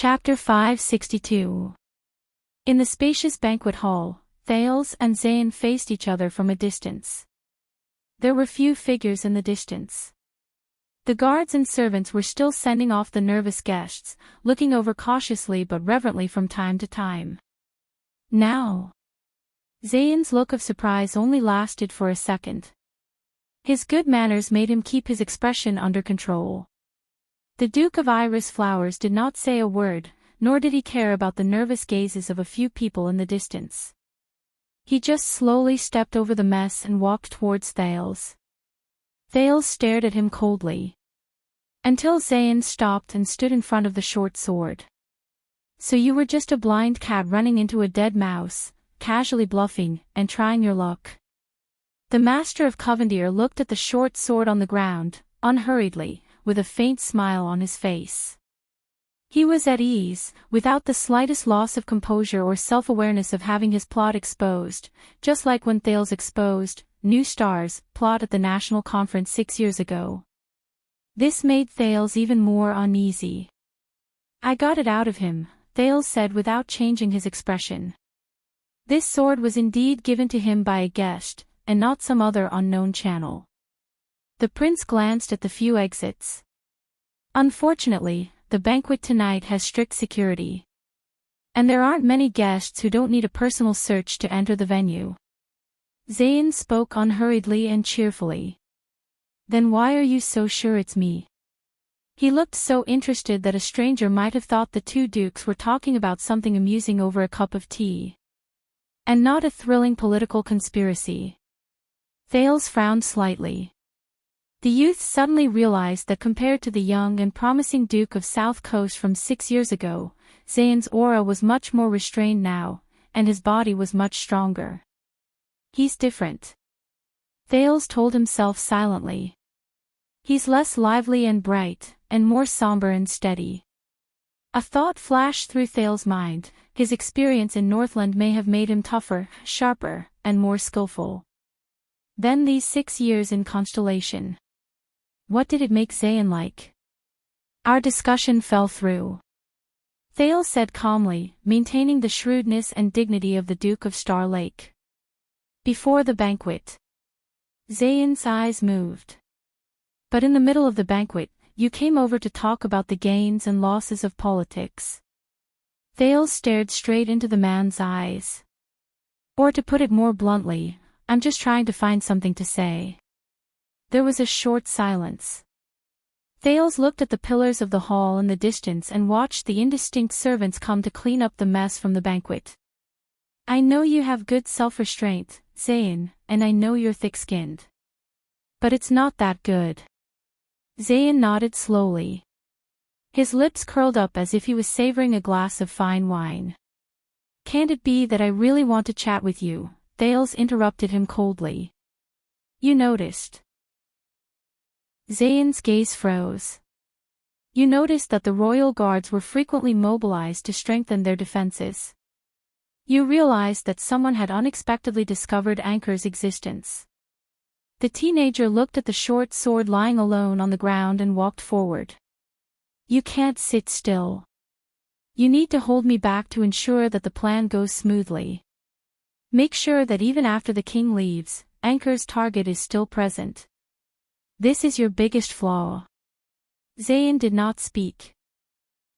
Chapter 562. In the spacious banquet hall, Thales and Zayn faced each other from a distance. There were few figures in the distance. The guards and servants were still sending off the nervous guests, looking over cautiously but reverently from time to time. Now. Zayn's look of surprise only lasted for a second. His good manners made him keep his expression under control. The Duke of Iris Flowers did not say a word, nor did he care about the nervous gazes of a few people in the distance. He just slowly stepped over the mess and walked towards Thales. Thales stared at him coldly. Until Zayn stopped and stood in front of the short sword. So you were just a blind cat running into a dead mouse, casually bluffing, and trying your luck. The Master of Covendier looked at the short sword on the ground, unhurriedly, with a faint smile on his face. He was at ease, without the slightest loss of composure or self-awareness of having his plot exposed, just like when Thales exposed New Star's plot at the National Conference 6 years ago. This made Thales even more uneasy. I got it out of him, Thales said without changing his expression. This sword was indeed given to him by a guest, and not some other unknown channel. The prince glanced at the few exits. Unfortunately, the banquet tonight has strict security. And there aren't many guests who don't need a personal search to enter the venue. Zayn spoke unhurriedly and cheerfully. Then why are you so sure it's me? He looked so interested that a stranger might have thought the two dukes were talking about something amusing over a cup of tea. And not a thrilling political conspiracy. Thales frowned slightly. The youth suddenly realized that compared to the young and promising Duke of South Coast from 6 years ago, Zayn's aura was much more restrained now, and his body was much stronger. He's different. Thales told himself silently. He's less lively and bright, and more somber and steady. A thought flashed through Thales' mind, his experience in Northland may have made him tougher, sharper, and more skillful. Then these 6 years in Constellation. What did it make Zayn like? Our discussion fell through. Thales said calmly, maintaining the shrewdness and dignity of the Duke of Star Lake. Before the banquet. Zayn's eyes moved. But in the middle of the banquet, you came over to talk about the gains and losses of politics. Thales stared straight into the man's eyes. Or to put it more bluntly, I'm just trying to find something to say. There was a short silence. Thales looked at the pillars of the hall in the distance and watched the indistinct servants come to clean up the mess from the banquet. I know you have good self-restraint, Zayn, and I know you're thick-skinned. But it's not that good. Zayn nodded slowly. His lips curled up as if he was savoring a glass of fine wine. Can't it be that I really want to chat with you? Thales interrupted him coldly. You noticed. Zayn's gaze froze. You noticed that the royal guards were frequently mobilized to strengthen their defenses. You realized that someone had unexpectedly discovered Anchor's existence. The teenager looked at the short sword lying alone on the ground and walked forward. You can't sit still. You need to hold me back to ensure that the plan goes smoothly. Make sure that even after the king leaves, Anchor's target is still present. This is your biggest flaw. Zayn did not speak.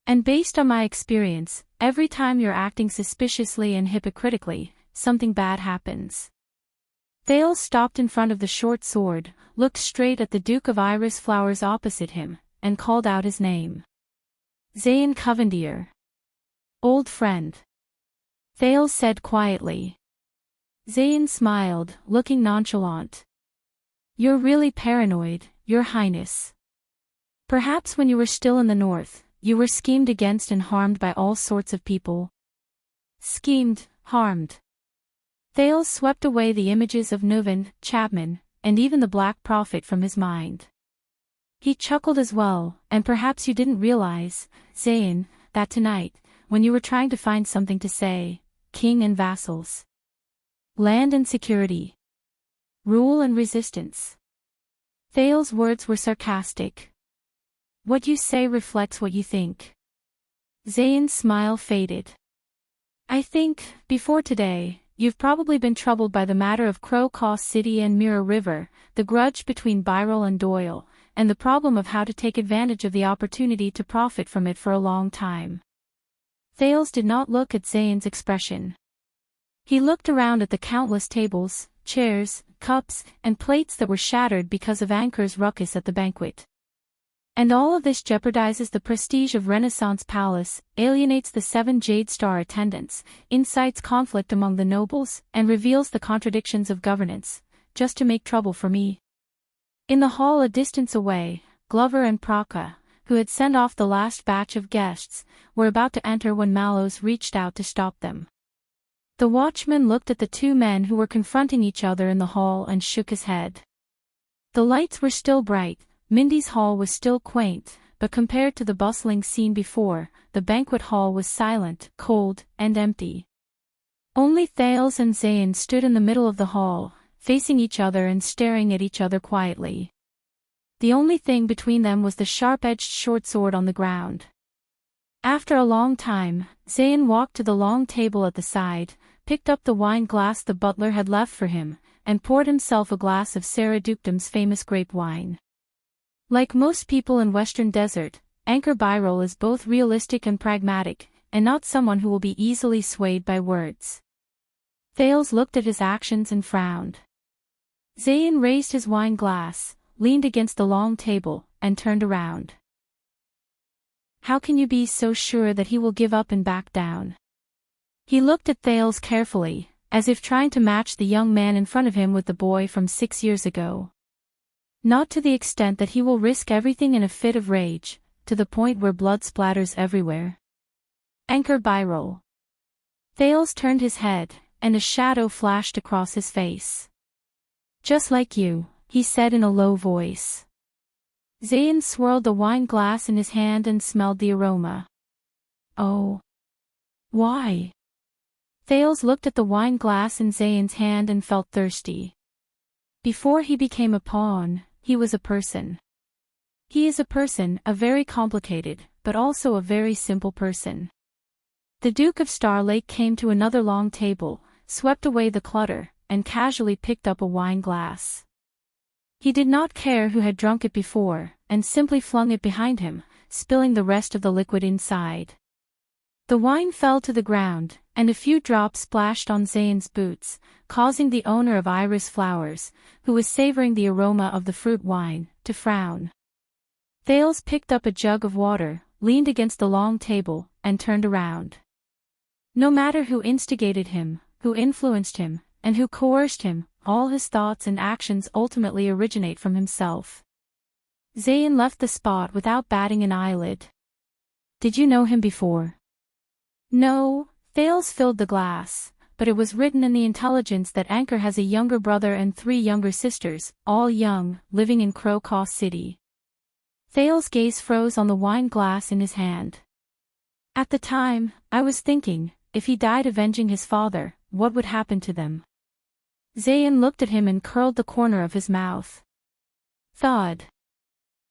And based on my experience, every time you're acting suspiciously and hypocritically, something bad happens. Thales stopped in front of the short sword, looked straight at the Duke of Iris Flowers opposite him, and called out his name. Zayn Covendier. Old friend. Thales said quietly. Zayn smiled, looking nonchalant. You're really paranoid, Your Highness. Perhaps when you were still in the north, you were schemed against and harmed by all sorts of people. Schemed, harmed. Thales swept away the images of Nuvan, Chapman, and even the Black Prophet from his mind. He chuckled as well, and perhaps you didn't realize, Zayn, that tonight, when you were trying to find something to say, king and vassals. Land and security. Rule and resistance. Thales' words were sarcastic. What you say reflects what you think. Zayn's smile faded. I think, before today, you've probably been troubled by the matter of Coast City and Mirror River, the grudge between Byrel and Doyle, and the problem of how to take advantage of the opportunity to profit from it for a long time. Thales did not look at Zayn's expression. He looked around at the countless tables, chairs, cups, and plates that were shattered because of Anchor's ruckus at the banquet. And all of this jeopardizes the prestige of Renaissance Palace, alienates the 7 Jade Star attendants, incites conflict among the nobles, and reveals the contradictions of governance, just to make trouble for me. In the hall a distance away, Glover and Praka, who had sent off the last batch of guests, were about to enter when Mallows reached out to stop them. The watchman looked at the 2 men who were confronting each other in the hall and shook his head. The lights were still bright, Mindy's hall was still quaint, but compared to the bustling scene before, the banquet hall was silent, cold, and empty. Only Thales and Zayn stood in the middle of the hall, facing each other and staring at each other quietly. The only thing between them was the sharp-edged short sword on the ground. After a long time, Zayn walked to the long table at the side, picked up the wine glass the butler had left for him, and poured himself a glass of Sarah Dukedam's famous grape wine. Like most people in Western Desert, Anchor Byrel is both realistic and pragmatic, and not someone who will be easily swayed by words. Thales looked at his actions and frowned. Zayn raised his wine glass, leaned against the long table, and turned around. How can you be so sure that he will give up and back down? He looked at Thales carefully, as if trying to match the young man in front of him with the boy from 6 years ago. Not to the extent that he will risk everything in a fit of rage, to the point where blood splatters everywhere. Anchor Byrel. Thales turned his head, and a shadow flashed across his face. Just like you, he said in a low voice. Zayn swirled the wine glass in his hand and smelled the aroma. Oh. Why? Thales looked at the wine glass in Zayn's hand and felt thirsty. Before he became a pawn, he was a person. He is a person, a very complicated, but also a very simple person. The Duke of Starlake came to another long table, swept away the clutter, and casually picked up a wine glass. He did not care who had drunk it before, and simply flung it behind him, spilling the rest of the liquid inside. The wine fell to the ground, and a few drops splashed on Zayn's boots, causing the owner of Iris Flowers, who was savoring the aroma of the fruit wine, to frown. Thales picked up a jug of water, leaned against the long table, and turned around. No matter who instigated him, who influenced him, and who coerced him, all his thoughts and actions ultimately originate from himself. Zayn left the spot without batting an eyelid. Did you know him before? No, Thales filled the glass, but it was written in the intelligence that Anchor has a younger brother and 3 younger sisters, all young, living in Coast City. Thales' gaze froze on the wine glass in his hand. At the time, I was thinking, if he died avenging his father, what would happen to them? Zayn looked at him and curled the corner of his mouth. Thud.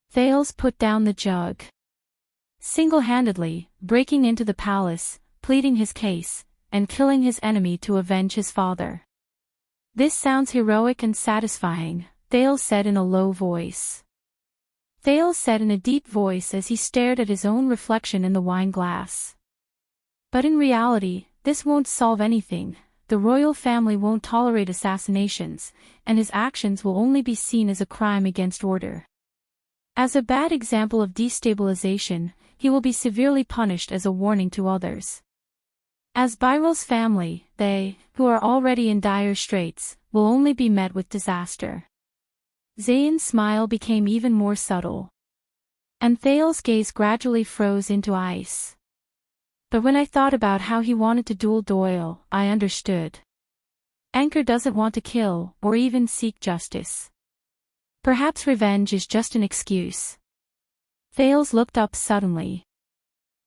Thales put down the jug. Single-handedly, breaking into the palace, pleading his case, and killing his enemy to avenge his father. This sounds heroic and satisfying, Thales said in a low voice. Thales said in a deep voice as he stared at his own reflection in the wine glass. But in reality, this won't solve anything. The royal family won't tolerate assassinations, and his actions will only be seen as a crime against order. As a bad example of destabilization, he will be severely punished as a warning to others. As Byrel's family, they, who are already in dire straits, will only be met with disaster. Zayn's smile became even more subtle. And Thales' gaze gradually froze into ice. But when I thought about how he wanted to duel Doyle, I understood. Anchor doesn't want to kill, or even seek justice. Perhaps revenge is just an excuse. Thales looked up suddenly.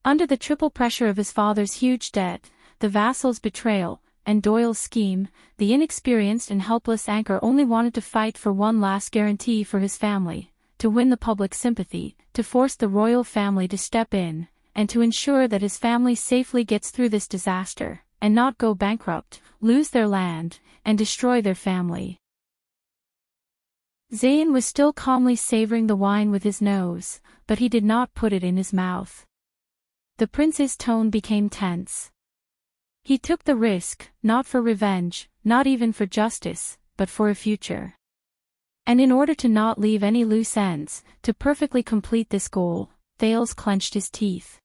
Under the triple pressure of his father's huge debt, the vassal's betrayal, and Doyle's scheme, the inexperienced and helpless Anchor only wanted to fight for one last guarantee for his family, to win the public sympathy, to force the royal family to step in, and to ensure that his family safely gets through this disaster, and not go bankrupt, lose their land, and destroy their family. Zayn was still calmly savoring the wine with his nose, but he did not put it in his mouth. The prince's tone became tense. He took the risk, not for revenge, not even for justice, but for a future. And in order to not leave any loose ends, to perfectly complete this goal, Thales clenched his teeth.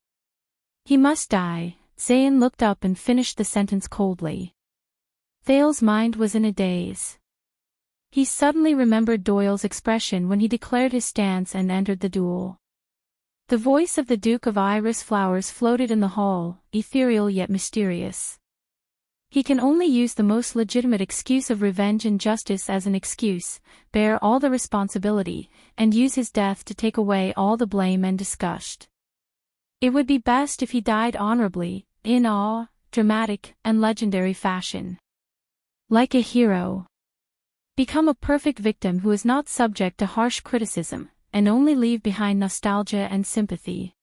He must die. Zayn looked up and finished the sentence coldly. Thales' mind was in a daze. He suddenly remembered Doyle's expression when he declared his stance and entered the duel. The voice of the Duke of Iris Flowers floated in the hall, ethereal yet mysterious. He can only use the most legitimate excuse of revenge and justice as an excuse, bear all the responsibility, and use his death to take away all the blame and disgust. It would be best if he died honorably, in awe, dramatic, and legendary fashion. Like a hero. Become a perfect victim who is not subject to harsh criticism, and only leave behind nostalgia and sympathy.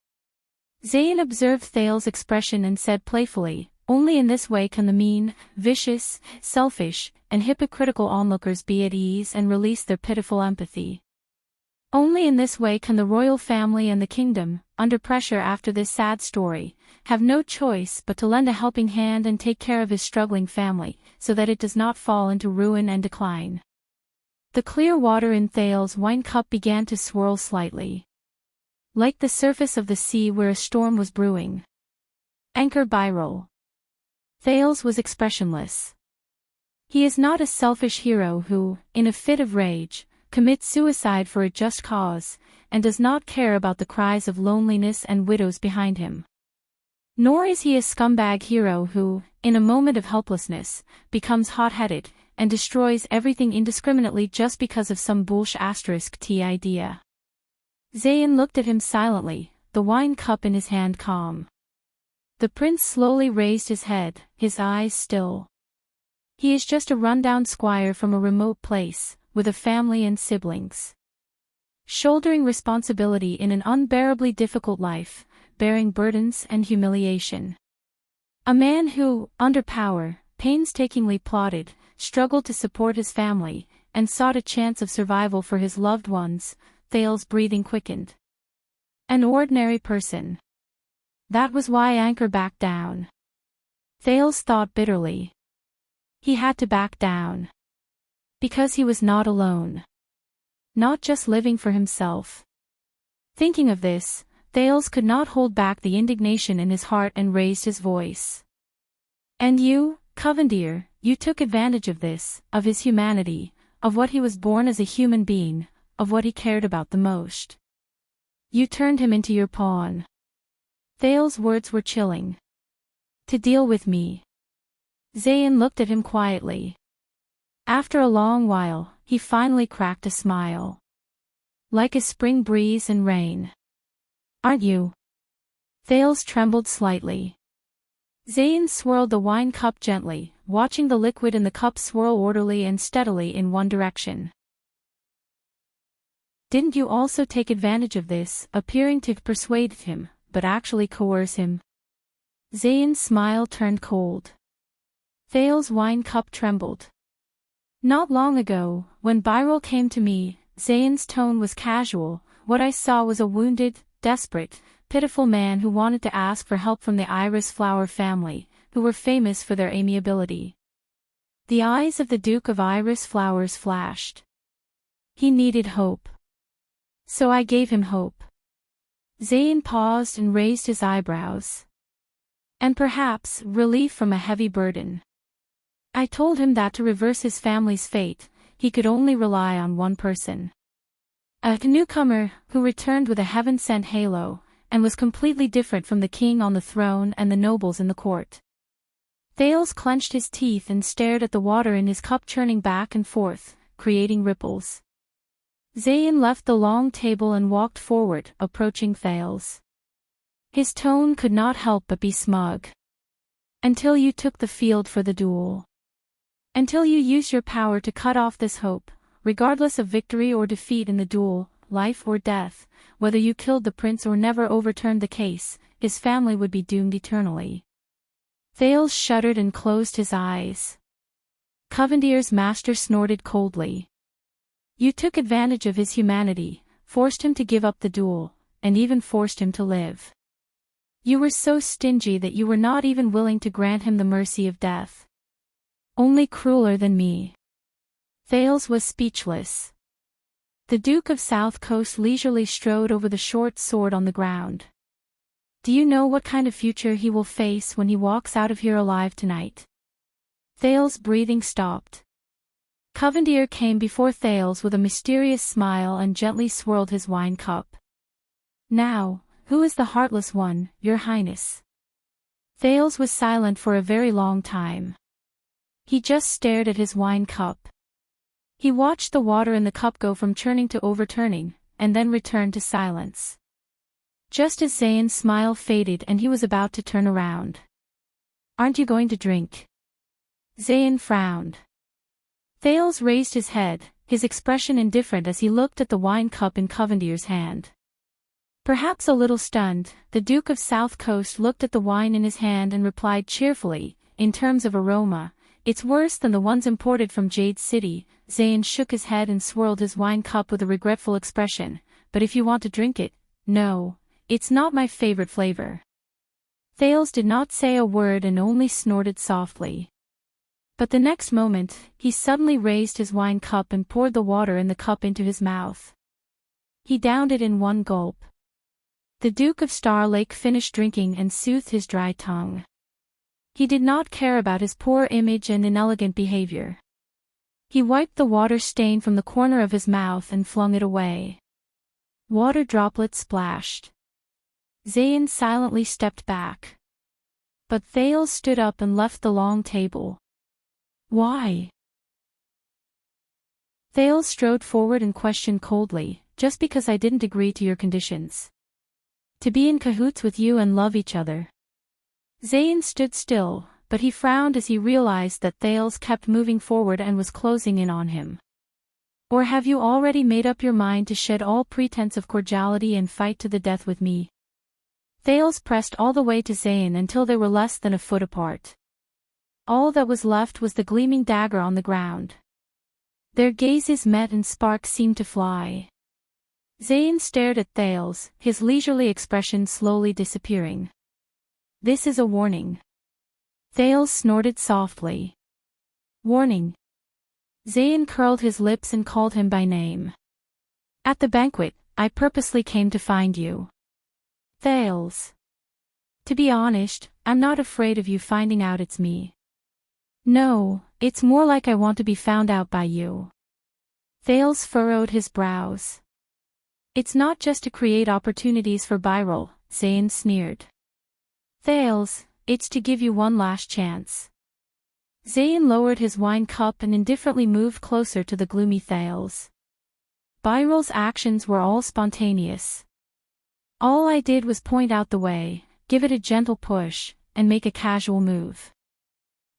Zayn observed Thales' expression and said playfully, "Only in this way can the mean, vicious, selfish, and hypocritical onlookers be at ease and release their pitiful empathy. Only in this way can the royal family and the kingdom, under pressure after this sad story, have no choice but to lend a helping hand and take care of his struggling family, so that it does not fall into ruin and decline." The clear water in Thales' wine cup began to swirl slightly. Like the surface of the sea where a storm was brewing. Anchor Byrol. Thales was expressionless. He is not a selfish hero who, in a fit of rage, commits suicide for a just cause, and does not care about the cries of loneliness and widows behind him. Nor is he a scumbag hero who, in a moment of helplessness, becomes hot-headed, and destroys everything indiscriminately just because of some *T idea. Zayn looked at him silently, the wine cup in his hand calm. The prince slowly raised his head, his eyes still. He is just a rundown squire from a remote place, with a family and siblings. Shouldering responsibility in an unbearably difficult life, bearing burdens and humiliation. A man who, under power, painstakingly plotted, struggled to support his family, and sought a chance of survival for his loved ones. Thales' breathing quickened. An ordinary person. That was why Anchor backed down. Thales thought bitterly. He had to back down. Because he was not alone. Not just living for himself. Thinking of this, Thales could not hold back the indignation in his heart and raised his voice. "And you, Covendier, you took advantage of this, of his humanity, of what he was born as a human being, of what he cared about the most. You turned him into your pawn." Thales' words were chilling. "To deal with me." Zayn looked at him quietly. After a long while, he finally cracked a smile. "Like a spring breeze and rain. Aren't you?" Thales trembled slightly. Zayn swirled the wine cup gently, watching the liquid in the cup swirl orderly and steadily in one direction. "Didn't you also take advantage of this, appearing to persuade him, but actually coerce him?" Zayn's smile turned cold. Thales' wine cup trembled. "Not long ago, when Byrol came to me," Zayn's tone was casual, "what I saw was a wounded, desperate, pitiful man who wanted to ask for help from the Iris Flower family, who were famous for their amiability." The eyes of the Duke of Iris Flowers flashed. He needed hope. "So I gave him hope." Zayn paused and raised his eyebrows. "And perhaps, relief from a heavy burden. I told him that to reverse his family's fate, he could only rely on one person. A newcomer, who returned with a heaven-sent halo, and was completely different from the king on the throne and the nobles in the court." Thales clenched his teeth and stared at the water in his cup churning back and forth, creating ripples. Zayn left the long table and walked forward, approaching Thales. His tone could not help but be smug. "Until you took the field for the duel. Until you used your power to cut off this hope, regardless of victory or defeat in the duel, life or death, whether you killed the prince or never overturned the case, his family would be doomed eternally. Thales shuddered and closed his eyes. Covendier's master snorted coldly. You took advantage of his humanity, forced him to give up the duel, and even forced him to live. You were so stingy that you were not even willing to grant him the mercy of death. Only crueler than me. Thales was speechless. The Duke of South Coast leisurely strode over the short sword on the ground. Do you know what kind of future he will face when he walks out of here alive tonight? Thales' breathing stopped. Covendier came before Thales with a mysterious smile and gently swirled his wine cup. Now, who is the heartless one, your highness? Thales was silent for a very long time. He just stared at his wine cup. He watched the water in the cup go from churning to overturning, and then returned to silence. Just as Zayn's smile faded and he was about to turn around. Aren't you going to drink? Zayn frowned. Thales raised his head, his expression indifferent as he looked at the wine cup in Covendier's hand. Perhaps a little stunned, the Duke of South Coast looked at the wine in his hand and replied cheerfully, in terms of aroma, it's worse than the ones imported from Jade City. Zayn shook his head and swirled his wine cup with a regretful expression, but if you want to drink it, no, it's not my favorite flavor. Thales did not say a word and only snorted softly. But the next moment, he suddenly raised his wine cup and poured the water in the cup into his mouth. He downed it in one gulp. The Duke of Star Lake finished drinking and soothed his dry tongue. He did not care about his poor image and inelegant behavior. He wiped the water stain from the corner of his mouth and flung it away. Water droplets splashed. Zayn silently stepped back. But Thales stood up and left the long table. Why? Thales strode forward and questioned coldly, just because I didn't agree to your conditions. To be in cahoots with you and love each other. Zayn stood still, but he frowned as he realized that Thales kept moving forward and was closing in on him. Or have you already made up your mind to shed all pretense of cordiality and fight to the death with me? Thales pressed all the way to Zayn until they were less than a foot apart. All that was left was the gleaming dagger on the ground. Their gazes met and sparks seemed to fly. Zayn stared at Thales, his leisurely expression slowly disappearing. This is a warning. Thales snorted softly. Warning. Zayn curled his lips and called him by name. At the banquet, I purposely came to find you. Thales. To be honest, I'm not afraid of you finding out it's me. No, it's more like I want to be found out by you. Thales furrowed his brows. It's not just to create opportunities for Byrol, Zayn sneered. Thales, it's to give you one last chance. Zayn lowered his wine cup and indifferently moved closer to the gloomy Thales. Byrol's actions were all spontaneous. All I did was point out the way, give it a gentle push, and make a casual move.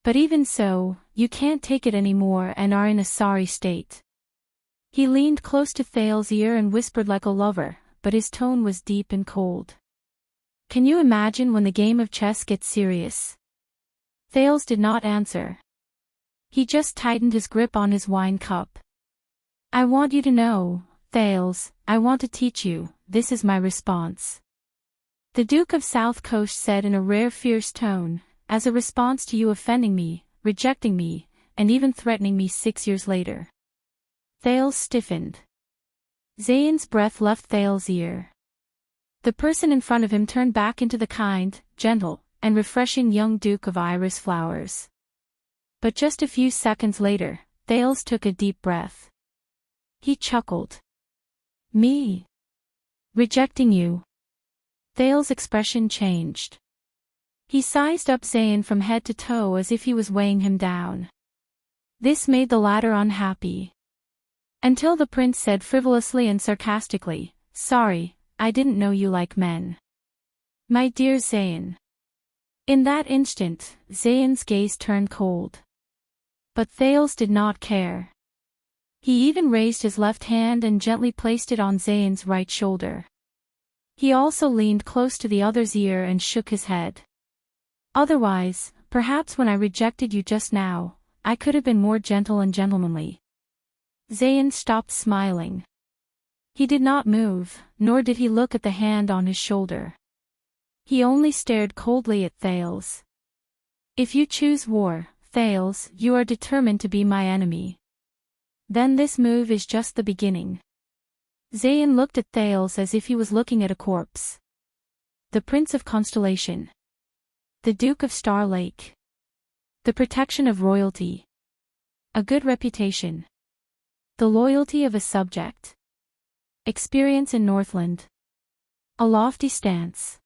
But even so, you can't take it anymore and are in a sorry state. He leaned close to Thales' ear and whispered like a lover, but his tone was deep and cold. Can you imagine when the game of chess gets serious? Thales did not answer. He just tightened his grip on his wine cup. I want you to know, Thales, I want to teach you, this is my response. The Duke of South Coast said in a rare fierce tone, as a response to you offending me, rejecting me, and even threatening me 6 years later. Thales stiffened. Zayn's breath left Thales' ear. The person in front of him turned back into the kind, gentle, and refreshing young Duke of Iris Flowers. But just a few seconds later, Thales took a deep breath. He chuckled. Me? Rejecting you? Thales' expression changed. He sized up Zayn from head to toe as if he was weighing him down. This made the latter unhappy. Until the prince said frivolously and sarcastically, Sorry, I didn't know you like men. My dear Zayn. In that instant, Zayn's gaze turned cold. But Thales did not care. He even raised his left hand and gently placed it on Zayn's right shoulder. He also leaned close to the other's ear and shook his head. Otherwise, perhaps when I rejected you just now, I could have been more gentle and gentlemanly. Zayn stopped smiling. He did not move, nor did he look at the hand on his shoulder. He only stared coldly at Thales. If you choose war, Thales, you are determined to be my enemy. Then this move is just the beginning. Zayn looked at Thales as if he was looking at a corpse. The Prince of Constellation. The Duke of Star Lake. The protection of royalty. A good reputation. The loyalty of a subject. Experience in Northland. A lofty stance.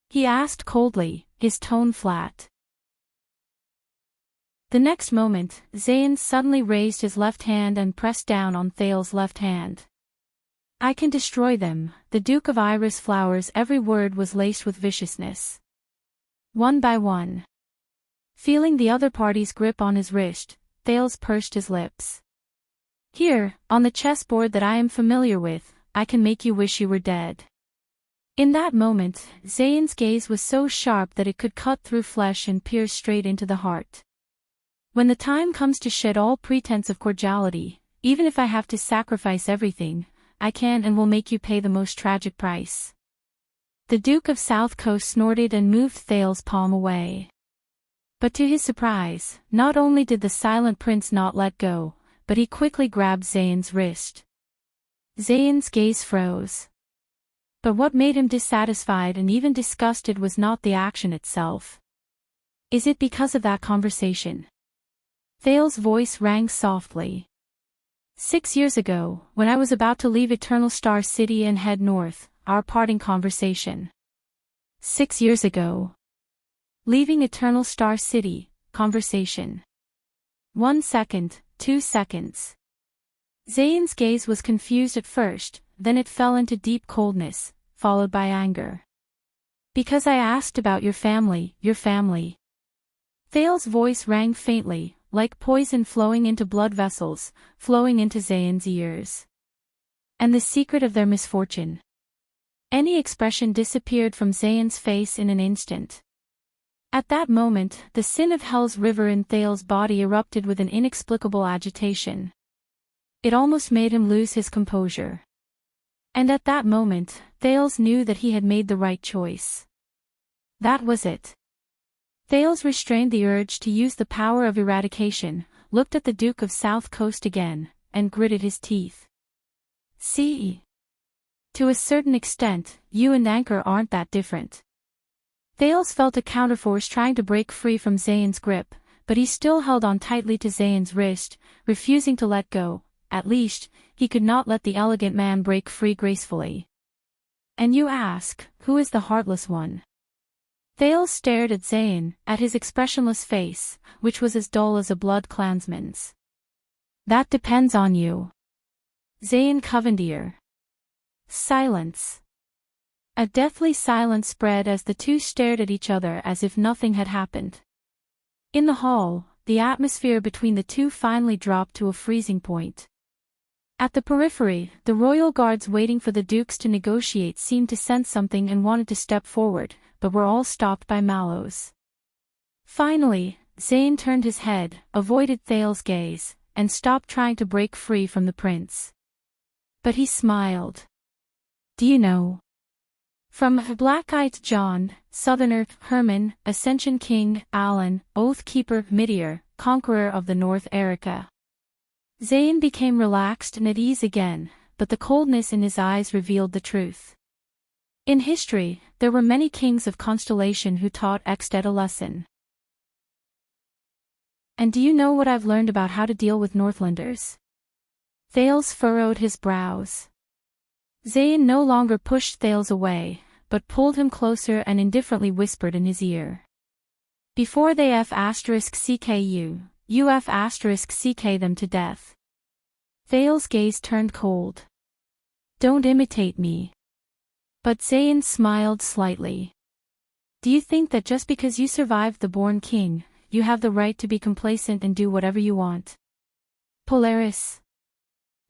He asked coldly, his tone flat. The next moment, Zayn suddenly raised his left hand and pressed down on Thales' left hand. I can destroy them, the Duke of Iris Flower's every word was laced with viciousness. One by one. Feeling the other party's grip on his wrist, Thales pursed his lips. Here, on the chessboard that I am familiar with, I can make you wish you were dead. In that moment, Zayn's gaze was so sharp that it could cut through flesh and pierce straight into the heart. When the time comes to shed all pretense of cordiality, even if I have to sacrifice everything, I can and will make you pay the most tragic price. The Duke of South Coast snorted and moved Thales' palm away. But to his surprise, not only did the silent prince not let go, but he quickly grabbed Zayn's wrist. Zayn's gaze froze. But what made him dissatisfied and even disgusted was not the action itself. Is it because of that conversation? Thales' voice rang softly. 6 years ago, when I was about to leave Eternal Star City and head north, our parting conversation. 6 years ago. Leaving Eternal Star City, conversation. 1 second, 2 seconds. Zayn's gaze was confused at first, then it fell into deep coldness, followed by anger. Because I asked about your family. Thales' voice rang faintly, like poison flowing into blood vessels, flowing into Zayn's ears. And the secret of their misfortune. Any expression disappeared from Zayn's face in an instant. At that moment, the sin of Hell's river in Thales' body erupted with an inexplicable agitation. It almost made him lose his composure. And at that moment, Thales knew that he had made the right choice. That was it. Thales restrained the urge to use the power of eradication, looked at the Duke of South Coast again, and gritted his teeth. See? To a certain extent, you and Anchor aren't that different. Thales felt a counterforce trying to break free from Zayn's grip, but he still held on tightly to Zayn's wrist, refusing to let go. At least, he could not let the elegant man break free gracefully. And you ask, who is the heartless one? Thales stared at Zayn, at his expressionless face, which was as dull as a blood clansman's. That depends on you. Zayn covened ear. Silence. A deathly silence spread as the two stared at each other as if nothing had happened. In the hall, the atmosphere between the two finally dropped to a freezing point. At the periphery, the royal guards waiting for the dukes to negotiate seemed to sense something and wanted to step forward, but were all stopped by Mallows. Finally, Zayn turned his head, avoided Thales' gaze, and stopped trying to break free from the prince. But he smiled. Do you know? From Black-Eyed John, Southerner, Herman, Ascension King, Alan, Oathkeeper, Midier, Conqueror of the North Erica. Zayn became relaxed and at ease again, but the coldness in his eyes revealed the truth. In history, there were many kings of Constellation who taught Exted a lesson. And do you know what I've learned about how to deal with Northlanders? Thales furrowed his brows. Zayn no longer pushed Thales away, but pulled him closer and indifferently whispered in his ear. Before they F***ck you, you F***ck them to death. Thales' gaze turned cold. Don't imitate me. But Zayn smiled slightly. Do you think that just because you survived the Born King, you have the right to be complacent and do whatever you want? Polaris.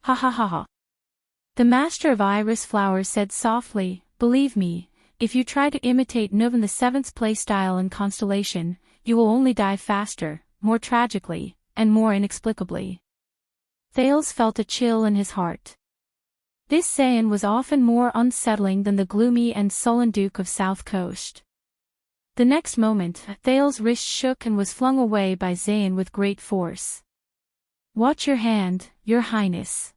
Ha ha ha ha. The Master of Iris Flower said softly, Believe me, if you try to imitate Nuven the Seventh's playstyle and constellation, you will only die faster, more tragically, and more inexplicably. Thales felt a chill in his heart. This Zayn was often more unsettling than the gloomy and sullen Duke of South Coast. The next moment, Thales' wrist shook and was flung away by Zayn with great force. "Watch your hand, your highness."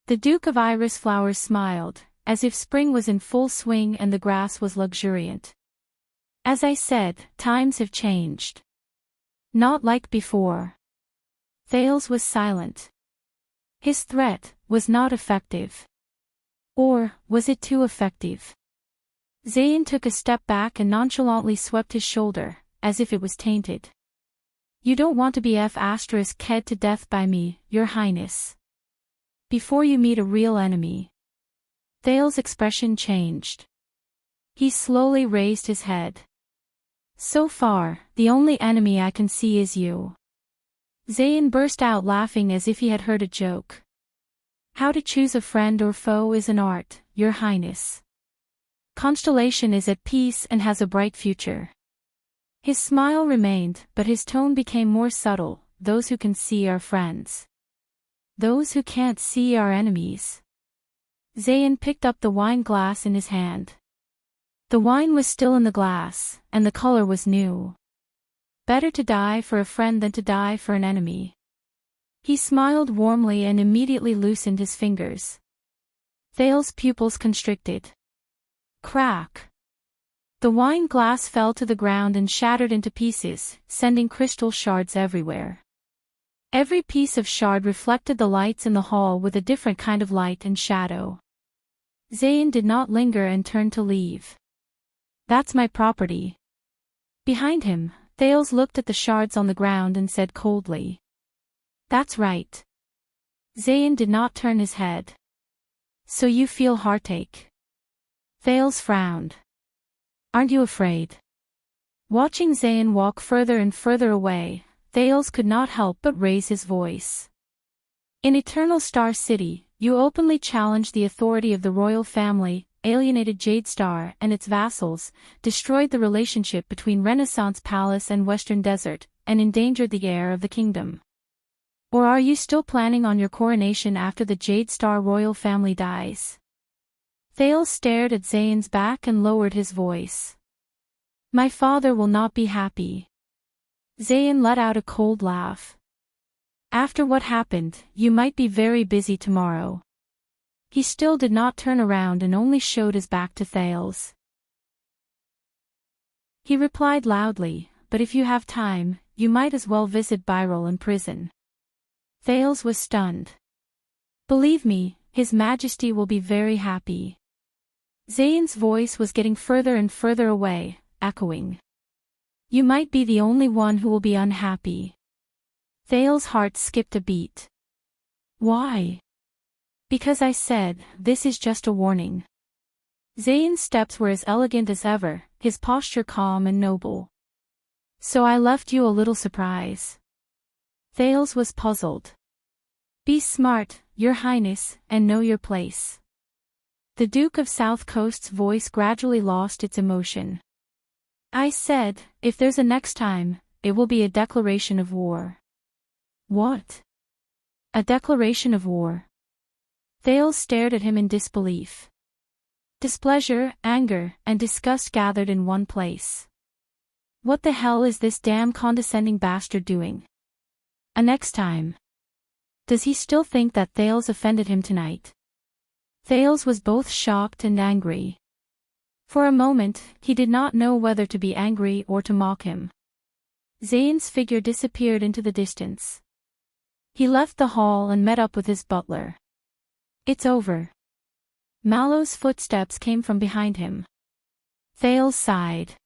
The Duke of Iris Flowers smiled, as if spring was in full swing and the grass was luxuriant. "As I said, times have changed. Not like before." Thales was silent. His threat was not effective. Or was it too effective? Zayn took a step back and nonchalantly swept his shoulder, as if it was tainted. "You don't want to be ked to death by me, your highness. Before you meet a real enemy." Thales' expression changed. He slowly raised his head. "So far, the only enemy I can see is you." Zayn burst out laughing as if he had heard a joke. "How to choose a friend or foe is an art, your highness. Constellation is at peace and has a bright future." His smile remained, but his tone became more subtle. "Those who can see are friends. Those who can't see are enemies." Zayn picked up the wine glass in his hand. The wine was still in the glass, and the color was new. Better to die for a friend than to die for an enemy. He smiled warmly and immediately loosened his fingers. Thales' pupils constricted. Crack! The wine glass fell to the ground and shattered into pieces, sending crystal shards everywhere. Every piece of shard reflected the lights in the hall with a different kind of light and shadow. Zayn did not linger and turned to leave. "That's my property." Behind him, Thales looked at the shards on the ground and said coldly, "That's right." Zayn did not turn his head. "So you feel heartache?" Thales frowned. "Aren't you afraid?" Watching Zayn walk further and further away, Thales could not help but raise his voice. "In Eternal Star City, you openly challenged the authority of the royal family, alienated Jade Star and its vassals, destroyed the relationship between Renaissance Palace and Western Desert, and endangered the heir of the kingdom. Or are you still planning on your coronation after the Jade Star royal family dies?" Thales stared at Zayn's back and lowered his voice. "My father will not be happy." Zayn let out a cold laugh. "After what happened, you might be very busy tomorrow." He still did not turn around and only showed his back to Thales. He replied loudly, "But if you have time, you might as well visit Byrol in prison." Thales was stunned. "Believe me, His Majesty will be very happy." Zayn's voice was getting further and further away, echoing. "You might be the only one who will be unhappy." Thales' heart skipped a beat. "Why?" "Because I said, this is just a warning." Zayn's steps were as elegant as ever, his posture calm and noble. "So I left you a little surprise." Thales was puzzled. "Be smart, your highness, and know your place." The Duke of South Coast's voice gradually lost its emotion. "I said, if there's a next time, it will be a declaration of war." "What? A declaration of war?" Thales stared at him in disbelief. Displeasure, anger, and disgust gathered in one place. "What the hell is this damn condescending bastard doing? A next time? Does he still think that Thales offended him tonight?" Thales was both shocked and angry. For a moment, he did not know whether to be angry or to mock him. Zayn's figure disappeared into the distance. He left the hall and met up with his butler. "It's over." Mallow's footsteps came from behind him. Thales sighed.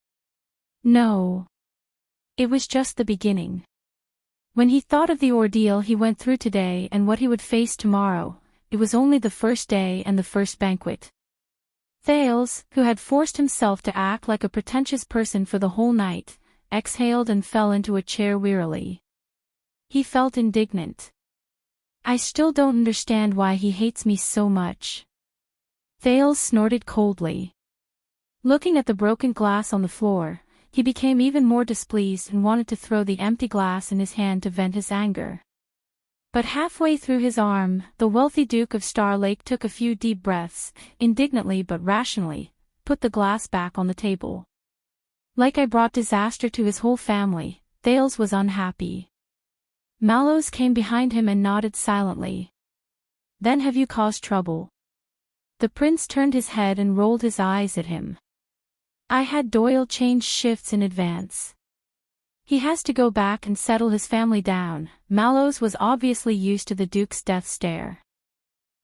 No. It was just the beginning. When he thought of the ordeal he went through today and what he would face tomorrow, it was only the first day and the first banquet. Thales, who had forced himself to act like a pretentious person for the whole night, exhaled and fell into a chair wearily. He felt indignant. "I still don't understand why he hates me so much." Thales snorted coldly. Looking at the broken glass on the floor, he became even more displeased and wanted to throw the empty glass in his hand to vent his anger. But halfway through his arm, the wealthy Duke of Star Lake took a few deep breaths, indignantly but rationally, put the glass back on the table. Like I brought disaster to his whole family, Thales was unhappy. Mallows came behind him and nodded silently. Then have you caused trouble? The prince turned his head and rolled his eyes at him. I had Doyle change shifts in advance. He has to go back and settle his family down. Mallows was obviously used to the Duke's death stare.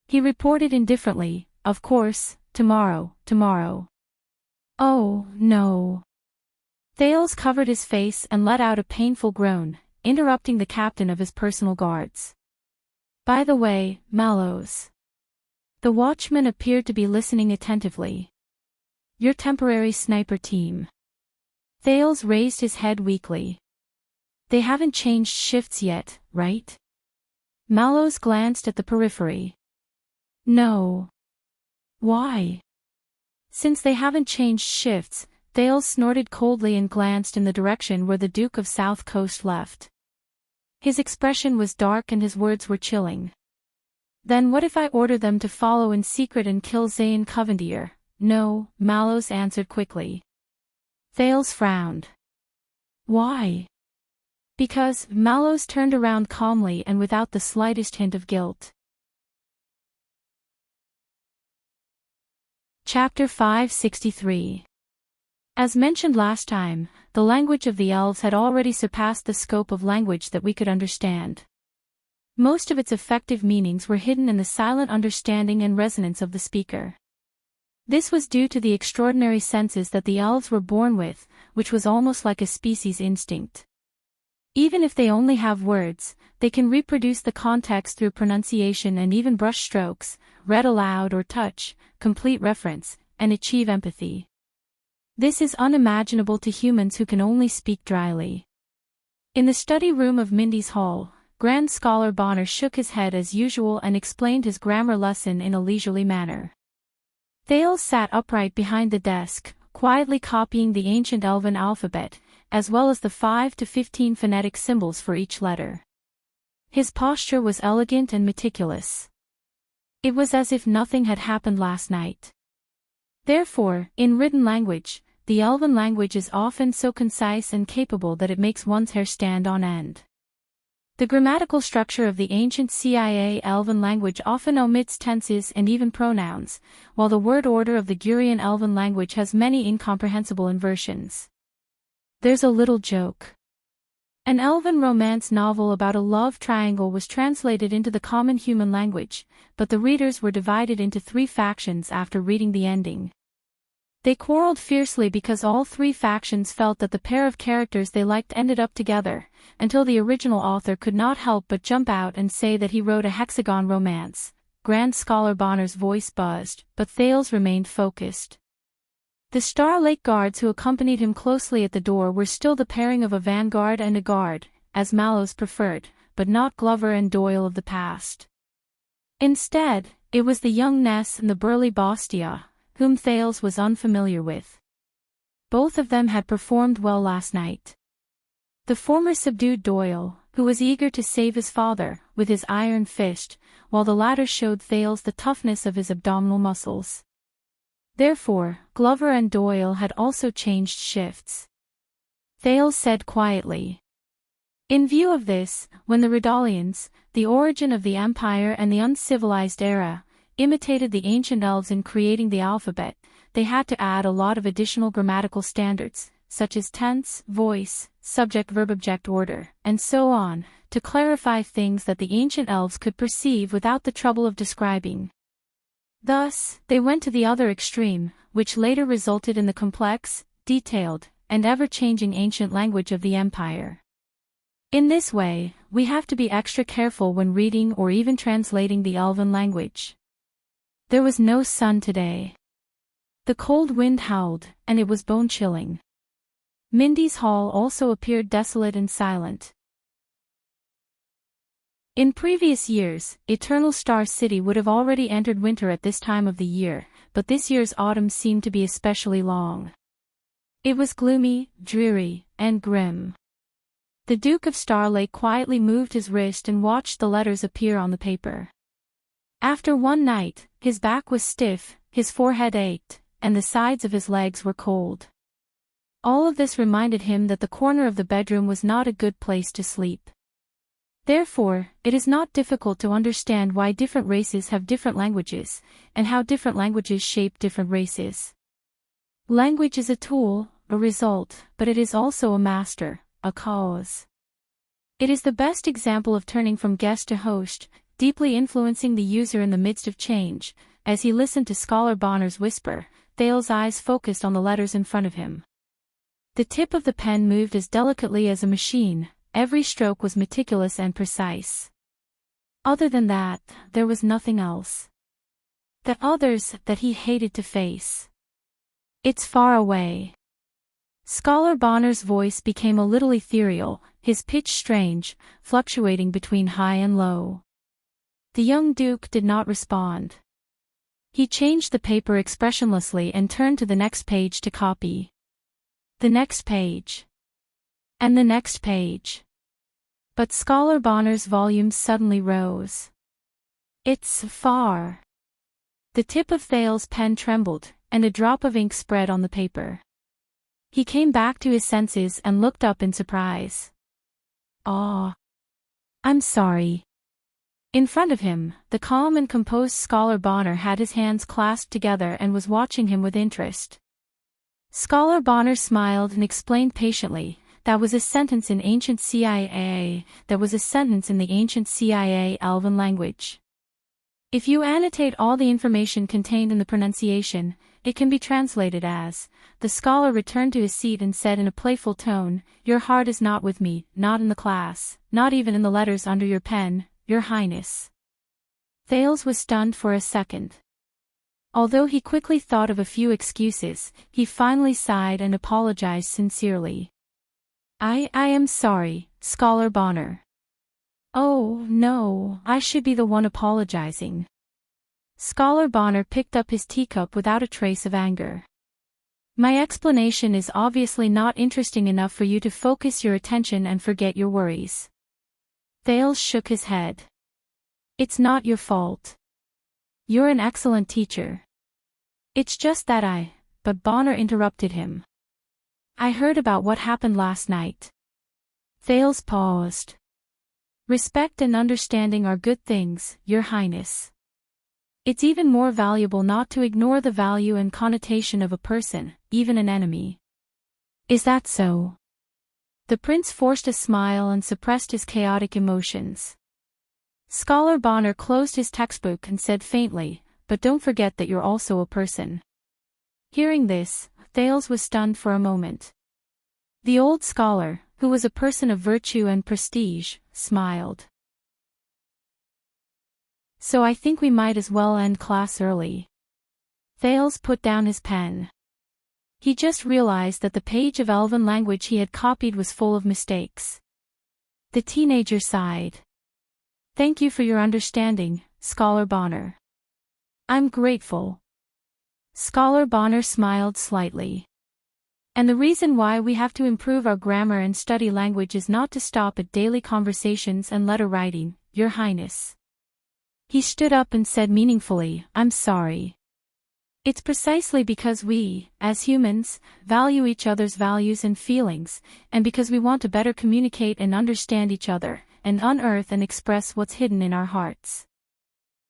He reported indifferently, of course, tomorrow. Oh, no. Thales covered his face and let out a painful groan, interrupting the captain of his personal guards. By the way, Mallows. The watchman appeared to be listening attentively. Your temporary sniper team. Thales raised his head weakly. They haven't changed shifts yet, right? Mallows glanced at the periphery. No. Why? Since they haven't changed shifts, Thales snorted coldly and glanced in the direction where the Duke of South Coast left. His expression was dark and his words were chilling. Then what if I order them to follow in secret and kill Zayn Covendier? No, Mallows answered quickly. Thales frowned. Why? Because, Mallows turned around calmly and without the slightest hint of guilt. Chapter 563. As mentioned last time, the language of the elves had already surpassed the scope of language that we could understand. Most of its effective meanings were hidden in the silent understanding and resonance of the speaker. This was due to the extraordinary senses that the elves were born with, which was almost like a species instinct. Even if they only have words, they can reproduce the context through pronunciation and even brush strokes, read aloud or touch, complete reference, and achieve empathy. This is unimaginable to humans who can only speak dryly. In the study room of Mindy's Hall, Grand Scholar Bonner shook his head as usual and explained his grammar lesson in a leisurely manner. Thales sat upright behind the desk, quietly copying the ancient Elven alphabet, as well as the 5 to 15 phonetic symbols for each letter. His posture was elegant and meticulous. It was as if nothing had happened last night. Therefore, in written language, the Elven language is often so concise and capable that it makes one's hair stand on end. The grammatical structure of the ancient CIA Elven language often omits tenses and even pronouns, while the word order of the Gurian Elven language has many incomprehensible inversions. There's a little joke. An Elven romance novel about a love triangle was translated into the common human language, but the readers were divided into 3 factions after reading the ending. They quarreled fiercely because all 3 factions felt that the pair of characters they liked ended up together, until the original author could not help but jump out and say that he wrote a hexagon romance. Grand Scholar Bonner's voice buzzed, but Thales remained focused. The Star Lake guards who accompanied him closely at the door were still the pairing of a vanguard and a guard, as Mallows preferred, but not Glover and Doyle of the past. Instead, it was the young Ness and the burly Bastia, whom Thales was unfamiliar with. Both of them had performed well last night. The former subdued Doyle, who was eager to save his father, with his iron fist, while the latter showed Thales the toughness of his abdominal muscles. Therefore, Glover and Doyle had also changed shifts. Thales said quietly. In view of this, when the Redalians, the origin of the Empire and the uncivilized era, imitated the ancient elves in creating the alphabet, they had to add a lot of additional grammatical standards, such as tense, voice, subject-verb-object order, and so on, to clarify things that the ancient elves could perceive without the trouble of describing. Thus, they went to the other extreme, which later resulted in the complex, detailed, and ever-changing ancient language of the Empire. In this way, we have to be extra careful when reading or even translating the Elven language. There was no sun today. The cold wind howled, and it was bone-chilling. Mindy's Hall also appeared desolate and silent. In previous years, Eternal Star City would have already entered winter at this time of the year, but this year's autumn seemed to be especially long. It was gloomy, dreary, and grim. The Duke of Starlake quietly moved his wrist and watched the letters appear on the paper. After one night, his back was stiff, his forehead ached, and the sides of his legs were cold. All of this reminded him that the corner of the bedroom was not a good place to sleep. Therefore, it is not difficult to understand why different races have different languages, and how different languages shape different races. Language is a tool, a result, but it is also a master, a cause. It is the best example of turning from guest to host, deeply influencing the user in the midst of change. As he listened to Scholar Bonner's whisper, Thale's eyes focused on the letters in front of him. The tip of the pen moved as delicately as a machine, every stroke was meticulous and precise. Other than that, there was nothing else. The others that he hated to face. It's far away. Scholar Bonner's voice became a little ethereal, his pitch strange, fluctuating between high and low. The young Duke did not respond. He changed the paper expressionlessly and turned to the next page to copy. The next page. And the next page. But Scholar Bonner's volume suddenly rose. It's far. The tip of Thale's pen trembled, and a drop of ink spread on the paper. He came back to his senses and looked up in surprise. "Ah. I'm sorry." In front of him, the calm and composed Scholar Bonner had his hands clasped together and was watching him with interest. Scholar Bonner smiled and explained patiently, "That was a sentence in ancient CIA, that was a sentence in the ancient CIA Elven language. If you annotate all the information contained in the pronunciation, it can be translated as," the scholar returned to his seat and said in a playful tone, "Your heart is not with me, not in the class, not even in the letters under your pen, Your Highness." Thales was stunned for a second. Although he quickly thought of a few excuses, he finally sighed and apologized sincerely. I am sorry, Scholar Bonner." "Oh, no, I should be the one apologizing." Scholar Bonner picked up his teacup without a trace of anger. "My explanation is obviously not interesting enough for you to focus your attention and forget your worries." Thales shook his head. "It's not your fault. You're an excellent teacher. It's just that but Bonner interrupted him. "I heard about what happened last night." Thales paused. "Respect and understanding are good things, Your Highness. It's even more valuable not to ignore the value and connotation of a person, even an enemy." "Is that so?" The prince forced a smile and suppressed his chaotic emotions. Scholar Bonner closed his textbook and said faintly, "But don't forget that you're also a person." Hearing this, Thales was stunned for a moment. The old scholar, who was a person of virtue and prestige, smiled. "So I think we might as well end class early." Thales put down his pen. He just realized that the page of Elven language he had copied was full of mistakes. The teenager sighed. "Thank you for your understanding, Scholar Bonner." "I'm grateful." Scholar Bonner smiled slightly. "And the reason why we have to improve our grammar and study language is not to stop at daily conversations and letter writing, Your Highness." He stood up and said meaningfully, "I'm sorry. It's precisely because we, as humans, value each other's values and feelings, and because we want to better communicate and understand each other, and unearth and express what's hidden in our hearts.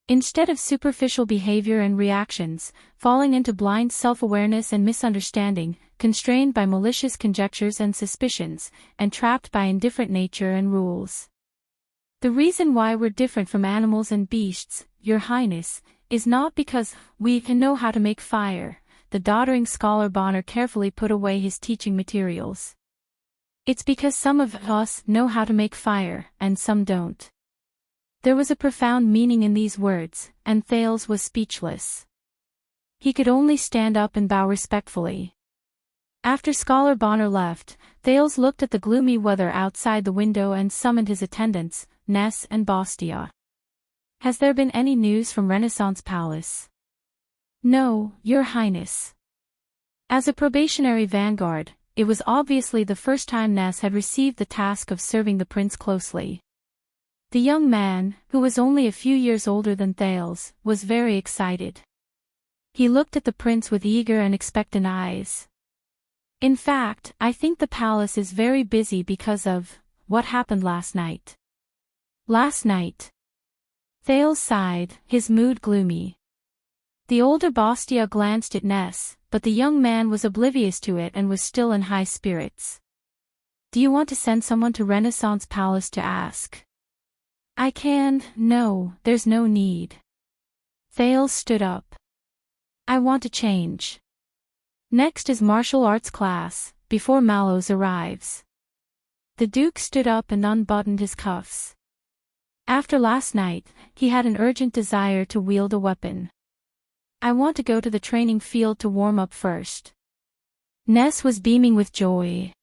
Instead of superficial behavior and reactions, falling into blind self-awareness and misunderstanding, constrained by malicious conjectures and suspicions, and trapped by indifferent nature and rules. The reason why we're different from animals and beasts, Your Highness, is not because we can know how to make fire." The doddering Scholar Bonner carefully put away his teaching materials. "It's because some of us know how to make fire, and some don't." There was a profound meaning in these words, and Thales was speechless. He could only stand up and bow respectfully. After Scholar Bonner left, Thales looked at the gloomy weather outside the window and summoned his attendants, Ness and Bastia. "Has there been any news from Renaissance Palace?" No, Your Highness. As a probationary vanguard, it was obviously the first time Ness had received the task of serving the prince closely. The young man, who was only a few years older than Thales, was very excited. He looked at the prince with eager and expectant eyes. In fact, I think the palace is very busy because of what happened last night. Last night. Thales sighed, his mood gloomy. The older Bastia glanced at Ness, but the young man was oblivious to it and was still in high spirits. Do you want to send someone to Renaissance Palace to ask? I can, no, there's no need. Thales stood up. I want to change. Next is martial arts class, before Mallows arrives. The Duke stood up and unbuttoned his cuffs. After last night, he had an urgent desire to wield a weapon. I want to go to the training field to warm up first. Ness was beaming with joy.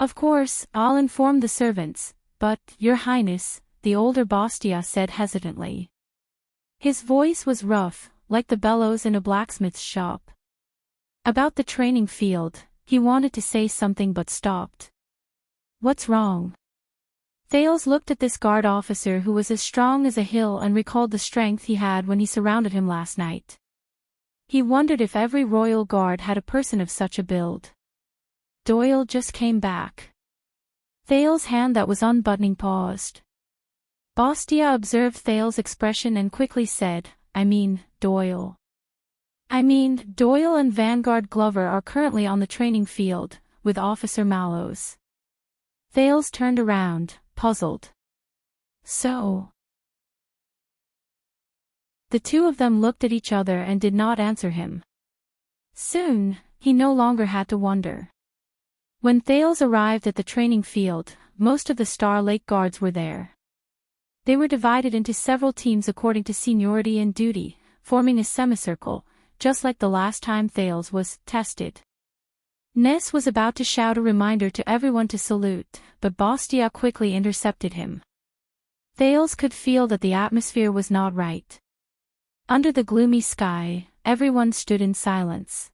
Of course, I'll inform the servants, but, Your Highness, the older Bastia said hesitantly. His voice was rough, like the bellows in a blacksmith's shop. About the training field, he wanted to say something but stopped. What's wrong? Thales looked at this guard officer who was as strong as a hill and recalled the strength he had when he surrounded him last night. He wondered if every royal guard had a person of such a build. Doyle just came back. Thales' hand that was unbuttoning paused. Bastia observed Thales' expression and quickly said, Doyle. Doyle and Vanguard Glover are currently on the training field, with Officer Mallows. Thales turned around, puzzled. So? The two of them looked at each other and did not answer him. Soon, he no longer had to wonder. When Thales arrived at the training field, most of the Star Lake Guards were there. They were divided into several teams according to seniority and duty, forming a semicircle, just like the last time Thales was tested. Ness was about to shout a reminder to everyone to salute, but Bastia quickly intercepted him. Thales could feel that the atmosphere was not right. Under the gloomy sky, everyone stood in silence.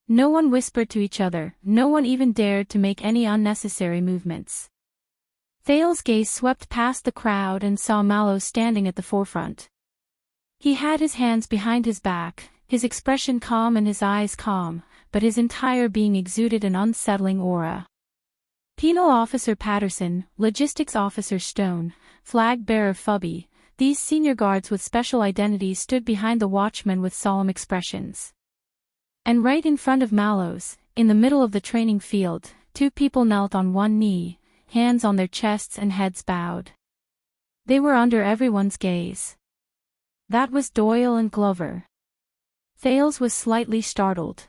No one whispered to each other, no one even dared to make any unnecessary movements. Thales' gaze swept past the crowd and saw Mallows standing at the forefront. He had his hands behind his back, his expression calm and his eyes calm, but his entire being exuded an unsettling aura. Penal Officer Patterson, Logistics Officer Stone, Flag Bearer Fubby, these senior guards with special identities stood behind the watchmen with solemn expressions. And right in front of Mallows, in the middle of the training field, two people knelt on one knee, hands on their chests and heads bowed. They were under everyone's gaze. That was Doyle and Glover. Thales was slightly startled.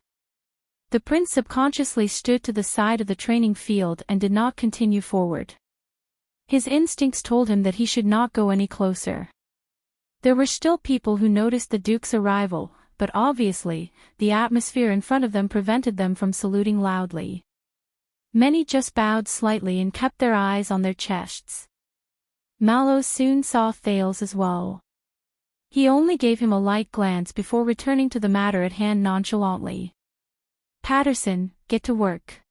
The prince subconsciously stood to the side of the training field and did not continue forward. His instincts told him that he should not go any closer. There were still people who noticed the Duke's arrival, but obviously, the atmosphere in front of them prevented them from saluting loudly. Many just bowed slightly and kept their eyes on their chests. Mallows soon saw Thales as well. He only gave him a light glance before returning to the matter at hand nonchalantly. Patterson, get to work.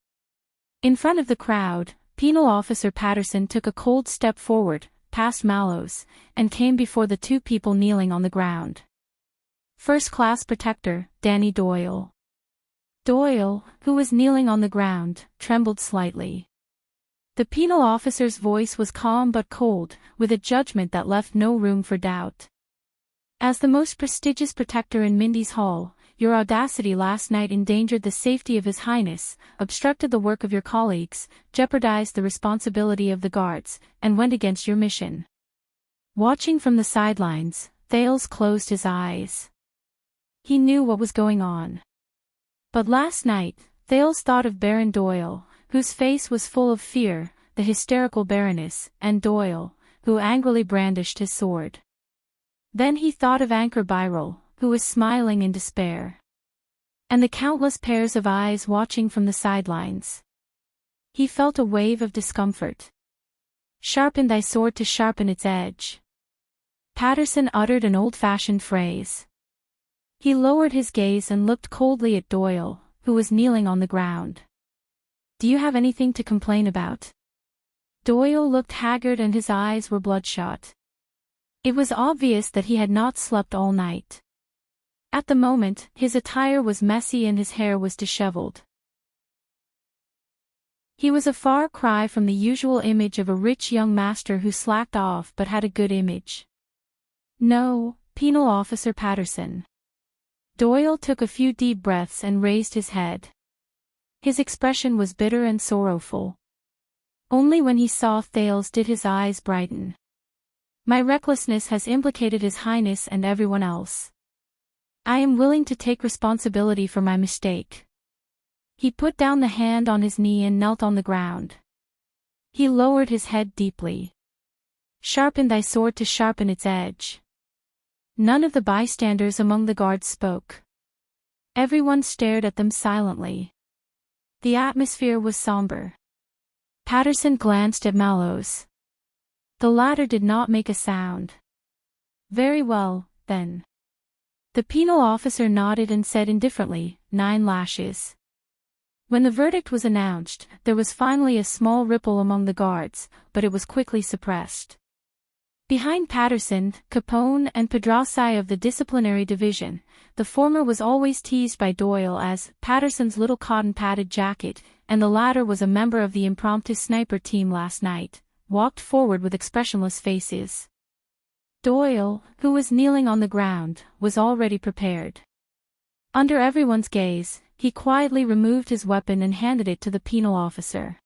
In front of the crowd, Penal Officer Patterson took a cold step forward, past Mallows, and came before the two people kneeling on the ground. First Class Protector, Danny Doyle. Doyle, who was kneeling on the ground, trembled slightly. The penal officer's voice was calm but cold, with a judgment that left no room for doubt. As the most prestigious protector in Mindy's Hall, your audacity last night endangered the safety of His Highness, obstructed the work of your colleagues, jeopardized the responsibility of the guards, and went against your mission. Watching from the sidelines, Thales closed his eyes. He knew what was going on. But last night, Thales thought of Baron Doyle, whose face was full of fear, the hysterical Baroness, and Doyle, who angrily brandished his sword. Then he thought of Anchor Byrel, who was smiling in despair. And the countless pairs of eyes watching from the sidelines. He felt a wave of discomfort. Sharpen thy sword to sharpen its edge. Patterson uttered an old-fashioned phrase. He lowered his gaze and looked coldly at Doyle, who was kneeling on the ground. "Do you have anything to complain about?" Doyle looked haggard and his eyes were bloodshot. It was obvious that he had not slept all night. At the moment, his attire was messy and his hair was disheveled. He was a far cry from the usual image of a rich young master who slacked off but had a good image. "No, Penal Officer Patterson." Doyle took a few deep breaths and raised his head. His expression was bitter and sorrowful. Only when he saw Thales did his eyes brighten. "My recklessness has implicated His Highness and everyone else. I am willing to take responsibility for my mistake." He put down the hand on his knee and knelt on the ground. He lowered his head deeply. "Sharpen thy sword to sharpen its edge." None of the bystanders among the guards spoke. Everyone stared at them silently. The atmosphere was somber. Patterson glanced at Mallows. The latter did not make a sound. "Very well, then." The penal officer nodded and said indifferently, 9 lashes. When the verdict was announced, there was finally a small ripple among the guards, but it was quickly suppressed. Behind Patterson, Capone and Pedrassi of the disciplinary division, the former was always teased by Doyle as Patterson's little cotton-padded jacket, and the latter was a member of the impromptu sniper team last night, walked forward with expressionless faces. Doyle, who was kneeling on the ground, was already prepared. Under everyone's gaze, he quietly removed his weapon and handed it to the penal officer.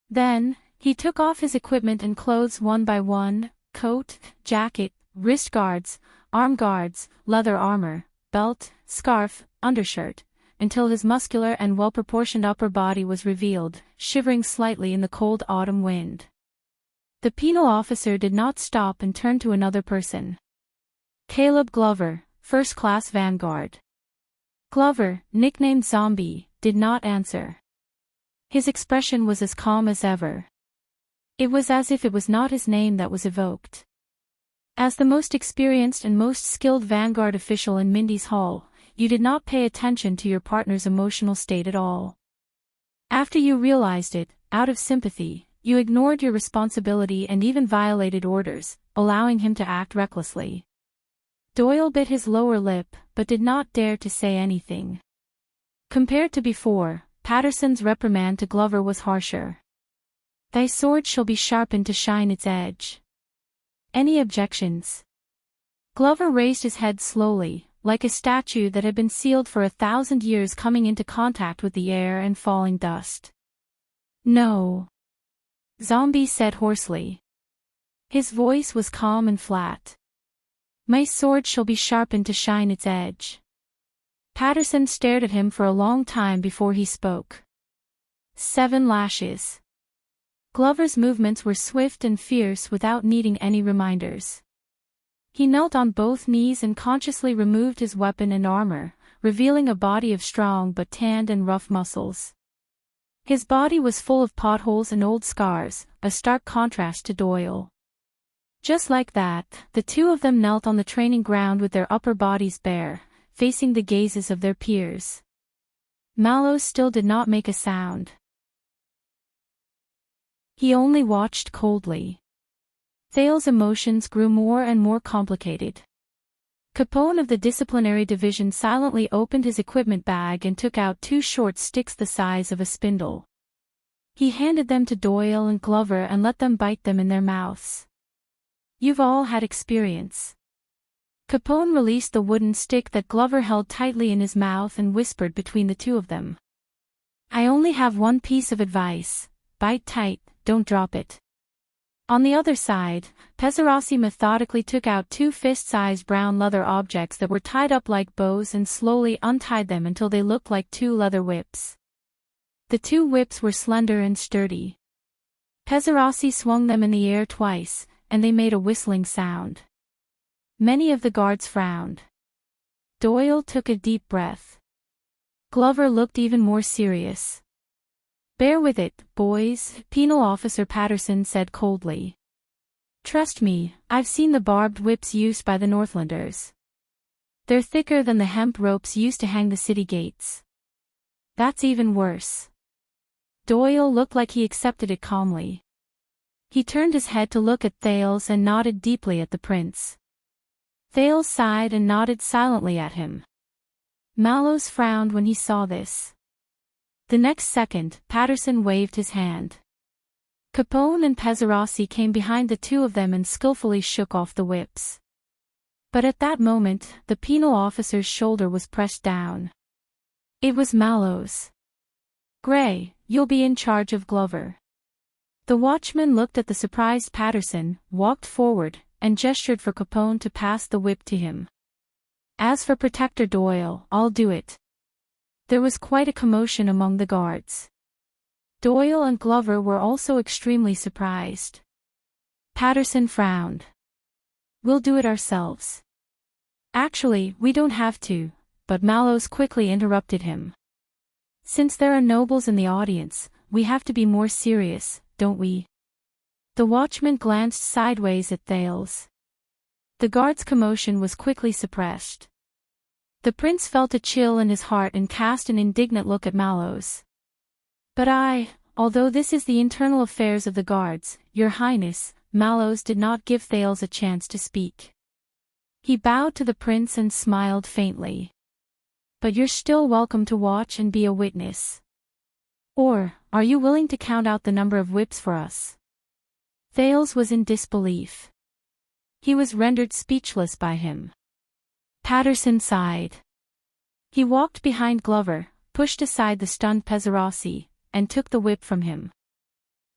Then, he took off his equipment and clothes one by one: coat, jacket, wrist guards, arm guards, leather armor, belt, scarf, undershirt, until his muscular and well-proportioned upper body was revealed, shivering slightly in the cold autumn wind. The penal officer did not stop and turned to another person. Caleb Glover, first-class vanguard. Glover, nicknamed Zombie, did not answer. His expression was as calm as ever. It was as if it was not his name that was evoked. As the most experienced and most skilled vanguard official in Mindy's Hall, you did not pay attention to your partner's emotional state at all. After you realized it, out of sympathy, you ignored your responsibility and even violated orders, allowing him to act recklessly. Doyle bit his lower lip, but did not dare to say anything. Compared to before, Patterson's reprimand to Glover was harsher. "Thy sword shall be sharpened to shine its edge." Any objections? Glover raised his head slowly, like a statue that had been sealed for 1,000 years coming into contact with the air and falling dust. "No," Zombie said hoarsely. His voice was calm and flat. "My sword shall be sharpened to shine its edge." Patterson stared at him for a long time before he spoke. 7 lashes. Glover's movements were swift and fierce without needing any reminders. He knelt on both knees and consciously removed his weapon and armor, revealing a body of strong but tanned and rough muscles. His body was full of potholes and old scars, a stark contrast to Doyle. Just like that, the two of them knelt on the training ground with their upper bodies bare, facing the gazes of their peers. Mallows still did not make a sound. He only watched coldly. Thale's emotions grew more and more complicated. Capone of the disciplinary division silently opened his equipment bag and took out 2 short sticks the size of a spindle. He handed them to Doyle and Glover and let them bite them in their mouths. "You've all had experience." Capone released the wooden stick that Glover held tightly in his mouth and whispered between the two of them. "I only have one piece of advice: bite tight, don't drop it." On the other side, Pezzarossi methodically took out 2 fist-sized brown leather objects that were tied up like bows and slowly untied them until they looked like 2 leather whips. The 2 whips were slender and sturdy. Pezzarossi swung them in the air twice, and they made a whistling sound. Many of the guards frowned. Doyle took a deep breath. Glover looked even more serious. "Bear with it, boys," Penal Officer Patterson said coldly. "Trust me, I've seen the barbed whips used by the Northlanders." They're thicker than the hemp ropes used to hang the city gates. That's even worse. Doyle looked like he accepted it calmly. He turned his head to look at Thales and nodded deeply at the prince. Thales sighed and nodded silently at him. Mallows frowned when he saw this. The next second, Patterson waved his hand. Capone and Pezzarossi came behind the two of them and skillfully shook off the whips. But at that moment, the penal officer's shoulder was pressed down. It was Mallows. "Gray, you'll be in charge of Glover." The watchman looked at the surprised Patterson, walked forward, and gestured for Capone to pass the whip to him. "As for Protector Doyle, I'll do it." There was quite a commotion among the guards. Doyle and Glover were also extremely surprised. Patterson frowned. "We'll do it ourselves." "Actually, we don't have to," but Mallows quickly interrupted him. "Since there are nobles in the audience, we have to be more serious, don't we?" The watchman glanced sideways at Thales. The guard's commotion was quickly suppressed. The prince felt a chill in his heart and cast an indignant look at Mallows. "But although this is the internal affairs of the guards, Your Highness," Mallows did not give Thales a chance to speak. He bowed to the prince and smiled faintly. "But you're still welcome to watch and be a witness. Or, are you willing to count out the number of whips for us?" Thales was in disbelief. He was rendered speechless by him. Patterson sighed. He walked behind Glover, pushed aside the stunned Pezzarossi, and took the whip from him.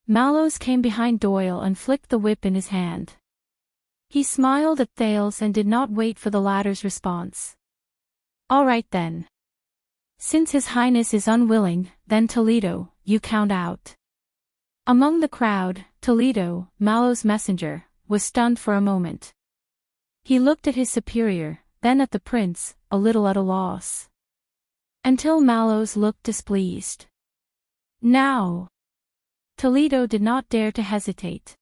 Mallows came behind Doyle and flicked the whip in his hand. He smiled at Thales and did not wait for the latter's response. "All right then. Since His Highness is unwilling, then Toledo, you count out." Among the crowd, Toledo, Mallows' messenger, was stunned for a moment. He looked at his superior, then at the prince, a little at a loss. Until Mallows looked displeased. "Now." Toledo did not dare to hesitate.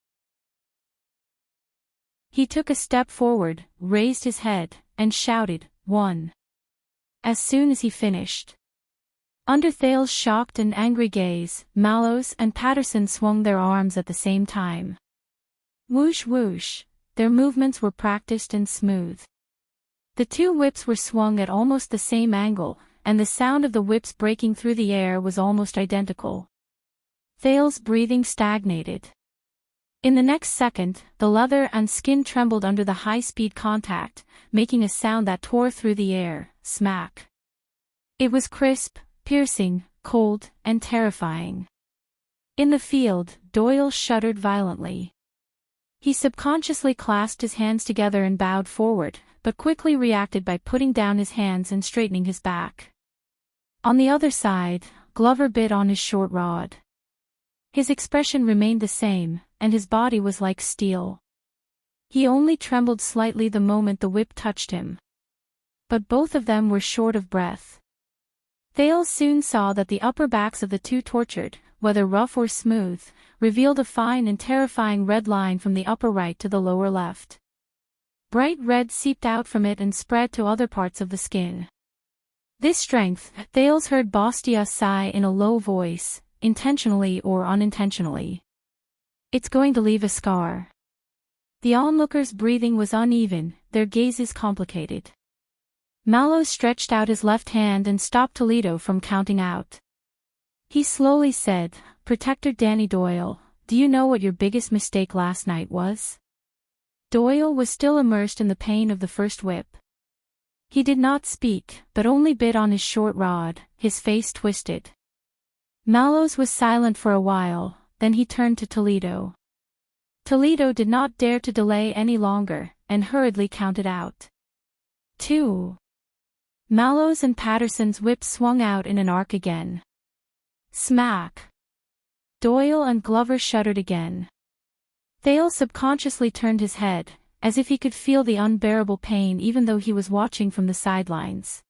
He took a step forward, raised his head, and shouted, "One." As soon as he finished. Under Thales' shocked and angry gaze, Mallows and Patterson swung their arms at the same time. Whoosh whoosh, their movements were practiced and smooth. The two whips were swung at almost the same angle, and the sound of the whips breaking through the air was almost identical. Thales' breathing stagnated. In the next second, the leather and skin trembled under the high-speed contact, making a sound that tore through the air, smack. It was crisp, piercing, cold, and terrifying. In the field, Doyle shuddered violently. He subconsciously clasped his hands together and bowed forward, but quickly reacted by putting down his hands and straightening his back. On the other side, Glover bit on his short rod. His expression remained the same, and his body was like steel. He only trembled slightly the moment the whip touched him. But both of them were short of breath. Thales soon saw that the upper backs of the two tortured, whether rough or smooth, revealed a fine and terrifying red line from the upper right to the lower left. Bright red seeped out from it and spread to other parts of the skin. This strength, Thales heard Bastia sigh in a low voice, intentionally or unintentionally. "It's going to leave a scar." The onlookers' breathing was uneven, their gazes complicated. Mallows stretched out his left hand and stopped Toledo from counting out. He slowly said, "Protector Danny Doyle, do you know what your biggest mistake last night was?" Doyle was still immersed in the pain of the first whip. He did not speak, but only bit on his short rod, his face twisted. Mallows was silent for a while, then he turned to Toledo. Toledo did not dare to delay any longer, and hurriedly counted out. 2. Mallows and Patterson's whips swung out in an arc again. Smack! Doyle and Glover shuddered again. Thales subconsciously turned his head, as if he could feel the unbearable pain even though he was watching from the sidelines.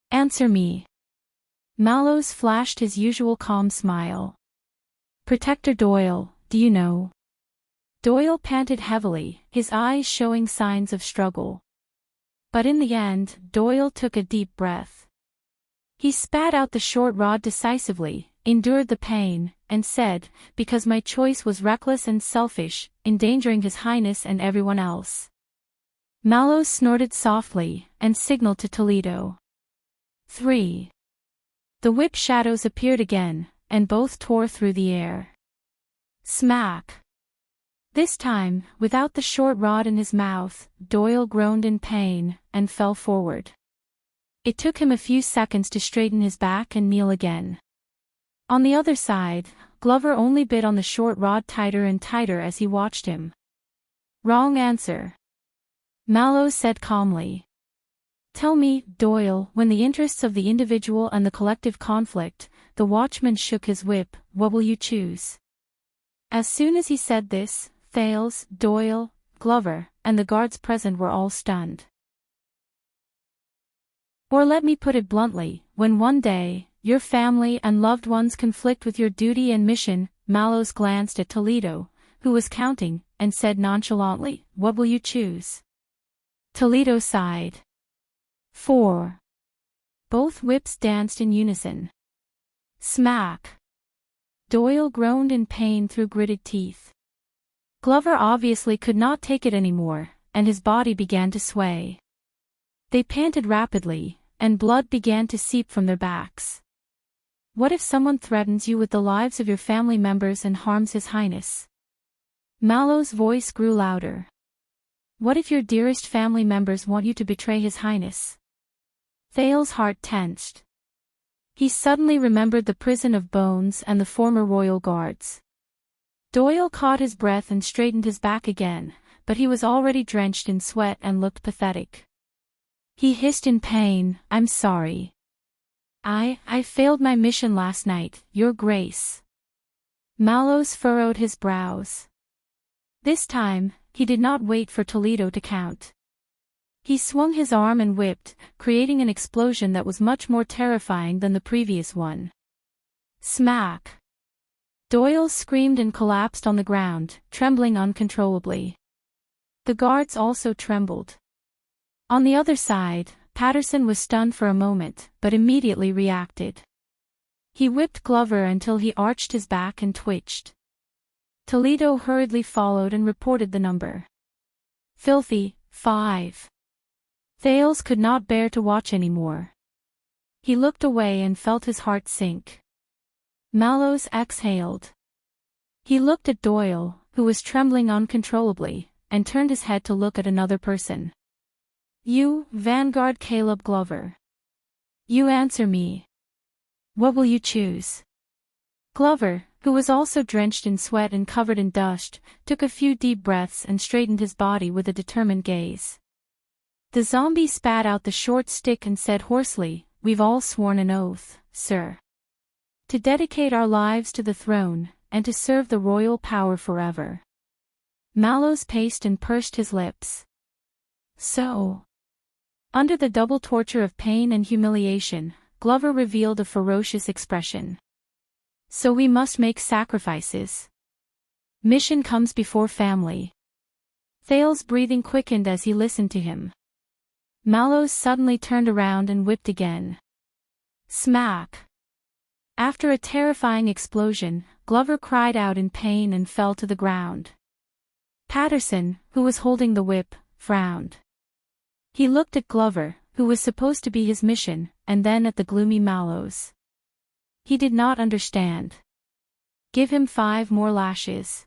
"Answer me." Mallows flashed his usual calm smile. "Protector Doyle, do you know?" Doyle panted heavily, his eyes showing signs of struggle. But in the end, Doyle took a deep breath. He spat out the short rod decisively, endured the pain, and said, "Because my choice was reckless and selfish, endangering His Highness and everyone else." Mallows snorted softly, and signaled to Toledo. 3. The whip shadows appeared again, and both tore through the air. Smack! This time, without the short rod in his mouth, Doyle groaned in pain, and fell forward. It took him a few seconds to straighten his back and kneel again. On the other side, Glover only bit on the short rod tighter and tighter as he watched him. "Wrong answer," Mallows said calmly. "Tell me, Doyle, when the interests of the individual and the collective conflict," the watchman shook his whip, "what will you choose?" As soon as he said this, Thales, Doyle, Glover, and the guards present were all stunned. "Or let me put it bluntly, when one day, your family and loved ones conflict with your duty and mission," Mallows glanced at Toledo, who was counting, and said nonchalantly, "What will you choose?" Toledo sighed. 4. Both whips danced in unison. Smack! Doyle groaned in pain through gritted teeth. Glover obviously could not take it anymore, and his body began to sway. They panted rapidly, and blood began to seep from their backs. What if someone threatens you with the lives of your family members and harms His Highness? Mallows' voice grew louder. What if your dearest family members want you to betray His Highness? Thales' heart tensed. He suddenly remembered the prison of bones and the former royal guards. Doyle caught his breath and straightened his back again, but he was already drenched in sweat and looked pathetic. He hissed in pain, "I'm sorry. I failed my mission last night, Your Grace." Mallows furrowed his brows. This time, he did not wait for Toledo to count. He swung his arm and whipped, creating an explosion that was much more terrifying than the previous one. Smack! Doyle screamed and collapsed on the ground, trembling uncontrollably. The guards also trembled. On the other side, Patterson was stunned for a moment, but immediately reacted. He whipped Glover until he arched his back and twitched. Toledo hurriedly followed and reported the number. "Filthy, 5. Thales could not bear to watch anymore. He looked away and felt his heart sink. Mallows exhaled. He looked at Doyle, who was trembling uncontrollably, and turned his head to look at another person. "You, Vanguard Caleb Glover. You answer me. What will you choose?" Glover, who was also drenched in sweat and covered in dust, took a few deep breaths and straightened his body with a determined gaze. The zombie spat out the short stick and said hoarsely, "We've all sworn an oath, sir. To dedicate our lives to the throne, and to serve the royal power forever." Mallows paced and pursed his lips. "So." Under the double torture of pain and humiliation, Glover revealed a ferocious expression. "So we must make sacrifices. Mission comes before family." Thales' breathing quickened as he listened to him. Mallows suddenly turned around and whipped again. Smack! After a terrifying explosion, Glover cried out in pain and fell to the ground. Patterson, who was holding the whip, frowned. He looked at Glover, who was supposed to be his mission, and then at the gloomy Mallows. He did not understand. "Give him 5 more lashes."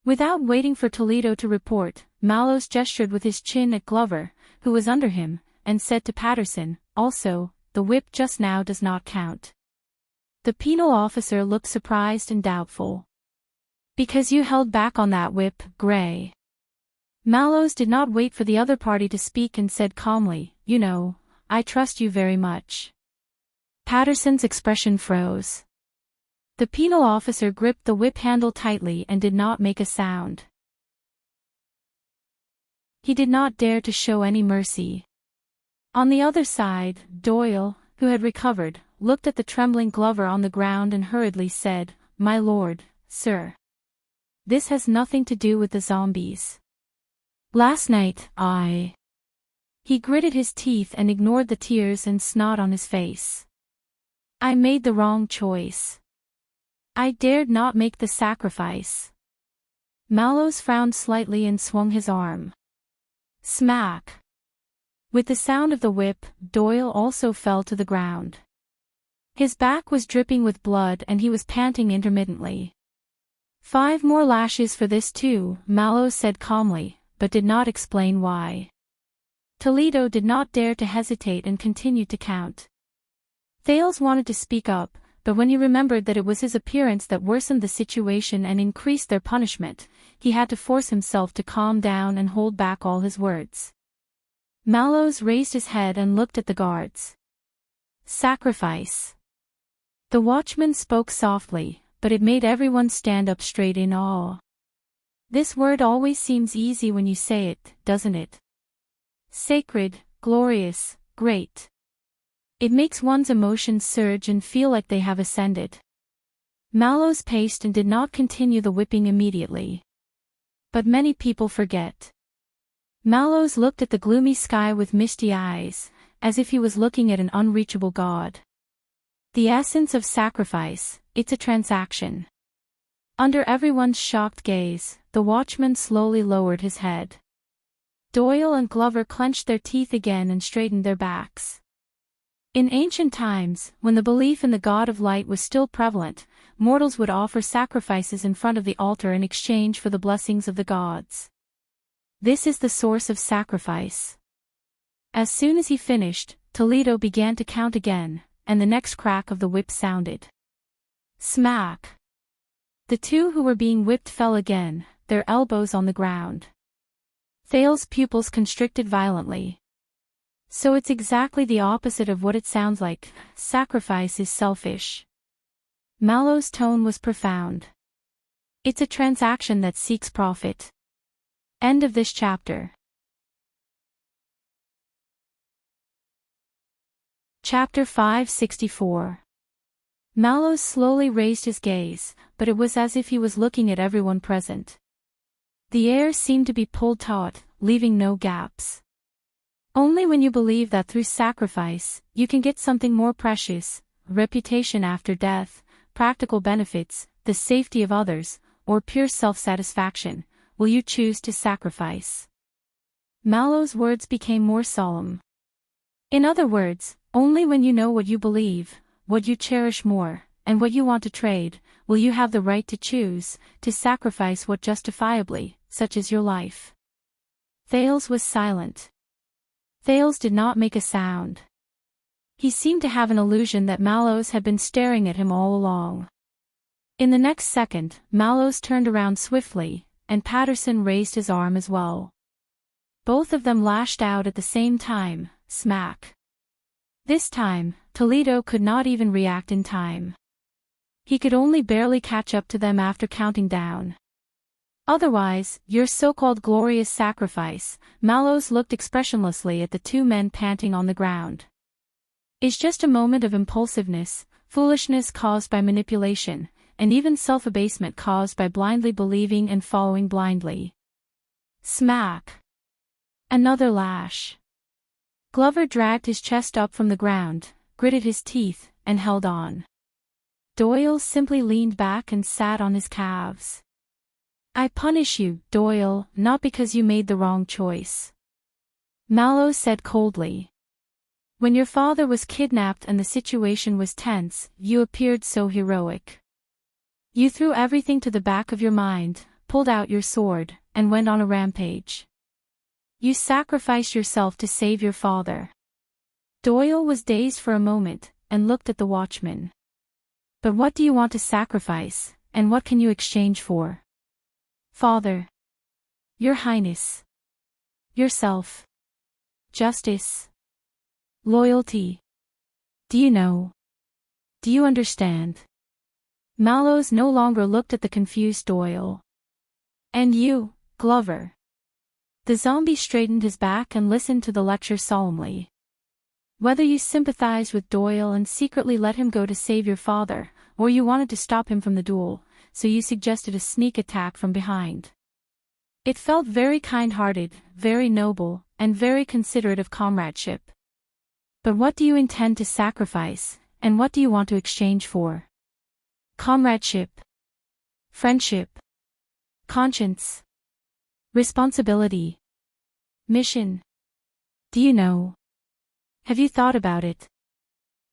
Without waiting for Toledo to report, Mallows gestured with his chin at Glover, who was under him, and said to Patterson, "Also, the whip just now does not count." The penal officer looked surprised and doubtful. "Because you held back on that whip, Gray." Mallows did not wait for the other party to speak and said calmly, "You know, I trust you very much." Patterson's expression froze. The penal officer gripped the whip handle tightly and did not make a sound. He did not dare to show any mercy. On the other side, Doyle, who had recovered, looked at the trembling Glover on the ground and hurriedly said, "My lord, sir. This has nothing to do with the zombies. Last night, He gritted his teeth and ignored the tears and snot on his face. I made the wrong choice. I dared not make the sacrifice. Mallows frowned slightly and swung his arm. Smack! With the sound of the whip, Doyle also fell to the ground. His back was dripping with blood and he was panting intermittently. 5 more lashes for this too, Mallows said calmly, but did not explain why. Toledo did not dare to hesitate and continued to count. Thales wanted to speak up, but when he remembered that it was his appearance that worsened the situation and increased their punishment, he had to force himself to calm down and hold back all his words. Mallows raised his head and looked at the guards. Sacrifice. The watchman spoke softly, but it made everyone stand up straight in awe. This word always seems easy when you say it, doesn't it? Sacred, glorious, great. It makes one's emotions surge and feel like they have ascended. Mallows paced and did not continue the whipping immediately. But many people forget. Mallows looked at the gloomy sky with misty eyes, as if he was looking at an unreachable god. The essence of sacrifice, it's a transaction. Under everyone's shocked gaze, the watchman slowly lowered his head. Doyle and Glover clenched their teeth again and straightened their backs. In ancient times, when the belief in the god of light was still prevalent, mortals would offer sacrifices in front of the altar in exchange for the blessings of the gods. This is the source of sacrifice. As soon as he finished, Toledo began to count again, and the next crack of the whip sounded. Smack! The 2 who were being whipped fell again, their elbows on the ground. Thales' pupils constricted violently. So it's exactly the opposite of what it sounds like. Sacrifice is selfish. Mallows' tone was profound. It's a transaction that seeks profit. End of this chapter. Chapter 564. Mallows slowly raised his gaze, but it was as if he was looking at everyone present. The air seemed to be pulled taut, leaving no gaps. Only when you believe that through sacrifice, you can get something more precious, reputation after death, practical benefits, the safety of others, or pure self-satisfaction, will you choose to sacrifice. Mallows' words became more solemn. In other words, only when you know what you believe, what you cherish more, and what you want to trade, will you have the right to choose, to sacrifice what justifiably, such as your life. Thales was silent. Thales did not make a sound. He seemed to have an illusion that Mallows had been staring at him all along. In the next second, Mallows turned around swiftly, and Patterson raised his arm as well. Both of them lashed out at the same time, smack. This time, Toledo could not even react in time. He could only barely catch up to them after counting down. Otherwise, your so-called glorious sacrifice, Mallows looked expressionlessly at the 2 men panting on the ground. Is just a moment of impulsiveness, foolishness caused by manipulation, and even self-abasement caused by blindly believing and following blindly. Smack! Another lash. Glover dragged his chest up from the ground, gritted his teeth, and held on. Doyle simply leaned back and sat on his calves. I punish you, Doyle, not because you made the wrong choice. Mallows said coldly. When your father was kidnapped and the situation was tense, you appeared so heroic. You threw everything to the back of your mind, pulled out your sword, and went on a rampage. You sacrificed yourself to save your father. Doyle was dazed for a moment, and looked at the watchman. But what do you want to sacrifice, and what can you exchange for? Father. Your Highness. Yourself. Justice. Loyalty. Do you know? Do you understand? Mallows no longer looked at the confused Doyle. And you, Glover. The zombie straightened his back and listened to the lecture solemnly. Whether you sympathized with Doyle and secretly let him go to save your father, or you wanted to stop him from the duel, so you suggested a sneak attack from behind. It felt very kind-hearted, very noble, and very considerate of comradeship. But what do you intend to sacrifice, and what do you want to exchange for? Comradeship. Friendship. Conscience. Responsibility. Mission. Do you know? Have you thought about it?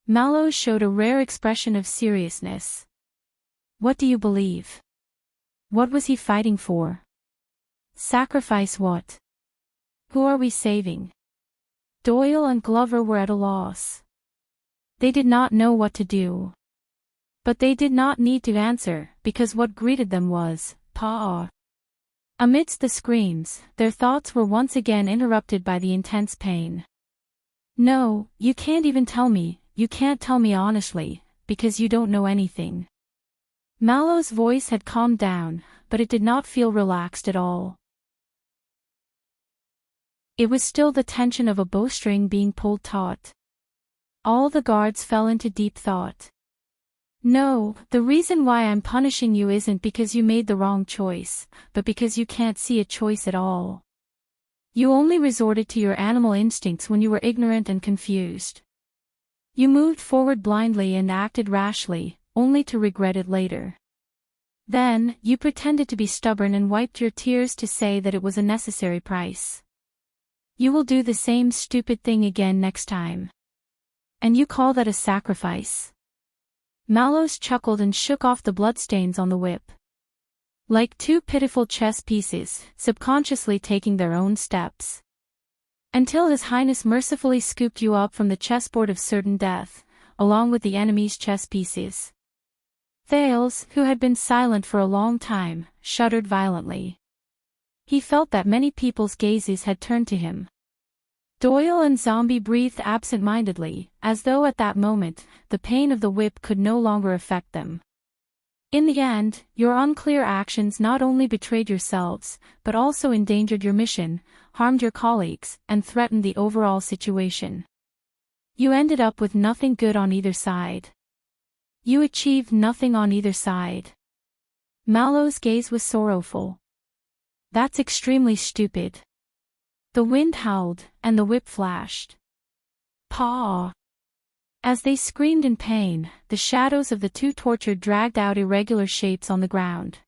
Mallows showed a rare expression of seriousness. What do you believe? What was he fighting for? Sacrifice what? Who are we saving? Doyle and Glover were at a loss. They did not know what to do. But they did not need to answer, because what greeted them was, "Pa." Amidst the screams, their thoughts were once again interrupted by the intense pain. No, you can't even tell me, you can't tell me honestly, because you don't know anything. Mallow's voice had calmed down, but it did not feel relaxed at all. It was still the tension of a bowstring being pulled taut. All the guards fell into deep thought. No, the reason why I'm punishing you isn't because you made the wrong choice, but because you can't see a choice at all. You only resorted to your animal instincts when you were ignorant and confused. You moved forward blindly and acted rashly, only to regret it later. Then, you pretended to be stubborn and wiped your tears to say that it was a necessary price. You will do the same stupid thing again next time. And you call that a sacrifice? Mallows chuckled and shook off the bloodstains on the whip. Like two pitiful chess pieces, subconsciously taking their own steps. Until His Highness mercifully scooped you up from the chessboard of certain death, along with the enemy's chess pieces. Thales, who had been silent for a long time, shuddered violently. He felt that many people's gazes had turned to him. Doyle and Zombie breathed absent-mindedly, as though at that moment, the pain of the whip could no longer affect them. In the end, your unclear actions not only betrayed yourselves, but also endangered your mission, harmed your colleagues, and threatened the overall situation. You ended up with nothing good on either side. You achieved nothing on either side. Mallow's gaze was sorrowful. That's extremely stupid. The wind howled, and the whip flashed. Pa! As they screamed in pain, the shadows of the two tortured dragged out irregular shapes on the ground.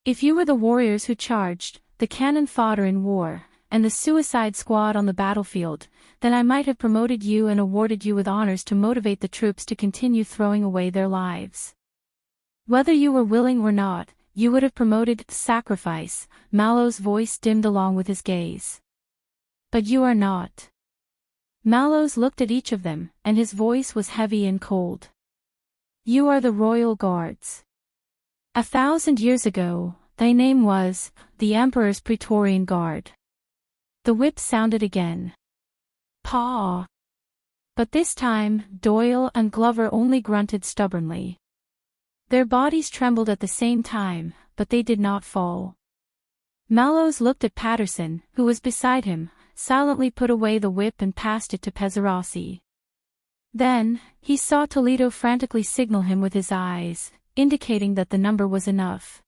If you were the warriors who charged, the cannon fodder in war, and the suicide squad on the battlefield, then I might have promoted you and awarded you with honors to motivate the troops to continue throwing away their lives. Whether you were willing or not, you would have promoted sacrifice. Mallow's voice dimmed along with his gaze. But you are not. Mallows looked at each of them, and his voice was heavy and cold. You are the Royal Guards. 1,000 years ago, thy name was, the Emperor's Praetorian Guard. The whip sounded again. Pa! But this time, Doyle and Glover only grunted stubbornly. Their bodies trembled at the same time, but they did not fall. Mallows looked at Patterson, who was beside him, silently put away the whip and passed it to Pezzarossi. Then, he saw Toledo frantically signal him with his eyes, indicating that the number was enough.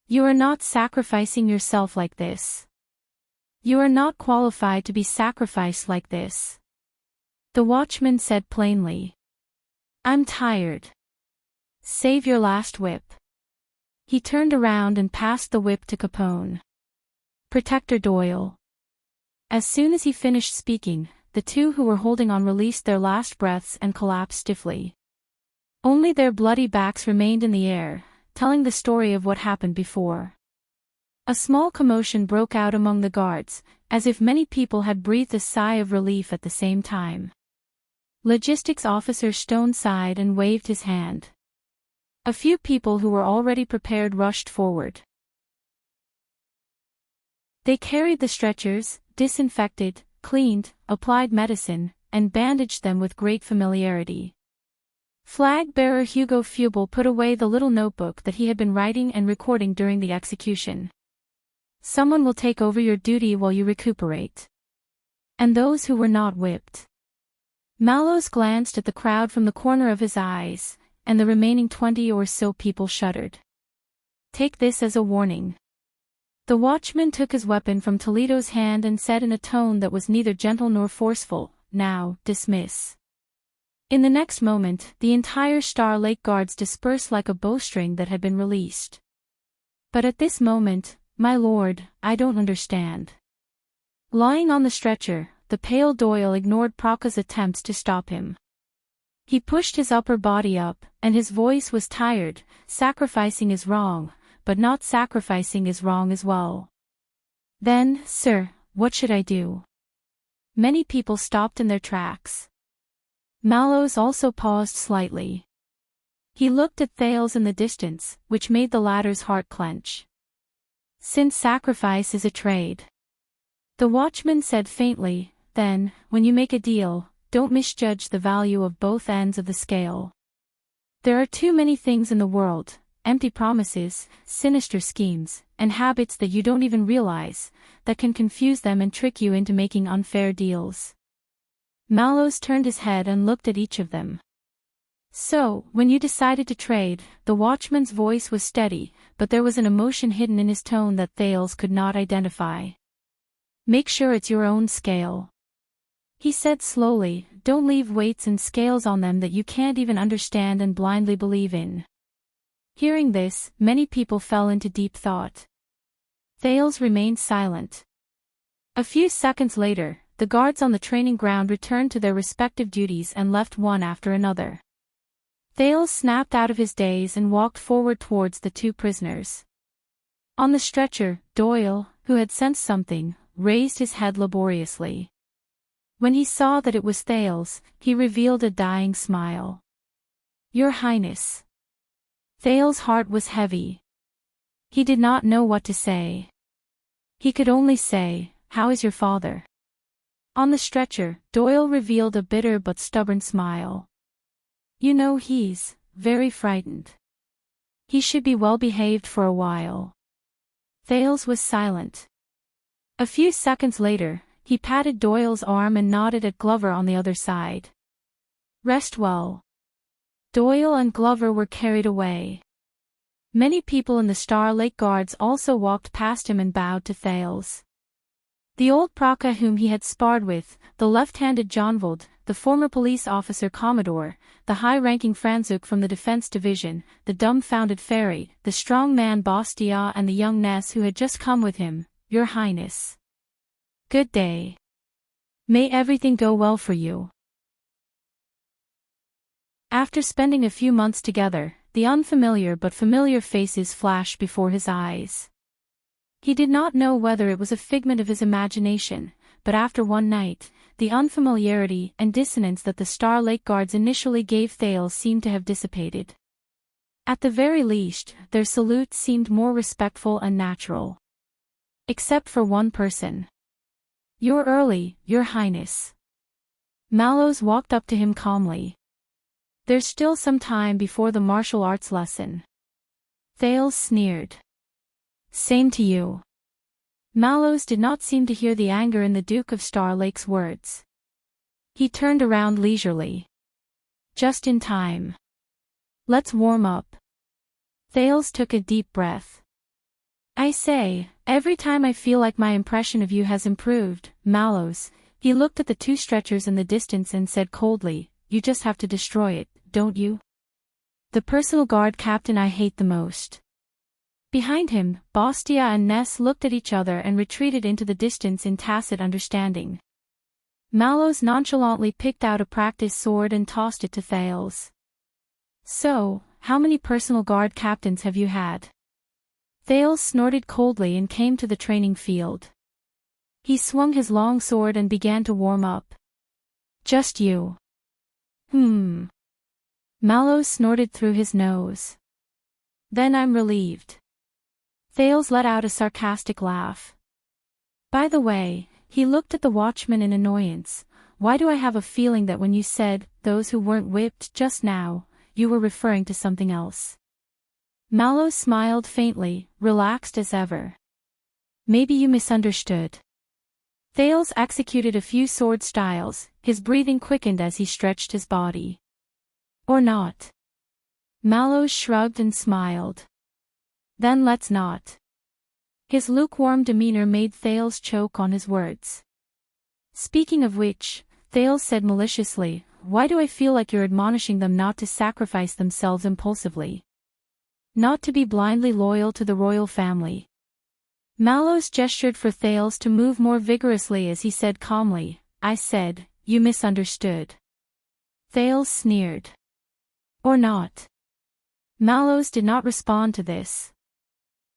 You are not sacrificing yourself like this. You are not qualified to be sacrificed like this. The watchman said plainly. I'm tired. Save your last whip. He turned around and passed the whip to Capone. Protector Doyle. As soon as he finished speaking, the two who were holding on released their last breaths and collapsed stiffly. Only their bloody backs remained in the air, telling the story of what happened before. A small commotion broke out among the guards, as if many people had breathed a sigh of relief at the same time. Logistics Officer Stone sighed and waved his hand. A few people who were already prepared rushed forward. They carried the stretchers, disinfected, cleaned, applied medicine, and bandaged them with great familiarity. Flag-bearer Hugo Fubel put away the little notebook that he had been writing and recording during the execution. Someone will take over your duty while you recuperate. And those who were not whipped. Mallows glanced at the crowd from the corner of his eyes, and the remaining 20 or so people shuddered. Take this as a warning. The watchman took his weapon from Toledo's hand and said in a tone that was neither gentle nor forceful, "Now, dismiss." In the next moment, the entire Star Lake Guards dispersed like a bowstring that had been released. But at this moment, "My lord, I don't understand." Lying on the stretcher, the pale Doyle ignored Procca's attempts to stop him. He pushed his upper body up, and his voice was tired. "Sacrificing is wrong, but not sacrificing is wrong as well." "Then, sir, what should I do?" Many people stopped in their tracks. Mallows also paused slightly. He looked at Thales in the distance, which made the latter's heart clench. "Since sacrifice is a trade," the watchman said faintly, "then, when you make a deal, don't misjudge the value of both ends of the scale. There are too many things in the world, empty promises, sinister schemes, and habits that you don't even realize, that can confuse them and trick you into making unfair deals." Mallows turned his head and looked at each of them. "So, when you decided to trade," the watchman's voice was steady, but there was an emotion hidden in his tone that Thales could not identify. "Make sure it's your own scale," he said slowly. "Don't leave weights and scales on them that you can't even understand and blindly believe in." Hearing this, many people fell into deep thought. Thales remained silent. A few seconds later, the guards on the training ground returned to their respective duties and left one after another. Thales snapped out of his daze and walked forward towards the two prisoners. On the stretcher, Doyle, who had sensed something, raised his head laboriously. When he saw that it was Thales, he revealed a dying smile. "Your Highness." Thales' heart was heavy. He did not know what to say. He could only say, "How is your father?" On the stretcher, Doyle revealed a bitter but stubborn smile. "You know, he's very frightened. He should be well behaved for a while." Thales was silent. A few seconds later, he patted Doyle's arm and nodded at Glover on the other side. "Rest well." Doyle and Glover were carried away. Many people in the Star Lake Guards also walked past him and bowed to Thales. The old Procca whom he had sparred with, the left-handed Jonvold, the former police officer Commodore, the high-ranking Franzuk from the Defense Division, the dumbfounded Ferry, the strong man Bastia and the young Ness who had just come with him. "Your Highness. Good day. May everything go well for you." After spending a few months together, the unfamiliar but familiar faces flashed before his eyes. He did not know whether it was a figment of his imagination, but after one night, the unfamiliarity and dissonance that the Star Lake Guards initially gave Thales seemed to have dissipated. At the very least, their salute seemed more respectful and natural. Except for one person. "You're early, Your Highness." Mallows walked up to him calmly. "There's still some time before the martial arts lesson." Thales sneered. "Same to you." Mallows did not seem to hear the anger in the Duke of Star Lake's words. He turned around leisurely. "Just in time. Let's warm up." Thales took a deep breath. "I say, every time I feel like my impression of you has improved, Mallows." He looked at the two stretchers in the distance and said coldly, "You just have to destroy it, don't you? The personal guard captain I hate the most." Behind him, Bastia and Ness looked at each other and retreated into the distance in tacit understanding. Mallows nonchalantly picked out a practice sword and tossed it to Thales. "So, how many personal guard captains have you had?" Thales snorted coldly and came to the training field. He swung his long sword and began to warm up. "Just you." Mallows snorted through his nose. "Then I'm relieved." Thales let out a sarcastic laugh. "By the way," he looked at the watchman in annoyance, "why do I have a feeling that when you said, 'those who weren't whipped' just now, you were referring to something else?" Mallows smiled faintly, relaxed as ever. "Maybe you misunderstood." Thales executed a few sword styles, his breathing quickened as he stretched his body. "Or not." Mallows shrugged and smiled. "Then let's not." His lukewarm demeanor made Thales choke on his words. Speaking of which, Thales said maliciously, why do I feel like you're admonishing them not to sacrifice themselves impulsively? Not to be blindly loyal to the royal family. Mallows gestured for Thales to move more vigorously as he said calmly, I said, you misunderstood. Thales sneered. Or not. Mallows did not respond to this.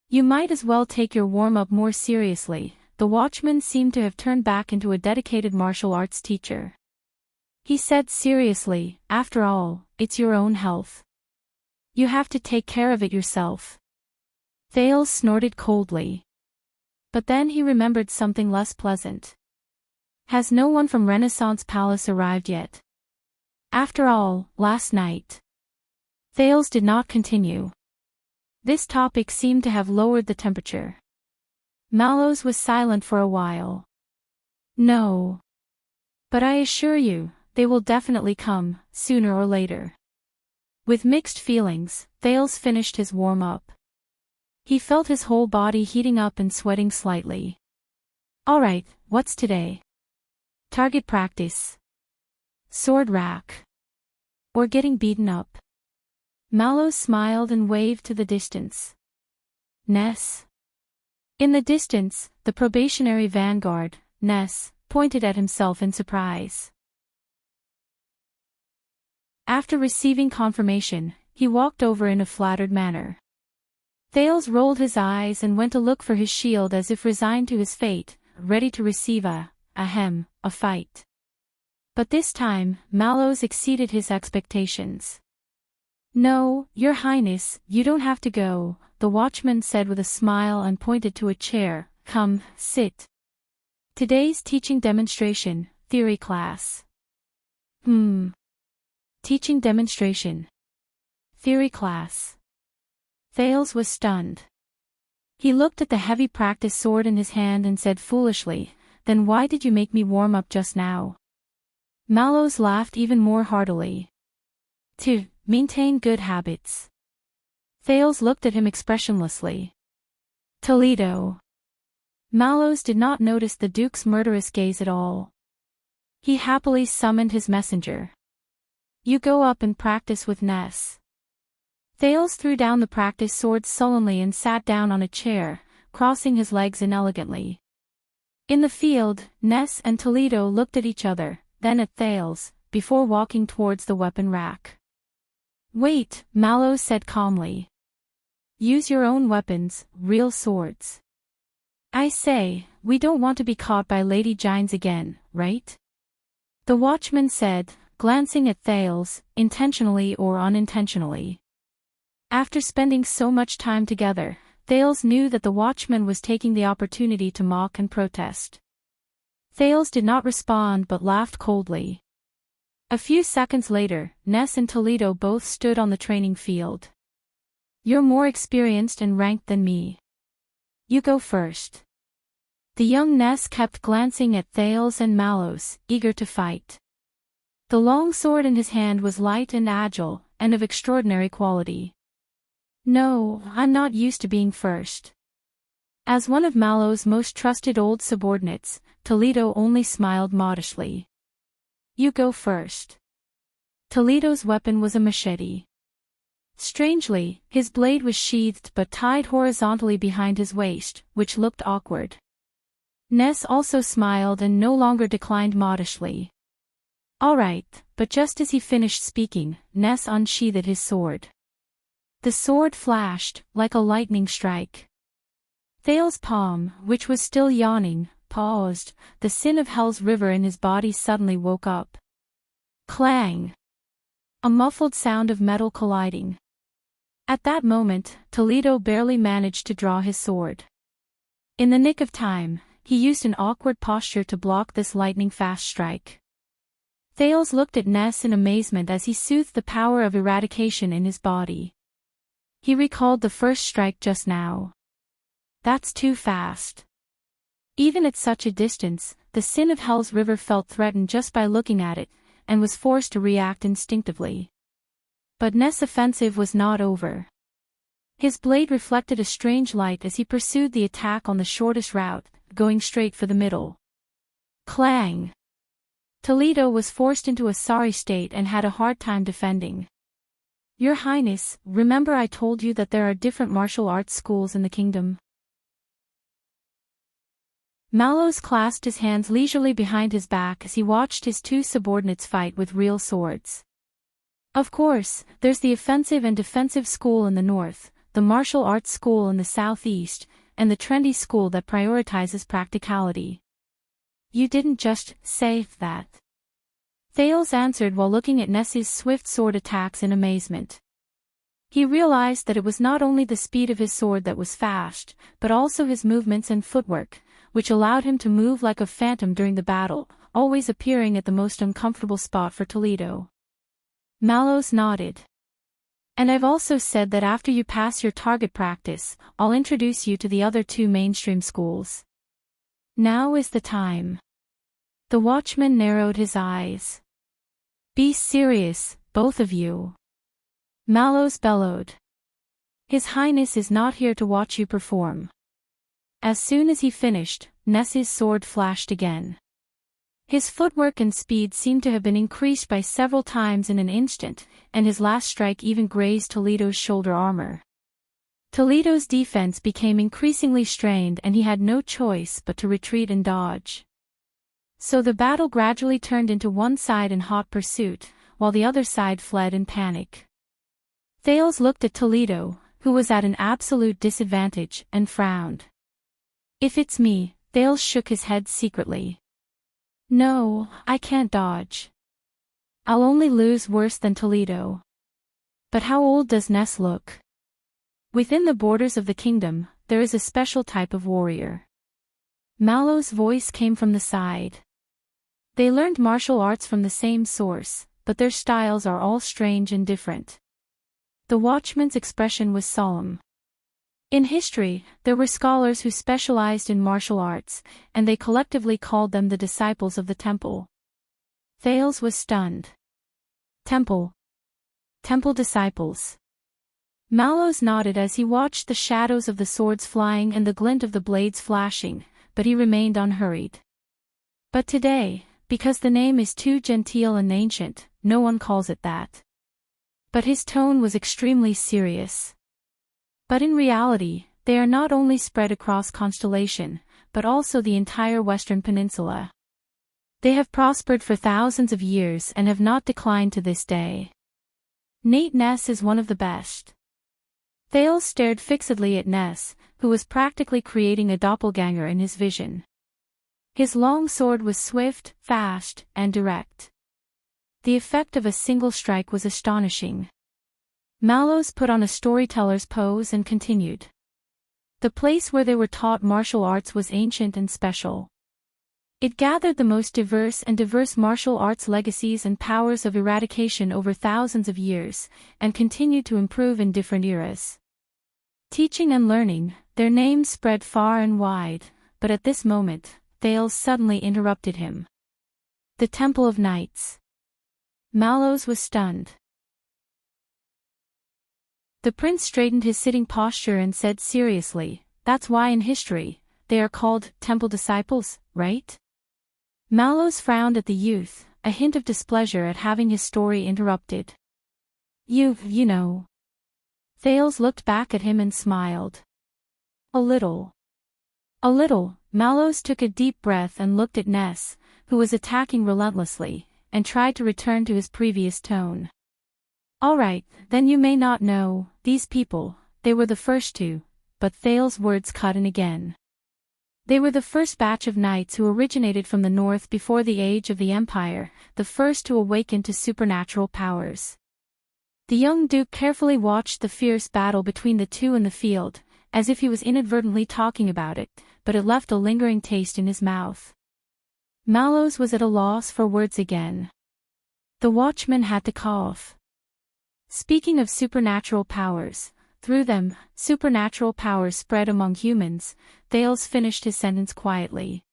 You might as well take your warm-up more seriously. The watchman seemed to have turned back into a dedicated martial arts teacher. He said seriously, after all, it's your own health. You have to take care of it yourself. Thales snorted coldly. But then he remembered something less pleasant. Has no one from Renaissance Palace arrived yet? After all, last night. Thales did not continue. This topic seemed to have lowered the temperature. Mallows was silent for a while. No. But I assure you, they will definitely come, sooner or later. With mixed feelings, Thales finished his warm-up. He felt his whole body heating up and sweating slightly. Alright, what's today? Target practice. Sword rack. Or getting beaten up. Mallows smiled and waved to the distance. Ness. In the distance, the probationary vanguard, Ness, pointed at himself in surprise. After receiving confirmation, he walked over in a flattered manner. Thales rolled his eyes and went to look for his shield as if resigned to his fate, ready to receive a fight. But this time, Mallows exceeded his expectations. No, Your Highness, you don't have to go, the watchman said with a smile and pointed to a chair. Come, sit. Today's teaching demonstration, theory class. Teaching demonstration. Theory class. Thales was stunned. He looked at the heavy practice sword in his hand and said foolishly, then why did you make me warm up just now? Mallows laughed even more heartily. To maintain good habits. Thales looked at him expressionlessly. Toledo. Mallows did not notice the Duke's murderous gaze at all. He happily summoned his messenger. You go up and practice with Ness. Thales threw down the practice sword sullenly and sat down on a chair, crossing his legs inelegantly. In the field, Ness and Toledo looked at each other, then at Thales, before walking towards the weapon rack. Wait, Mallows said calmly. Use your own weapons, real swords. I say, we don't want to be caught by Lady Gines again, right? The watchman said, glancing at Thales, intentionally or unintentionally. After spending so much time together, Thales knew that the watchman was taking the opportunity to mock and protest. Thales did not respond but laughed coldly. A few seconds later, Ness and Toledo both stood on the training field. You're more experienced and ranked than me. You go first. The young Ness kept glancing at Thales and Mallows, eager to fight. The long sword in his hand was light and agile, and of extraordinary quality. No, I'm not used to being first. As one of Mallows' most trusted old subordinates, Toledo only smiled modestly. You go first. Toledo's weapon was a machete. Strangely, his blade was sheathed but tied horizontally behind his waist, which looked awkward. Ness also smiled and no longer declined modestly. All right, but just as he finished speaking, Ness unsheathed his sword. The sword flashed, like a lightning strike. Thales' palm, which was still yawning, paused. The sin of Hell's river in his body suddenly woke up. Clang! A muffled sound of metal colliding. At that moment, Toledo barely managed to draw his sword. In the nick of time, he used an awkward posture to block this lightning-fast strike. Thales looked at Ness in amazement as he soothed the power of eradication in his body. He recalled the first strike just now. That's too fast. Even at such a distance, the sin of Hell's river felt threatened just by looking at it, and was forced to react instinctively. But Ness' offensive was not over. His blade reflected a strange light as he pursued the attack on the shortest route, going straight for the middle. Clang! Toledo was forced into a sorry state and had a hard time defending. Your Highness, remember I told you that there are different martial arts schools in the kingdom? Mallows clasped his hands leisurely behind his back as he watched his two subordinates fight with real swords. Of course, there's the offensive and defensive school in the north, the martial arts school in the southeast, and the trendy school that prioritizes practicality. You didn't just say that. Thales answered while looking at Ness's swift sword attacks in amazement. He realized that it was not only the speed of his sword that was fast, but also his movements and footwork, which allowed him to move like a phantom during the battle, always appearing at the most uncomfortable spot for Toledo. Mallows nodded. And I've also said that after you pass your target practice, I'll introduce you to the other two mainstream schools. Now is the time. The watchman narrowed his eyes. Be serious, both of you. Mallows bellowed. His Highness is not here to watch you perform. As soon as he finished, Ness's sword flashed again. His footwork and speed seemed to have been increased by several times in an instant, and his last strike even grazed Toledo's shoulder armor. Toledo's defense became increasingly strained and he had no choice but to retreat and dodge. So the battle gradually turned into one side in hot pursuit, while the other side fled in panic. Thales looked at Toledo, who was at an absolute disadvantage, and frowned. If it's me, Thales shook his head secretly. No, I can't dodge. I'll only lose worse than Toledo. But how old does Ness look? Within the borders of the kingdom, there is a special type of warrior. Mallow's voice came from the side. They learned martial arts from the same source, but their styles are all strange and different. The watchman's expression was solemn. In history, there were scholars who specialized in martial arts, and they collectively called them the disciples of the temple. Thales was stunned. Temple disciples. Mallows nodded as he watched the shadows of the swords flying and the glint of the blades flashing, but he remained unhurried. But today, because the name is too genteel and ancient, no one calls it that. But his tone was extremely serious. But in reality, they are not only spread across constellation, but also the entire Western Peninsula. They have prospered for thousands of years and have not declined to this day. Nate Ness is one of the best. Thales stared fixedly at Ness, who was practically creating a doppelganger in his vision. His long sword was swift, fast, and direct. The effect of a single strike was astonishing. Mallows put on a storyteller's pose and continued. The place where they were taught martial arts was ancient and special. It gathered the most diverse martial arts legacies and powers of eradication over thousands of years, and continued to improve in different eras. Teaching and learning, their names spread far and wide, but at this moment, Thales suddenly interrupted him. The Temple of Knights. Mallows was stunned. The prince straightened his sitting posture and said seriously, "That's why in history, they are called temple disciples, right?" Mallows frowned at the youth, a hint of displeasure at having his story interrupted. You know. Thales looked back at him and smiled. A little. Mallows took a deep breath and looked at Ness, who was attacking relentlessly, and tried to return to his previous tone. All right, then you may not know, these people, they were the first to, but Thales' words cut in again. They were the first batch of knights who originated from the north before the age of the Empire, the first to awaken to supernatural powers. The young duke carefully watched the fierce battle between the two in the field, as if he was inadvertently talking about it, but it left a lingering taste in his mouth. Mallows was at a loss for words again. The watchman had to cough. Speaking of supernatural powers, through them, supernatural powers spread among humans, Thales finished his sentence quietly.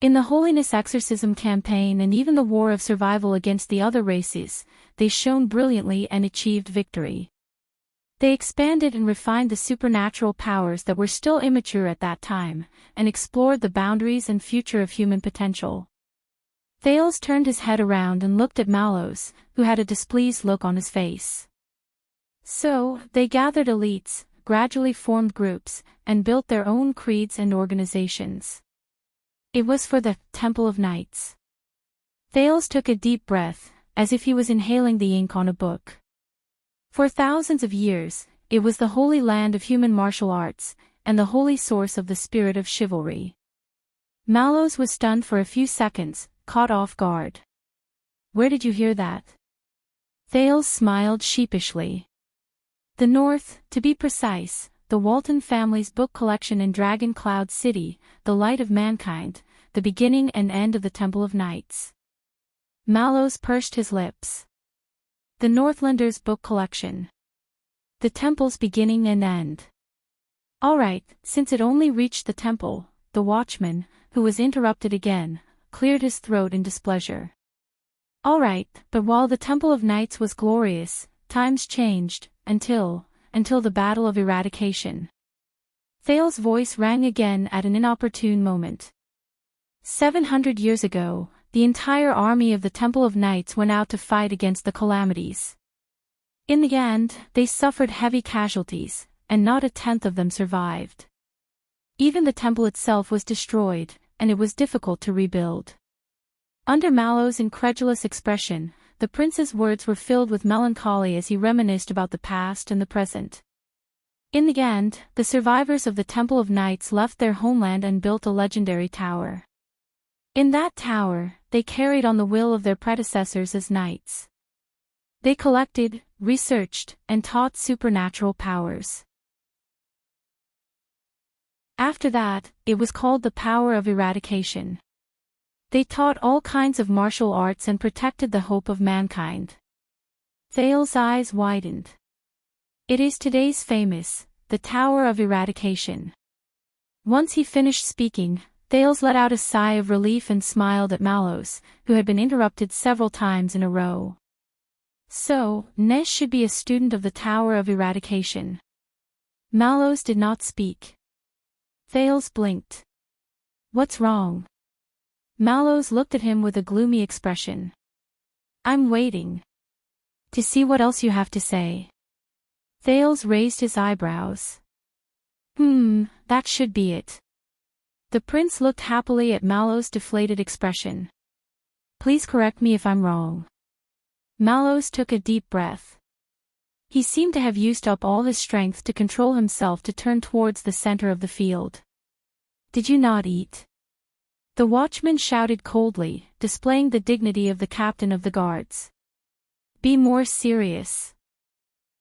In the Holiness Exorcism campaign and even the war of survival against the other races, they shone brilliantly and achieved victory. They expanded and refined the supernatural powers that were still immature at that time, and explored the boundaries and future of human potential. Thales turned his head around and looked at Mallows, who had a displeased look on his face. So, they gathered elites, gradually formed groups, and built their own creeds and organizations. It was for the Temple of Knights. Thales took a deep breath, as if he was inhaling the ink on a book. For thousands of years, it was the holy land of human martial arts, and the holy source of the spirit of chivalry. Mallows was stunned for a few seconds, caught off guard. Where did you hear that? Thales smiled sheepishly. The North, to be precise, the Walton family's book collection in Dragon Cloud City, the light of mankind, the beginning and end of the Temple of Knights. Mallows pursed his lips. The Northlanders' book collection. The temple's beginning and end. All right, since it only reached the temple, the watchman, who was interrupted again, cleared his throat in displeasure. All right, but while the Temple of Knights was glorious, times changed, until the Battle of Eradication. Thales' voice rang again at an inopportune moment. 700 years ago, the entire army of the Temple of Knights went out to fight against the calamities. In the end, they suffered heavy casualties, and not a tenth of them survived. Even the temple itself was destroyed, and it was difficult to rebuild. Under Mallows' incredulous expression, the prince's words were filled with melancholy as he reminisced about the past and the present. In the end, the survivors of the Temple of Knights left their homeland and built a legendary tower. In that tower, they carried on the will of their predecessors as knights. They collected, researched, and taught supernatural powers. After that, it was called the power of eradication. They taught all kinds of martial arts and protected the hope of mankind. Thales' eyes widened. It is today's famous, the Tower of Eradication. Once he finished speaking, Thales let out a sigh of relief and smiled at Mallows, who had been interrupted several times in a row. So, Nesh should be a student of the Tower of Eradication. Mallows did not speak. Thales blinked. What's wrong? Mallows looked at him with a gloomy expression. I'm waiting to see what else you have to say. Thales raised his eyebrows. That should be it. The prince looked happily at Mallows' deflated expression. Please correct me if I'm wrong. Mallows took a deep breath. He seemed to have used up all his strength to control himself to turn towards the center of the field. Did you not eat? The watchman shouted coldly, displaying the dignity of the captain of the guards. Be more serious.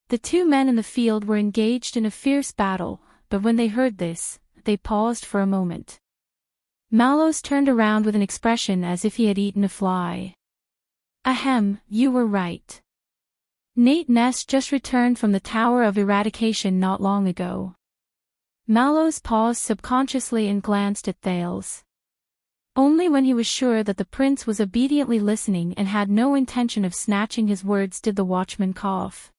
The two men in the field were engaged in a fierce battle, but when they heard this, they paused for a moment. Mallows turned around with an expression as if he had eaten a fly. Ahem, you were right. Nate Ness just returned from the Tower of Eradication not long ago. Mallows paused subconsciously and glanced at Thales. Only when he was sure that the prince was obediently listening and had no intention of snatching his words did the watchman cough.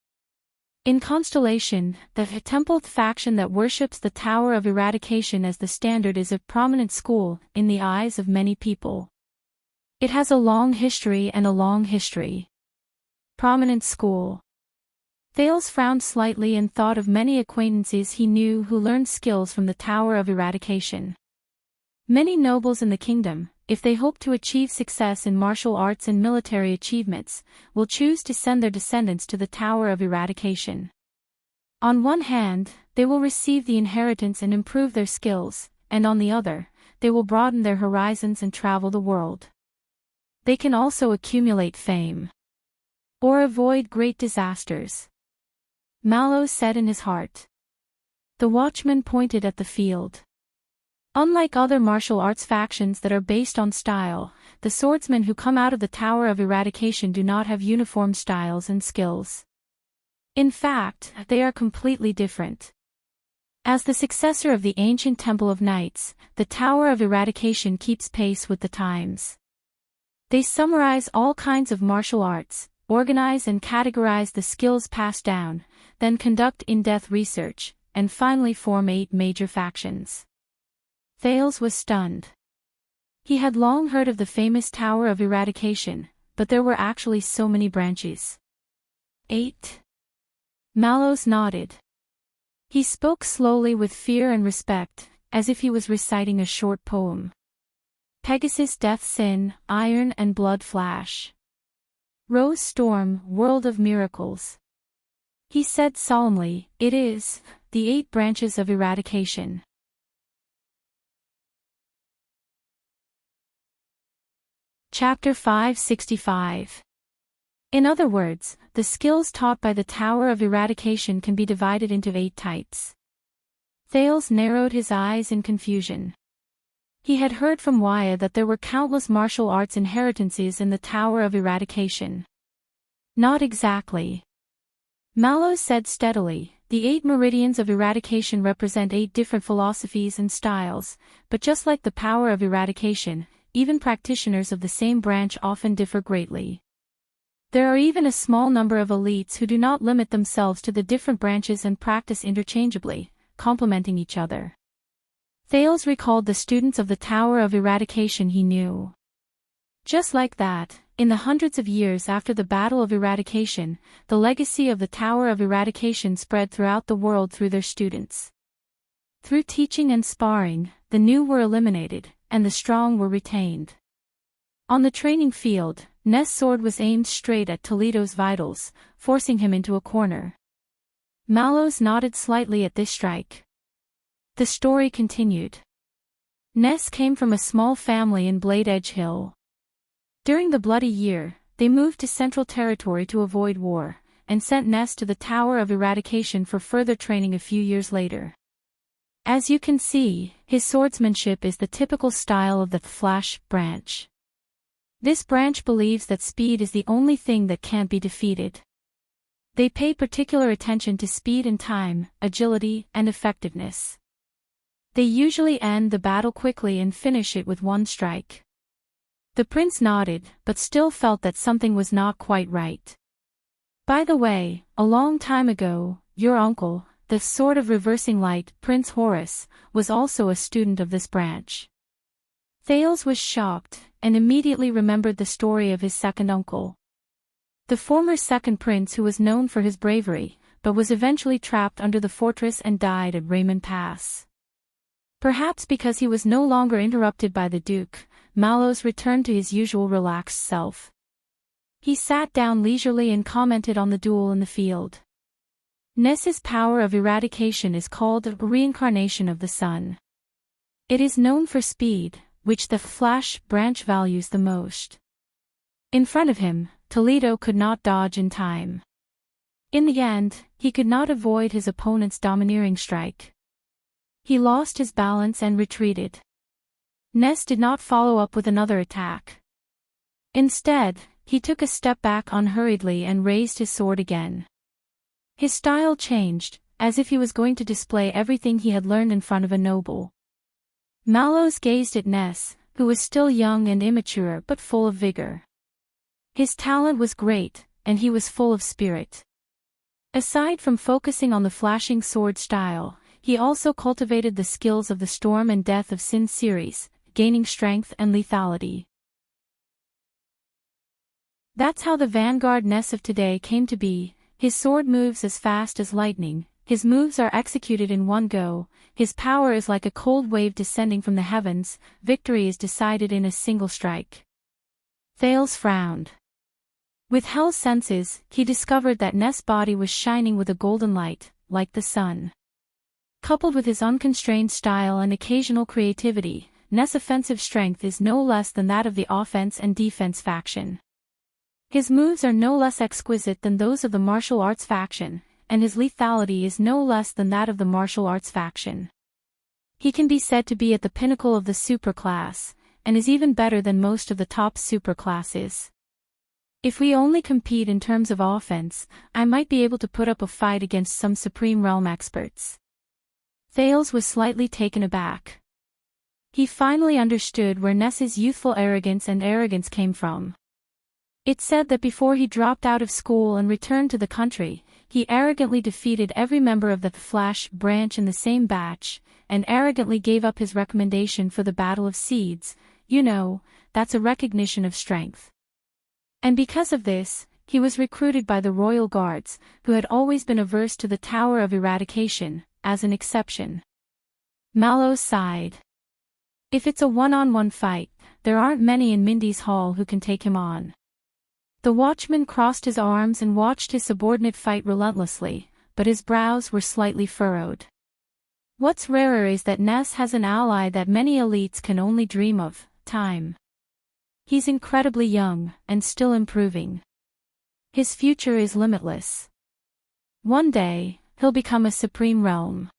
In Constellation, the temple faction that worships the Tower of Eradication as the standard is a prominent school in the eyes of many people. It has a long history and a long history. Prominent school. Thales frowned slightly and thought of many acquaintances he knew who learned skills from the Tower of Eradication. Many nobles in the kingdom, if they hope to achieve success in martial arts and military achievements, will choose to send their descendants to the Tower of Eradication. On one hand, they will receive the inheritance and improve their skills, and on the other, they will broaden their horizons and travel the world. They can also accumulate fame. Or avoid great disasters. Mallows said in his heart. The watchman pointed at the field. Unlike other martial arts factions that are based on style, the swordsmen who come out of the Tower of Eradication do not have uniform styles and skills. In fact, they are completely different. As the successor of the ancient Temple of Knights, the Tower of Eradication keeps pace with the times. They summarize all kinds of martial arts, organize and categorize the skills passed down, then conduct in-depth research, and finally form 8 major factions. Thales was stunned. He had long heard of the famous Tower of Eradication, but there were actually so many branches. 8. Mallows nodded. He spoke slowly with fear and respect, as if he was reciting a short poem. Pegasus, Death, Sin, Iron and Blood, Flash. Rose, Storm, World of Miracles. He said solemnly, "It is the 8 branches of eradication." Chapter 565. In other words, the skills taught by the Tower of Eradication can be divided into 8 types. Thales narrowed his eyes in confusion. He had heard from Waya that there were countless martial arts inheritances in the Tower of Eradication. Not exactly. Mallows said steadily, "The 8 meridians of eradication represent 8 different philosophies and styles, but just like the power of eradication, even practitioners of the same branch often differ greatly. There are even a small number of elites who do not limit themselves to the different branches and practice interchangeably, complementing each other." Thales recalled the students of the Tower of Eradication he knew. Just like that, in the hundreds of years after the Battle of Eradication, the legacy of the Tower of Eradication spread throughout the world through their students. Through teaching and sparring, the new were eliminated, and the strong were retained. On the training field, Ness' sword was aimed straight at Toledo's vitals, forcing him into a corner. Mallows nodded slightly at this strike. The story continued. Ness came from a small family in Blade Edge Hill. During the Bloody Year, they moved to Central Territory to avoid war, and sent Ness to the Tower of Eradication for further training a few years later. As you can see, his swordsmanship is the typical style of the Flash branch. This branch believes that speed is the only thing that can't be defeated. They pay particular attention to speed and time, agility, and effectiveness. They usually end the battle quickly and finish it with one strike. The prince nodded, but still felt that something was not quite right. "By the way, a long time ago, your uncle, the Sword of Reversing Light, Prince Horus, was also a student of this branch." Thales was shocked, and immediately remembered the story of his second uncle. The former second prince who was known for his bravery, but was eventually trapped under the fortress and died at Raymond Pass. Perhaps because he was no longer interrupted by the Duke, Mallows returned to his usual relaxed self. He sat down leisurely and commented on the duel in the field. Ness's power of eradication is called a reincarnation of the sun. It is known for speed, which the Flash branch values the most. In front of him, Toledo could not dodge in time. In the end, he could not avoid his opponent's domineering strike. He lost his balance and retreated. Ness did not follow up with another attack. Instead, he took a step back unhurriedly and raised his sword again. His style changed, as if he was going to display everything he had learned in front of a noble. Mallows gazed at Ness, who was still young and immature but full of vigor. His talent was great, and he was full of spirit. Aside from focusing on the flashing sword style, he also cultivated the skills of the Storm and Death of Sin series, gaining strength and lethality. That's how the Vanguard Ness of today came to be. His sword moves as fast as lightning, his moves are executed in one go, his power is like a cold wave descending from the heavens, victory is decided in a single strike. Thales frowned. With Hell's senses, he discovered that Ness' body was shining with a golden light, like the sun. Coupled with his unconstrained style and occasional creativity, Ness' offensive strength is no less than that of the offense and defense faction. His moves are no less exquisite than those of the martial arts faction, and his lethality is no less than that of the martial arts faction. He can be said to be at the pinnacle of the superclass, and is even better than most of the top superclasses. If we only compete in terms of offense, I might be able to put up a fight against some Supreme Realm experts. Thales was slightly taken aback. He finally understood where Ness's youthful arrogance came from. It said that before he dropped out of school and returned to the country, he arrogantly defeated every member of the Flash branch in the same batch, and arrogantly gave up his recommendation for the Battle of Seeds. You know, that's a recognition of strength. And because of this, he was recruited by the Royal Guards, who had always been averse to the Tower of Eradication, as an exception. Mallow sighed. If it's a one-on-one fight, there aren't many in Mindy's Hall who can take him on. The watchman crossed his arms and watched his subordinate fight relentlessly, but his brows were slightly furrowed. What's rarer is that Ness has an ally that many elites can only dream of: time. He's incredibly young, and still improving. His future is limitless. One day, he'll become a supreme realm.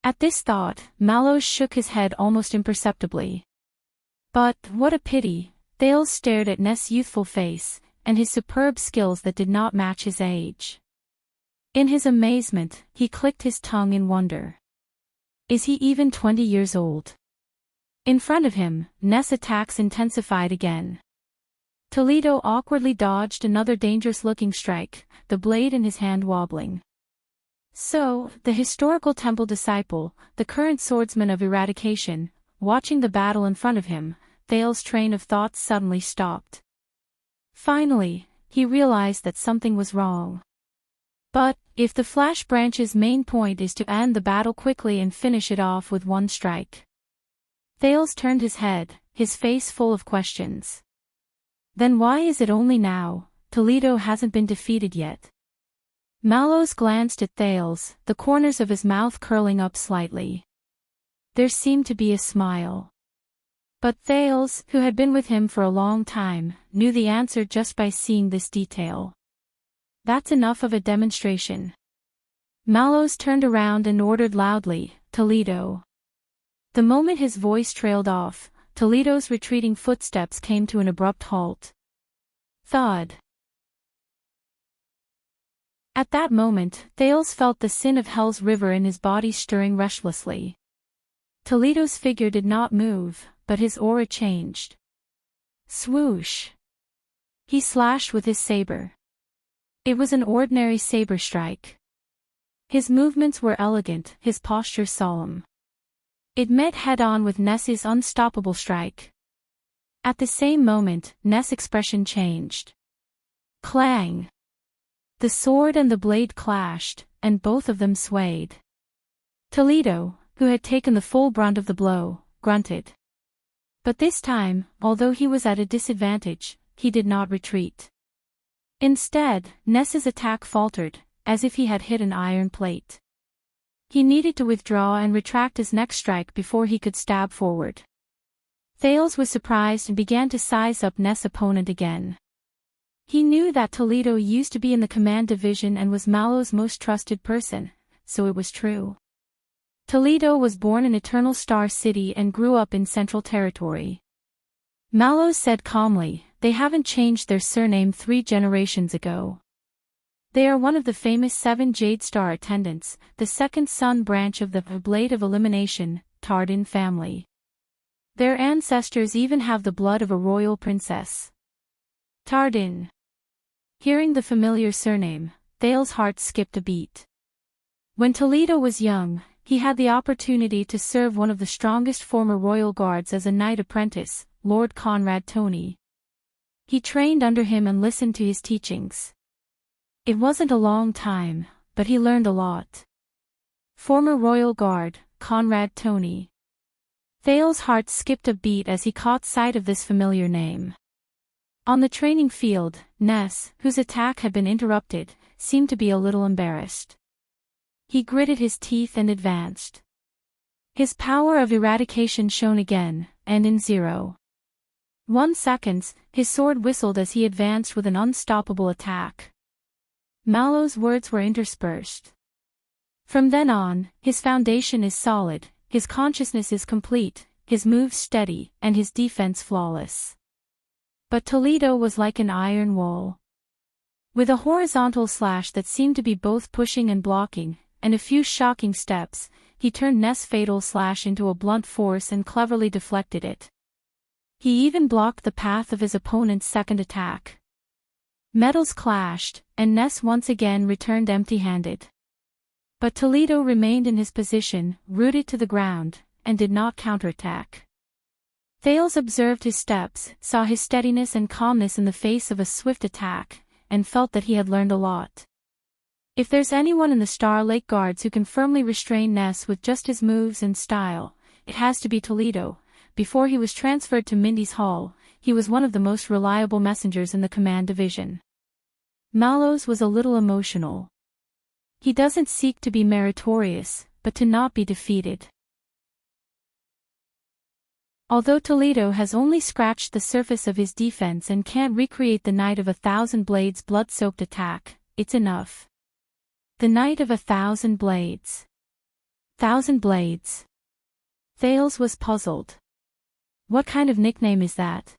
At this thought, Mallows shook his head almost imperceptibly. But, what a pity, Thales stared at Ness' youthful face, and his superb skills that did not match his age. In his amazement, he clicked his tongue in wonder. Is he even 20 years old? In front of him, Ness' attacks intensified again. Toledo awkwardly dodged another dangerous-looking strike, the blade in his hand wobbling. So, the historical temple disciple, the current swordsman of eradication, watching the battle in front of him, Thales' train of thoughts suddenly stopped. Finally, he realized that something was wrong. But, if the Flash branch's main point is to end the battle quickly and finish it off with one strike. Thales turned his head, his face full of questions. Then why is it only now? Toledo hasn't been defeated yet. Mallows glanced at Thales, the corners of his mouth curling up slightly. There seemed to be a smile. But Thales, who had been with him for a long time, knew the answer just by seeing this detail. That's enough of a demonstration. Mallows turned around and ordered loudly, Toledo. The moment his voice trailed off, Toledo's retreating footsteps came to an abrupt halt. Thud. At that moment, Thales felt the sin of Hell's river in his body stirring restlessly. Toledo's figure did not move, but his aura changed. Swoosh. He slashed with his saber. It was an ordinary saber strike. His movements were elegant, his posture solemn. It met head-on with Ness's unstoppable strike. At the same moment, Ness' expression changed. Clang! The sword and the blade clashed, and both of them swayed. Toledo, who had taken the full brunt of the blow, grunted. But this time, although he was at a disadvantage, he did not retreat. Instead, Ness's attack faltered, as if he had hit an iron plate. He needed to withdraw and retract his next strike before he could stab forward. Thales was surprised and began to size up Ness' opponent again. He knew that Toledo used to be in the command division and was Mallows' most trusted person, so it was true. Toledo was born in Eternal Star City and grew up in Central Territory. Mallows said calmly, they haven't changed their surname 3 generations ago. They are one of the famous 7 Jade Star attendants, the second son branch of the Blade of Elimination, Tardin family. Their ancestors even have the blood of a royal princess. Tardin. Hearing the familiar surname, Thales' heart skipped a beat. When Toledo was young, he had the opportunity to serve one of the strongest former royal guards as a knight apprentice, Lord Conrad Toney. He trained under him and listened to his teachings. It wasn't a long time, but he learned a lot. Former royal guard, Conrad Toney. Thales' heart skipped a beat as he caught sight of this familiar name. On the training field, Ness, whose attack had been interrupted, seemed to be a little embarrassed. He gritted his teeth and advanced. His power of eradication shone again, and in 0.1 seconds, his sword whistled as he advanced with an unstoppable attack. Mallows' words were interspersed. From then on, his foundation is solid, his consciousness is complete, his moves steady, and his defense flawless. But Toledo was like an iron wall. With a horizontal slash that seemed to be both pushing and blocking, and a few shocking steps, he turned Ness' fatal slash into a blunt force and cleverly deflected it. He even blocked the path of his opponent's second attack. Metals clashed, and Ness once again returned empty-handed. But Toledo remained in his position, rooted to the ground, and did not counterattack. Thales observed his steps, saw his steadiness and calmness in the face of a swift attack, and felt that he had learned a lot. If there's anyone in the Star Lake Guards who can firmly restrain Ness with just his moves and style, it has to be Toledo. Before he was transferred to Mindy's Hall, he was one of the most reliable messengers in the command division. Mallows was a little emotional. He doesn't seek to be meritorious, but to not be defeated. Although Toledo has only scratched the surface of his defense and can't recreate the Knight of 1,000 Blades' blood-soaked attack, it's enough. The Knight of 1,000 Blades. 1,000 Blades. Thales was puzzled. What kind of nickname is that?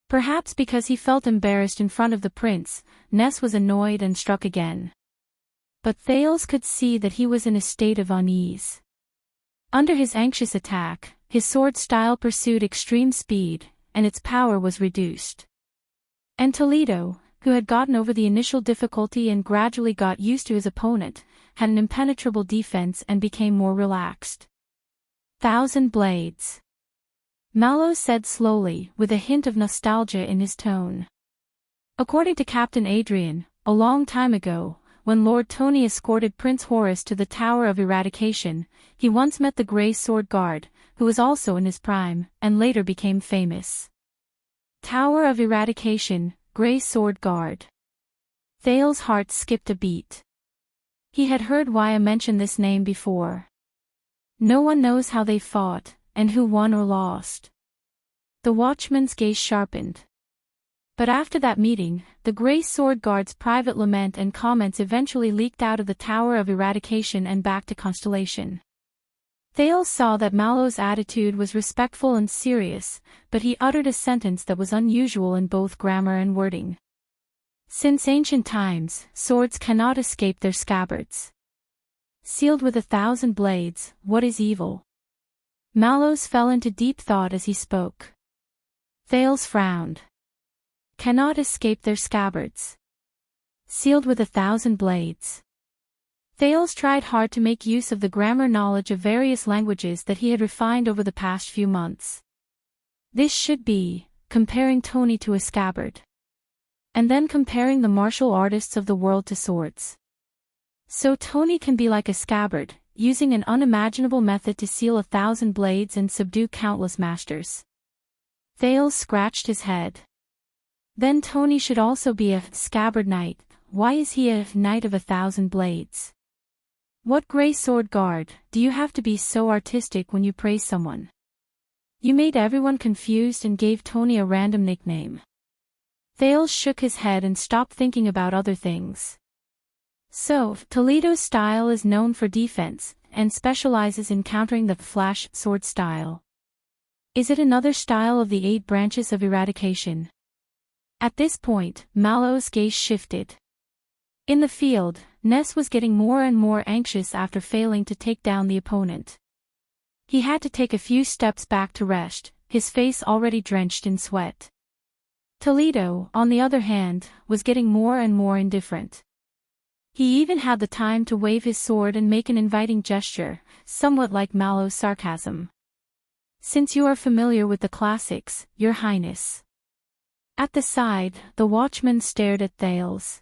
Perhaps because he felt embarrassed in front of the prince, Ness was annoyed and struck again. But Thales could see that he was in a state of unease. Under his anxious attack, his sword style pursued extreme speed, and its power was reduced. And Toledo, who had gotten over the initial difficulty and gradually got used to his opponent, had an impenetrable defense and became more relaxed. 1,000 Blades. Mallows said slowly, with a hint of nostalgia in his tone. According to Captain Adrian, a long time ago, when Lord Tony escorted Prince Horace to the Tower of Eradication, he once met the Grey Sword Guard, who was also in his prime, and later became famous. Tower of Eradication, Grey Sword Guard. Thales' heart skipped a beat. He had heard Waya mention this name before. No one knows how they fought, and who won or lost. The watchman's gaze sharpened. But after that meeting, the Grey Sword Guard's private lament and comments eventually leaked out of the Tower of Eradication and back to Constellation. Thales saw that Mallows' attitude was respectful and serious, but he uttered a sentence that was unusual in both grammar and wording. Since ancient times, swords cannot escape their scabbards. Sealed with 1,000 blades, what is evil? Mallows fell into deep thought as he spoke. Thales frowned. Cannot escape their scabbards. Sealed with 1,000 blades. Thales tried hard to make use of the grammar knowledge of various languages that he had refined over the past few months. This should be, comparing Tony to a scabbard. And then comparing the martial artists of the world to swords. So Tony can be like a scabbard, using an unimaginable method to seal 1,000 blades and subdue countless masters. Thales scratched his head. Then Tony should also be a scabbard knight. Why is he a knight of 1,000 blades? What Grey Sword Guard, do you have to be so artistic when you praise someone? You made everyone confused and gave Tony a random nickname. Thales shook his head and stopped thinking about other things. So, Toledo's style is known for defense, and specializes in countering the flash sword style. Is it another style of the 8 branches of eradication? At this point, Mallows' gaze shifted. In the field, Ness was getting more and more anxious after failing to take down the opponent. He had to take a few steps back to rest, his face already drenched in sweat. Toledo, on the other hand, was getting more and more indifferent. He even had the time to wave his sword and make an inviting gesture, somewhat like Mallows' sarcasm. Since you are familiar with the classics, Your Highness. At the side, the watchman stared at Thales.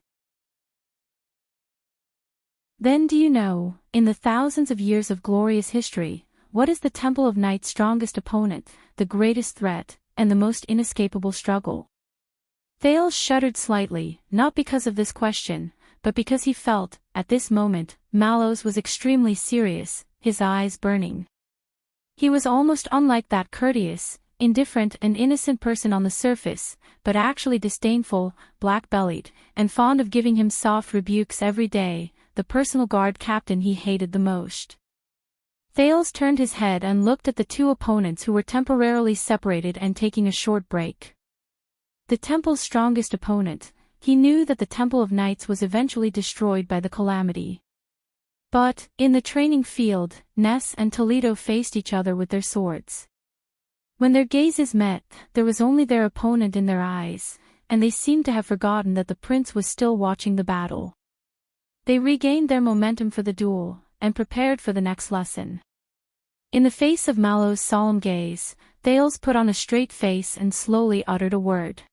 Then do you know, in the thousands of years of glorious history, what is the Temple of Night's strongest opponent, the greatest threat, and the most inescapable struggle? Thales shuddered slightly, not because of this question, but because he felt, at this moment, Mallows was extremely serious, his eyes burning. He was almost unlike that courteous, indifferent and innocent person on the surface, but actually disdainful, black-bellied, and fond of giving him soft rebukes every day, the personal guard captain he hated the most. Thales turned his head and looked at the two opponents who were temporarily separated and taking a short break. The temple's strongest opponent, he knew that the Temple of Knights was eventually destroyed by the calamity. But, in the training field, Ness and Toledo faced each other with their swords. When their gazes met, there was only their opponent in their eyes, and they seemed to have forgotten that the prince was still watching the battle. They regained their momentum for the duel, and prepared for the next lesson. In the face of Mallow's solemn gaze, Thales put on a straight face and slowly uttered a word.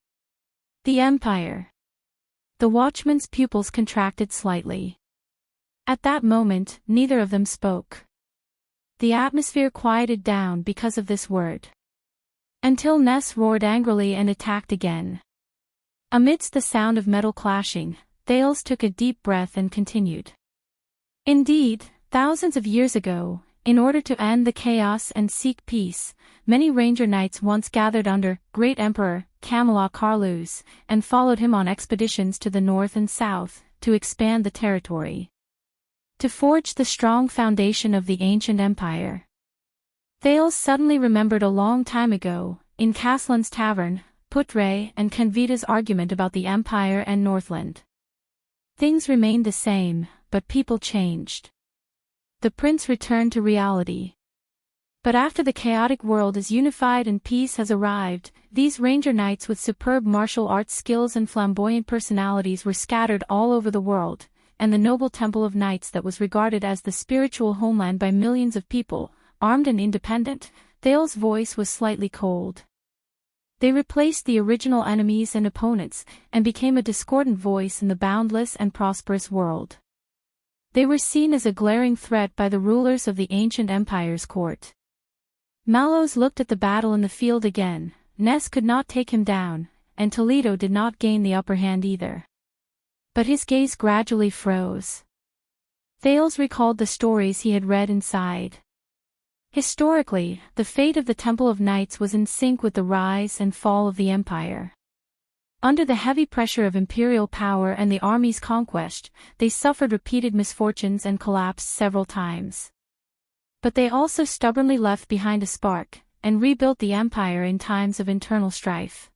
The Empire. The watchman's pupils contracted slightly. At that moment, neither of them spoke. The atmosphere quieted down because of this word. Until Ness roared angrily and attacked again. Amidst the sound of metal clashing, Thales took a deep breath and continued. Indeed, thousands of years ago, in order to end the chaos and seek peace, many ranger knights once gathered under Great Emperor Camelot Carlus, and followed him on expeditions to the north and south, to expand the territory. To forge the strong foundation of the ancient empire. Thales suddenly remembered a long time ago, in Caslin's tavern, Putre and Canvita's argument about the empire and Northland. Things remained the same, but people changed. The prince returned to reality. But after the chaotic world is unified and peace has arrived, these ranger knights with superb martial arts skills and flamboyant personalities were scattered all over the world, and the noble temple of knights that was regarded as the spiritual homeland by millions of people, armed and independent, Thales' voice was slightly cold. They replaced the original enemies and opponents, and became a discordant voice in the boundless and prosperous world. They were seen as a glaring threat by the rulers of the ancient empire's court. Mallows looked at the battle in the field again. Ness could not take him down, and Toledo did not gain the upper hand either. But his gaze gradually froze. Thales recalled the stories he had read inside. Historically, the fate of the Temple of Knights was in sync with the rise and fall of the empire. Under the heavy pressure of imperial power and the army's conquest, they suffered repeated misfortunes and collapsed several times. But they also stubbornly left behind a spark, and rebuilt the empire in times of internal strife.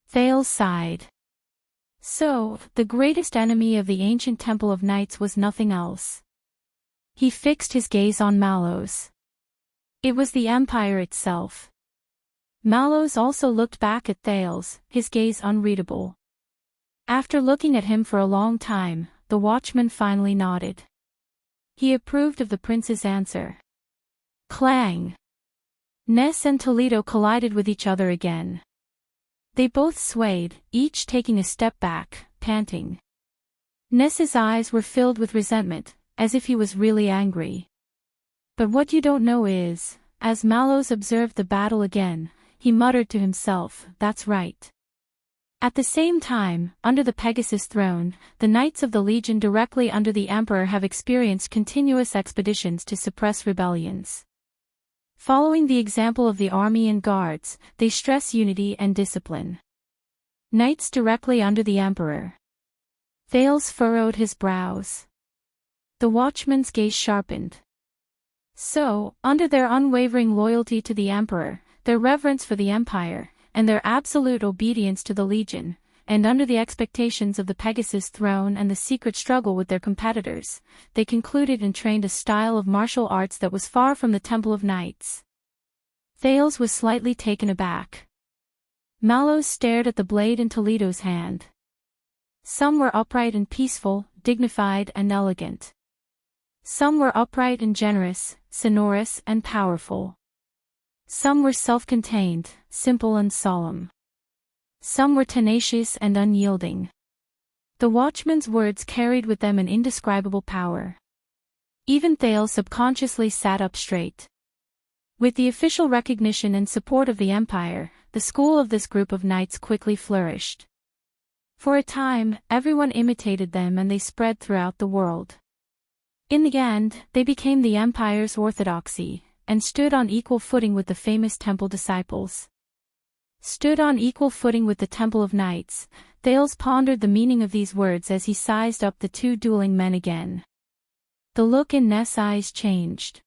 Thales sighed. So, the greatest enemy of the ancient Temple of Knights was nothing else. He fixed his gaze on Mallows. It was the empire itself. Mallows also looked back at Thales, his gaze unreadable. After looking at him for a long time, the watchman finally nodded. He approved of the prince's answer. Clang! Ness and Toledo collided with each other again. They both swayed, each taking a step back, panting. Ness's eyes were filled with resentment, as if he was really angry. But what you don't know is, as Mallows observed the battle again, he muttered to himself, that's right. At the same time, under the Pegasus throne, the Knights of the Legion directly under the Emperor have experienced continuous expeditions to suppress rebellions. Following the example of the army and guards, they stress unity and discipline. Knights directly under the Emperor. Thales furrowed his brows. The watchman's gaze sharpened. So, under their unwavering loyalty to the Emperor, their reverence for the Empire, and their absolute obedience to the Legion, and under the expectations of the Pegasus throne and the secret struggle with their competitors, they concluded and trained a style of martial arts that was far from the Temple of Knights. Thales was slightly taken aback. Mallows stared at the blade in Toledo's hand. Some were upright and peaceful, dignified and elegant. Some were upright and generous, sonorous and powerful. Some were self-contained, simple and solemn. Some were tenacious and unyielding. The watchman's words carried with them an indescribable power. Even Thales subconsciously sat up straight. With the official recognition and support of the Empire, the school of this group of knights quickly flourished. For a time, everyone imitated them and they spread throughout the world. In the end, they became the Empire's orthodoxy, and stood on equal footing with the famous temple disciples. Stood on equal footing with the Temple of Knights, Thales pondered the meaning of these words as he sized up the two dueling men again. The look in Ness' eyes changed.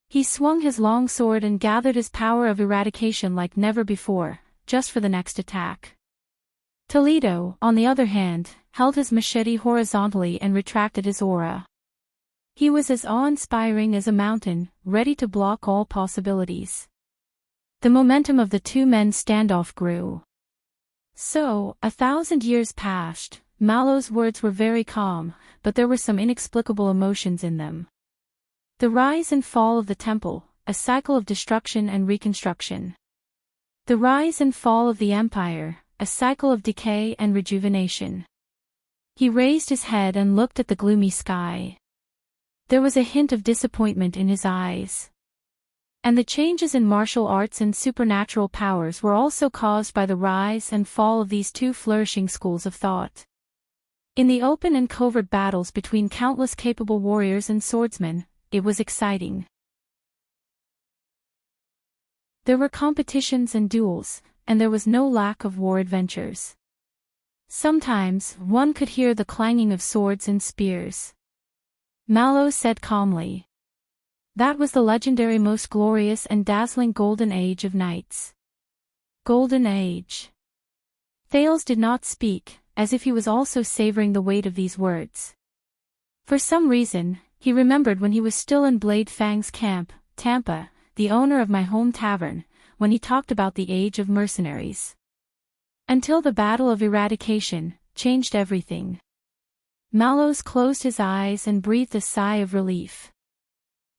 He swung his long sword and gathered his power of eradication like never before, just for the next attack. Toledo, on the other hand, held his machete horizontally and retracted his aura. He was as awe-inspiring as a mountain, ready to block all possibilities. The momentum of the two men's standoff grew. So, 1,000 years passed. Mallow's words were very calm, but there were some inexplicable emotions in them. The rise and fall of the temple, a cycle of destruction and reconstruction. The rise and fall of the empire, a cycle of decay and rejuvenation. He raised his head and looked at the gloomy sky. There was a hint of disappointment in his eyes. And the changes in martial arts and supernatural powers were also caused by the rise and fall of these two flourishing schools of thought. In the open and covert battles between countless capable warriors and swordsmen, it was exciting. There were competitions and duels, and there was no lack of war adventures. Sometimes, one could hear the clanging of swords and spears. Mallow said calmly. That was the legendary, most glorious and dazzling golden age of knights. Golden age. Thales did not speak, as if he was also savoring the weight of these words. For some reason, he remembered when he was still in Blade Fang's camp, Tampa, the owner of my home tavern, when he talked about the age of mercenaries. Until the Battle of Eradication changed everything. Mallows closed his eyes and breathed a sigh of relief.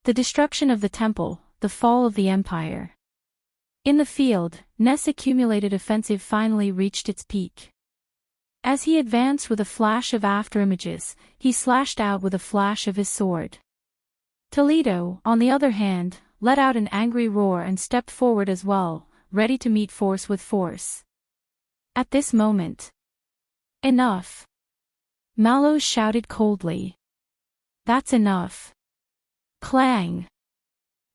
The destruction of the temple, the fall of the empire. In the field, Ness' accumulated offensive finally reached its peak. As he advanced with a flash of afterimages, he slashed out with a flash of his sword. Toledo, on the other hand, let out an angry roar and stepped forward as well, ready to meet force with force. At this moment. Enough. Mallows shouted coldly. That's enough. Clang.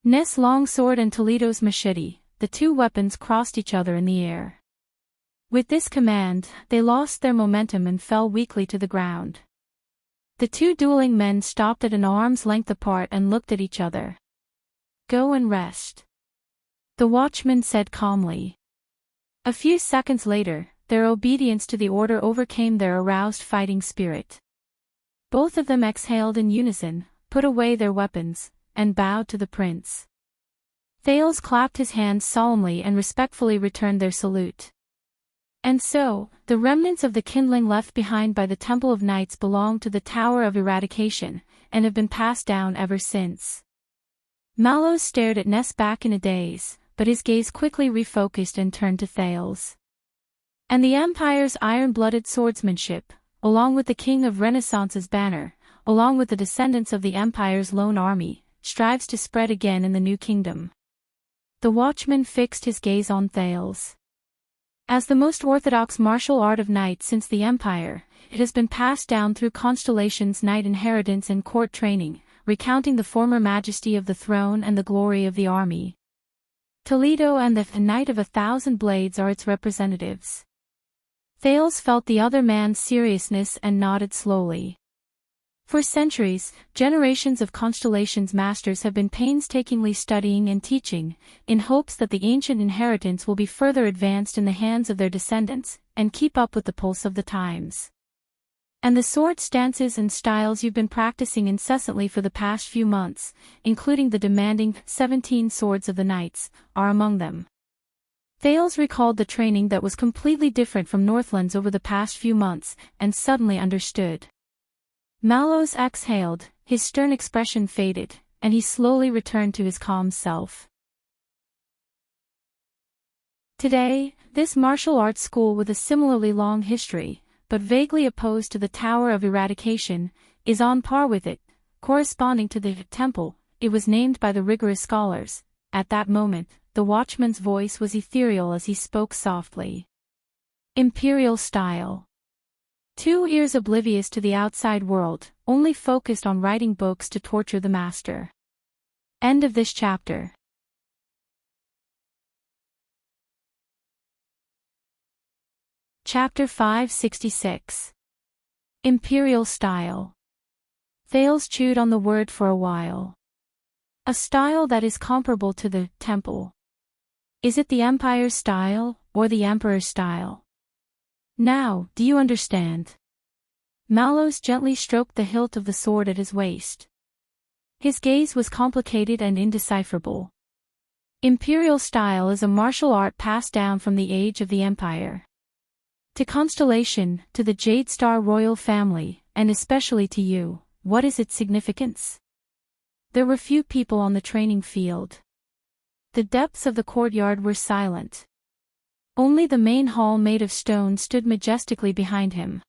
Ness' longsword and Toledo's machete, the two weapons crossed each other in the air. With this command, they lost their momentum and fell weakly to the ground. The two dueling men stopped at an arm's length apart and looked at each other. Go and rest. The watchman said calmly. A few seconds later, their obedience to the order overcame their aroused fighting spirit. Both of them exhaled in unison, put away their weapons, and bowed to the prince. Thales clapped his hands solemnly and respectfully returned their salute. And so, the remnants of the kindling left behind by the Temple of Knights belong to the Tower of Eradication, and have been passed down ever since. Mallows stared at Ness back in a daze, but his gaze quickly refocused and turned to Thales. And the Empire's iron-blooded swordsmanship, along with the King of Renaissance's banner, along with the descendants of the Empire's lone army, strives to spread again in the New Kingdom. The watchman fixed his gaze on Thales. As the most orthodox martial art of knights since the Empire, it has been passed down through Constellation's knight inheritance and court training, recounting the former majesty of the throne and the glory of the army. Toledo and the Knight of 1,000 Blades are its representatives. Thales felt the other man's seriousness and nodded slowly. For centuries, generations of Constellation's masters have been painstakingly studying and teaching, in hopes that the ancient inheritance will be further advanced in the hands of their descendants, and keep up with the pulse of the times. And the sword stances and styles you've been practicing incessantly for the past few months, including the demanding 17 swords of the knights, are among them. Thales recalled the training that was completely different from Northland's over the past few months, and suddenly understood. Mallows exhaled, his stern expression faded, and he slowly returned to his calm self. Today, this martial arts school with a similarly long history, but vaguely opposed to the Tower of Eradication, is on par with it, corresponding to the temple. It was named by the rigorous scholars. At that moment, the watchman's voice was ethereal as he spoke softly. Imperial style. 2 years oblivious to the outside world, only focused on writing books to torture the master. End of this chapter. Chapter 566. Imperial style. Thales chewed on the word for a while. A style that is comparable to the temple. Is it the Empire's style, or the Emperor's style? Now, do you understand? Mallows gently stroked the hilt of the sword at his waist. His gaze was complicated and indecipherable. Imperial style is a martial art passed down from the age of the Empire to Constellation, to the Jade Star royal family, and especially to you. What is its significance? There were few people on the training field. The depths of the courtyard were silent. Only the main hall made of stone stood majestically behind him.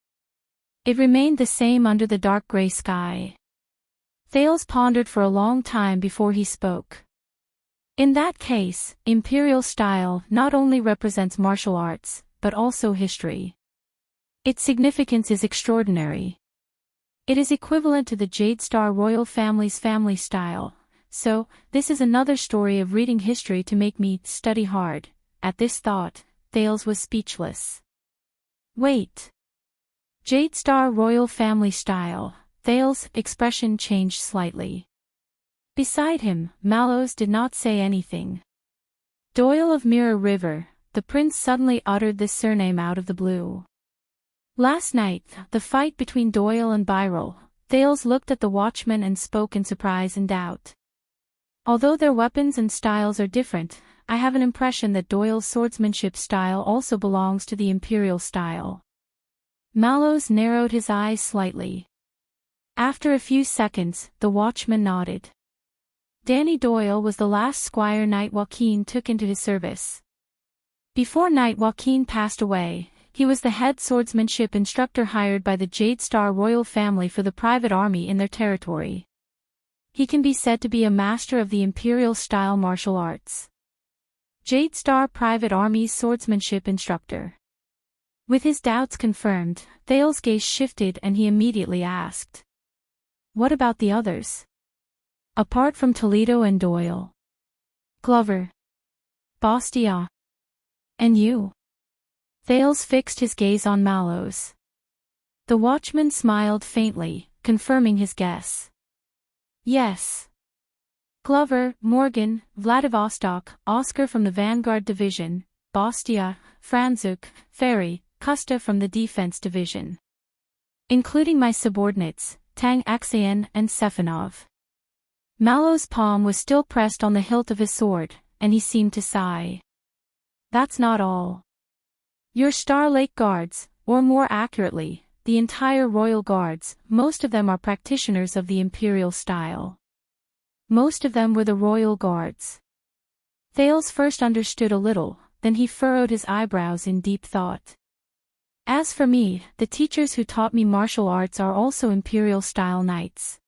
It remained the same under the dark gray sky. Thales pondered for a long time before he spoke. In that case, Imperial style not only represents martial arts, but also history. Its significance is extraordinary. It is equivalent to the Jade Star royal family's family style. So, this is another story of reading history to make me study hard. At this thought, Thales was speechless. Wait. Jade Star royal family style. Thales' expression changed slightly. Beside him, Mallows did not say anything. Doyle of Mirror River, the prince suddenly uttered this surname out of the blue. Last night, the fight between Doyle and Byril. Thales looked at the watchman and spoke in surprise and doubt. Although their weapons and styles are different, I have an impression that Doyle's swordsmanship style also belongs to the Imperial style. Mallows narrowed his eyes slightly. After a few seconds, the watchman nodded. Danny Doyle was the last squire Knight Joaquin took into his service. Before Knight Joaquin passed away, he was the head swordsmanship instructor hired by the Jade Star royal family for the private army in their territory. He can be said to be a master of the Imperial-style martial arts. Jade Star private army's swordsmanship instructor. With his doubts confirmed, Thales' gaze shifted and he immediately asked. What about the others? Apart from Toledo and Doyle. Glover. Bastia. And you? Thales fixed his gaze on Mallows. The watchman smiled faintly, confirming his guess. Yes. Glover, Morgan, Vladivostok, Oscar from the Vanguard Division, Bastia, Franzuk, Ferry, Kusta from the Defense Division. Including my subordinates, Tang Axayan and Sefanov. Mallows' palm was still pressed on the hilt of his sword, and he seemed to sigh. That's not all. Your Star Lake Guards, or more accurately, the entire Royal Guards, most of them are practitioners of the Imperial style. Most of them were the Royal Guards. Thales first understood a little, then he furrowed his eyebrows in deep thought. As for me, the teachers who taught me martial arts are also Imperial-style knights.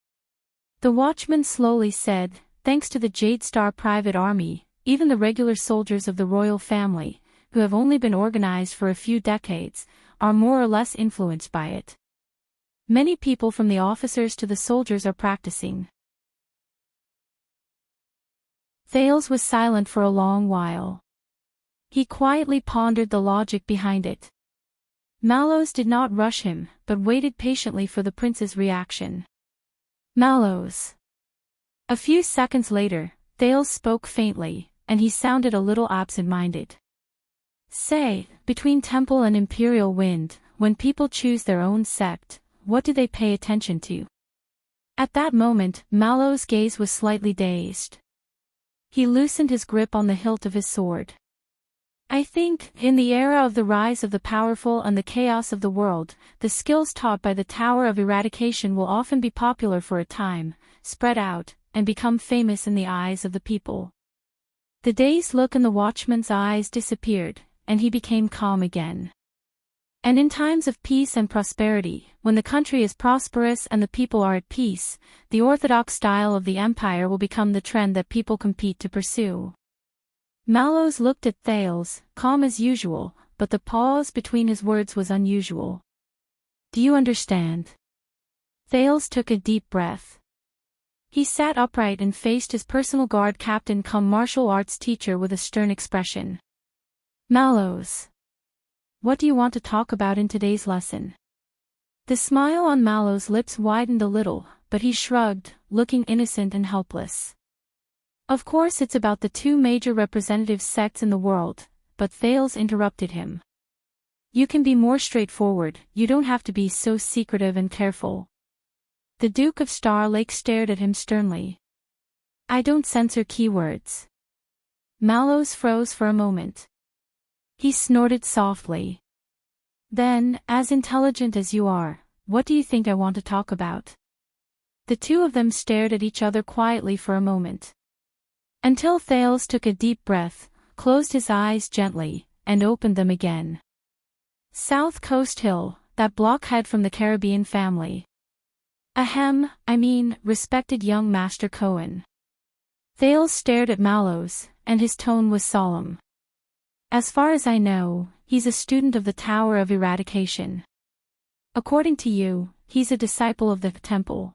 The watchman slowly said, thanks to the Jade Star private army, even the regular soldiers of the royal family, who have only been organized for a few decades, are more or less influenced by it. Many people from the officers to the soldiers are practicing. Thales was silent for a long while. He quietly pondered the logic behind it. Mallows did not rush him, but waited patiently for the prince's reaction. Mallows. A few seconds later, Thales spoke faintly, and he sounded a little absent-minded. Say, between Temple and Imperial Wind, when people choose their own sect, what do they pay attention to? At that moment, Mallows' gaze was slightly dazed. He loosened his grip on the hilt of his sword. I think, in the era of the rise of the powerful and the chaos of the world, the skills taught by the Tower of Eradication will often be popular for a time, spread out, and become famous in the eyes of the people. The dazed look in the watchman's eyes disappeared, and he became calm again. And in times of peace and prosperity, when the country is prosperous and the people are at peace, the orthodox style of the empire will become the trend that people compete to pursue. Mallows looked at Thales, calm as usual, but the pause between his words was unusual. Do you understand? Thales took a deep breath. He sat upright and faced his personal guard captain cum martial arts teacher with a stern expression. Mallows. What do you want to talk about in today's lesson? The smile on Mallows' lips widened a little, but he shrugged, looking innocent and helpless. Of course it's about the two major representative sects in the world, but Thales interrupted him. You can be more straightforward, you don't have to be so secretive and careful. The Duke of Star Lake stared at him sternly. I don't censor keywords. Mallows froze for a moment. He snorted softly. Then, as intelligent as you are, what do you think I want to talk about? The two of them stared at each other quietly for a moment. Until Thales took a deep breath, closed his eyes gently, and opened them again. South Coast Hill, that blockhead from the Caribbean family. Ahem, respected young Master Cohen. Thales stared at Mallows, and his tone was solemn. As far as I know, he's a student of the Tower of Eradication. According to you, he's a disciple of the temple.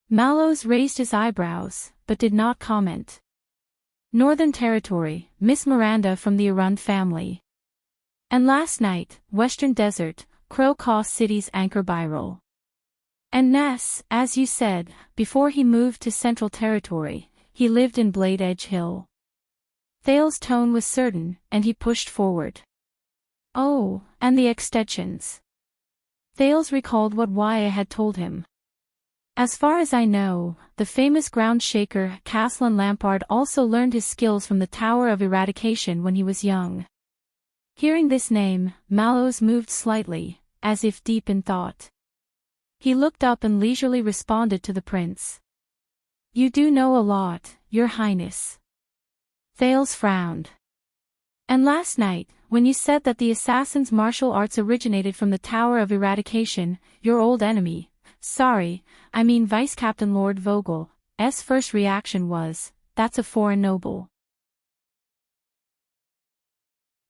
Mallows raised his eyebrows, but did not comment. Northern Territory, Miss Miranda from the Arund family. And last night, Western Desert, Crow Caw City's anchor Byrol. And Ness, as you said, before he moved to Central Territory, he lived in Blade Edge Hill. Thales' tone was certain, and he pushed forward. Oh, and the extensions. Thales recalled what Waya had told him. As far as I know, the famous ground shaker Caslin Lampard also learned his skills from the Tower of Eradication when he was young. Hearing this name, Mallows moved slightly, as if deep in thought. He looked up and leisurely responded to the prince. You do know a lot, Your Highness. Thales frowned. And last night, when you said that the assassin's martial arts originated from the Tower of Eradication, your old enemy, Vice Captain Lord Vogel's first reaction was, that's a foreign noble.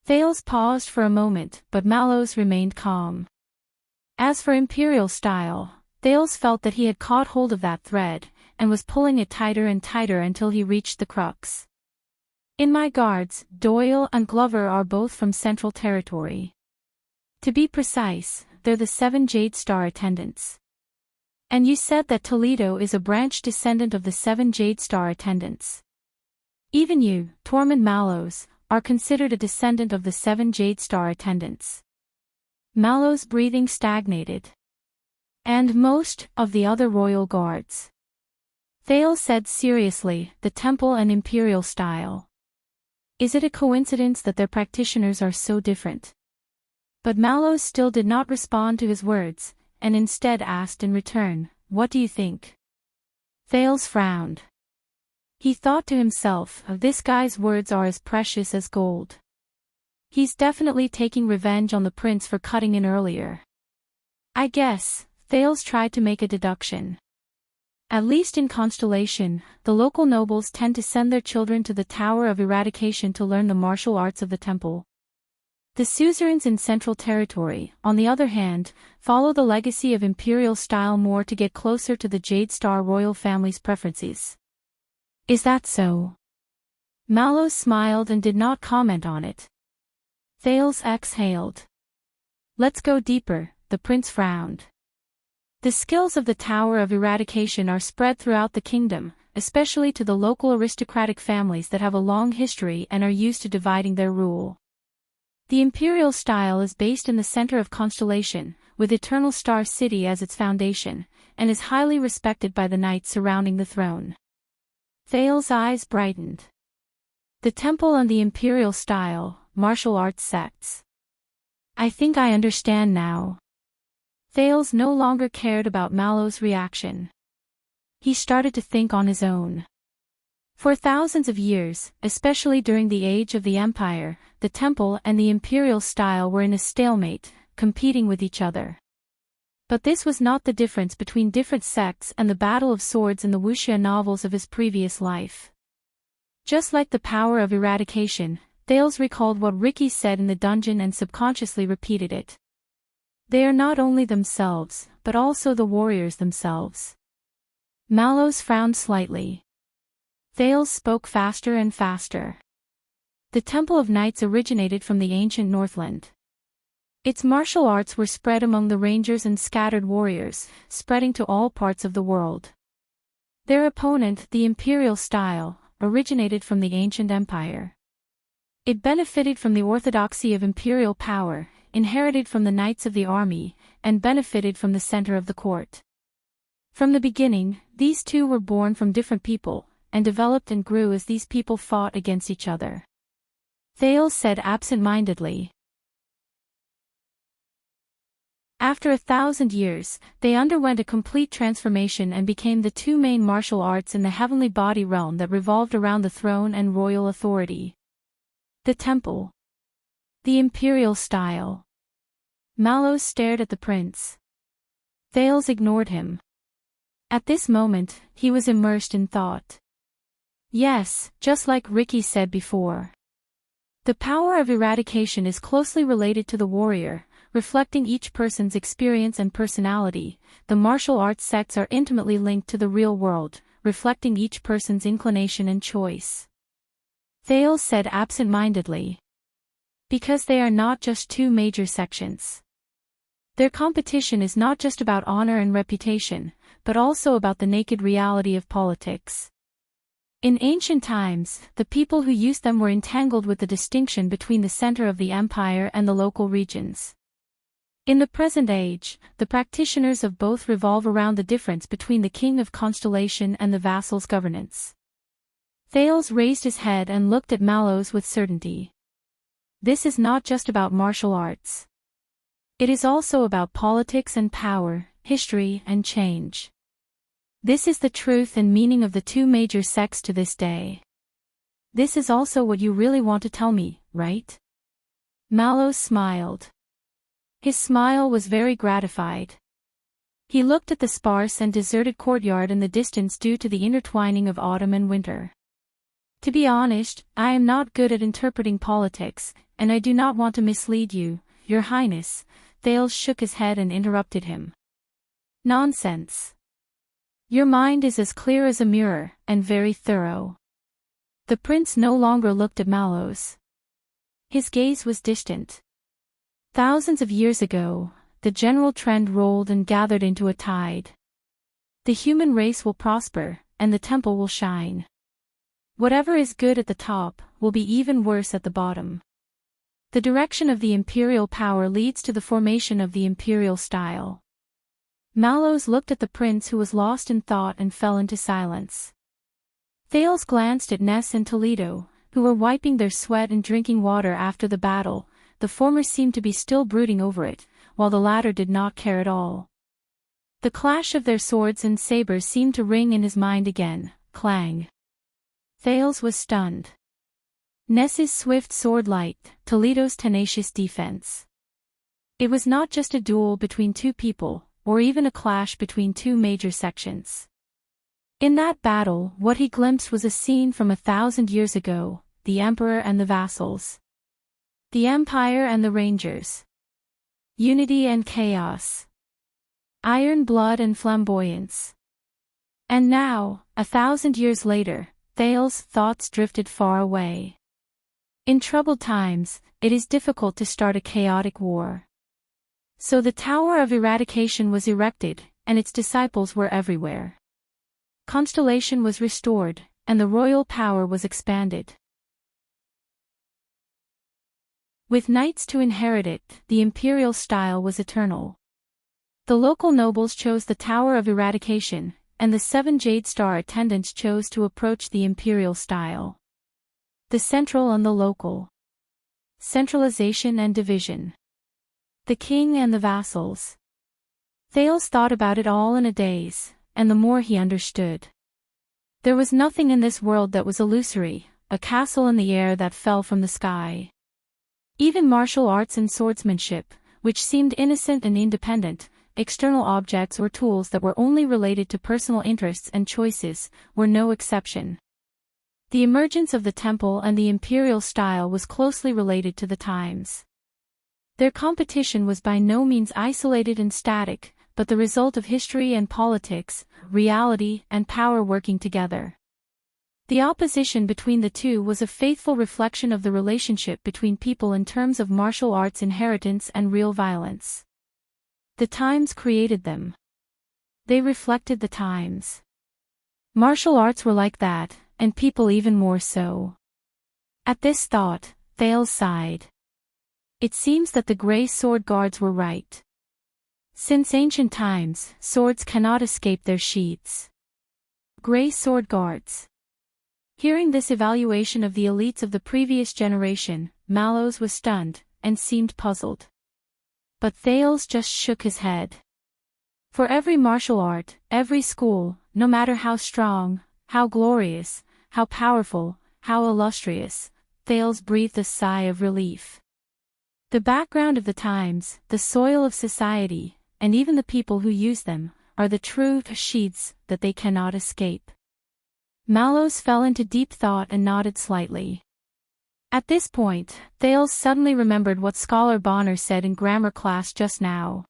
Thales paused for a moment, but Mallows remained calm. As for imperial style, Thales felt that he had caught hold of that thread, and was pulling it tighter and tighter until he reached the crux. In my guards, Doyle and Glover are both from Central Territory. To be precise, they're the 7 Jade Star attendants. And you said that Toledo is a branch descendant of the 7 Jade Star attendants. Even you, Tormund Mallows, are considered a descendant of the 7 Jade Star attendants. Mallows' breathing stagnated. And most of the other royal guards. Thales said seriously, the temple and imperial style. Is it a coincidence that their practitioners are so different? But Mallows still did not respond to his words, and instead asked in return, what do you think? Thales frowned. He thought to himself, this guy's words are as precious as gold. He's definitely taking revenge on the prince for cutting in earlier. I guess, Thales tried to make a deduction. At least in Constellation, the local nobles tend to send their children to the Tower of Eradication to learn the martial arts of the temple. The suzerains in Central Territory, on the other hand, follow the legacy of imperial style more to get closer to the Jade Star royal family's preferences. Is that so? Mallows smiled and did not comment on it. Thales exhaled. Let's go deeper, the prince frowned. The skills of the Tower of Eradication are spread throughout the kingdom, especially to the local aristocratic families that have a long history and are used to dividing their rule. The imperial style is based in the center of Constellation, with Eternal Star City as its foundation, and is highly respected by the knights surrounding the throne. Thales' eyes brightened. The temple and the imperial style, martial arts sects. I think I understand now. Thales no longer cared about Mallows' reaction. He started to think on his own. For thousands of years, especially during the age of the Empire, the temple and the imperial style were in a stalemate, competing with each other. But this was not the difference between different sects and the battle of swords in the wuxia novels of his previous life. Just like the power of eradication, Thales recalled what Ricky said in the dungeon and subconsciously repeated it. They are not only themselves, but also the warriors themselves. Mallows frowned slightly. Thales spoke faster and faster. The Temple of Knights originated from the ancient Northland. Its martial arts were spread among the rangers and scattered warriors, spreading to all parts of the world. Their opponent, the imperial style, originated from the ancient empire. It benefited from the orthodoxy of imperial power, inherited from the knights of the army, and benefited from the center of the court. From the beginning, these two were born from different people, and developed and grew as these people fought against each other. Thales said absent-mindedly. After 1,000 years, they underwent a complete transformation and became the two main martial arts in the heavenly body realm that revolved around the throne and royal authority. The temple. The imperial style. Mallows stared at the prince. Thales ignored him. At this moment, he was immersed in thought. Yes, just like Ricky said before. The power of eradication is closely related to the warrior, reflecting each person's experience and personality. The martial arts sects are intimately linked to the real world, reflecting each person's inclination and choice. Thales said absent-mindedly. Because they are not just two major sections. Their competition is not just about honor and reputation, but also about the naked reality of politics. In ancient times, the people who used them were entangled with the distinction between the center of the empire and the local regions. In the present age, the practitioners of both revolve around the difference between the king of constellation and the vassal's governance. Thales raised his head and looked at Mallows with certainty. This is not just about martial arts. It is also about politics and power, history and change. This is the truth and meaning of the two major sects to this day. This is also what you really want to tell me, right? Mallows smiled. His smile was very gratified. He looked at the sparse and deserted courtyard in the distance due to the intertwining of autumn and winter. To be honest, I am not good at interpreting politics, and I do not want to mislead you, Your Highness. Thales shook his head and interrupted him. Nonsense. Your mind is as clear as a mirror, and very thorough. The prince no longer looked at Mallows. His gaze was distant. Thousands of years ago, the general trend rolled and gathered into a tide. The human race will prosper, and the temple will shine. Whatever is good at the top, will be even worse at the bottom. The direction of the imperial power leads to the formation of the imperial style. Mallows looked at the prince who was lost in thought and fell into silence. Thales glanced at Ness and Toledo, who were wiping their sweat and drinking water after the battle. The former seemed to be still brooding over it, while the latter did not care at all. The clash of their swords and sabers seemed to ring in his mind again, clang. Thales was stunned. Ness's swift sword light, Toledo's tenacious defense. It was not just a duel between two people, or even a clash between two major sections. In that battle, what he glimpsed was a scene from 1,000 years ago, the emperor and the vassals. The empire and the rangers. Unity and chaos. Iron blood and flamboyance. And now, 1,000 years later, Thales' thoughts drifted far away. In troubled times, it is difficult to start a chaotic war. So the Tower of Eradication was erected, and its disciples were everywhere. Constellation was restored, and the royal power was expanded. With knights to inherit it, the imperial style was eternal. The local nobles chose the Tower of Eradication, and the 7 Jade Star attendants chose to approach the imperial style. The central and the local. Centralization and division. The king and the vassals. Thales thought about it all in a daze, and the more he understood. There was nothing in this world that was illusory, a castle in the air that fell from the sky. Even martial arts and swordsmanship, which seemed innocent and independent, external objects or tools that were only related to personal interests and choices, were no exception. The emergence of the temple and the imperial style was closely related to the times. Their competition was by no means isolated and static, but the result of history and politics, reality and power working together. The opposition between the two was a faithful reflection of the relationship between people in terms of martial arts inheritance and real violence. The times created them. They reflected the times. Martial arts were like that, and people even more so. At this thought, Thales sighed. It seems that the Grey Sword Guards were right. Since ancient times, swords cannot escape their sheaths. Grey Sword Guards. Hearing this evaluation of the elites of the previous generation, Mallows was stunned, and seemed puzzled. But Thales just shook his head. For every martial art, every school, no matter how strong, how glorious, how powerful, how illustrious, Thales breathed a sigh of relief. The background of the times, the soil of society, and even the people who use them, are the true sheaths that they cannot escape. Mallows fell into deep thought and nodded slightly. At this point, Thales suddenly remembered what Scholar Bonner said in grammar class just now.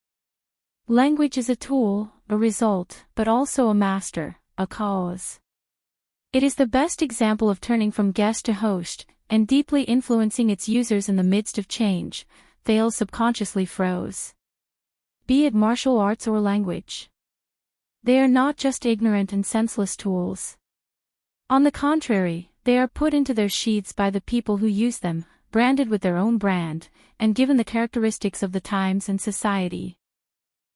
Language is a tool, a result, but also a master, a cause. It is the best example of turning from guest to host, and deeply influencing its users in the midst of change. Thales subconsciously froze. Be it martial arts or language. They are not just ignorant and senseless tools. On the contrary, they are put into their sheaths by the people who use them, branded with their own brand, and given the characteristics of the times and society.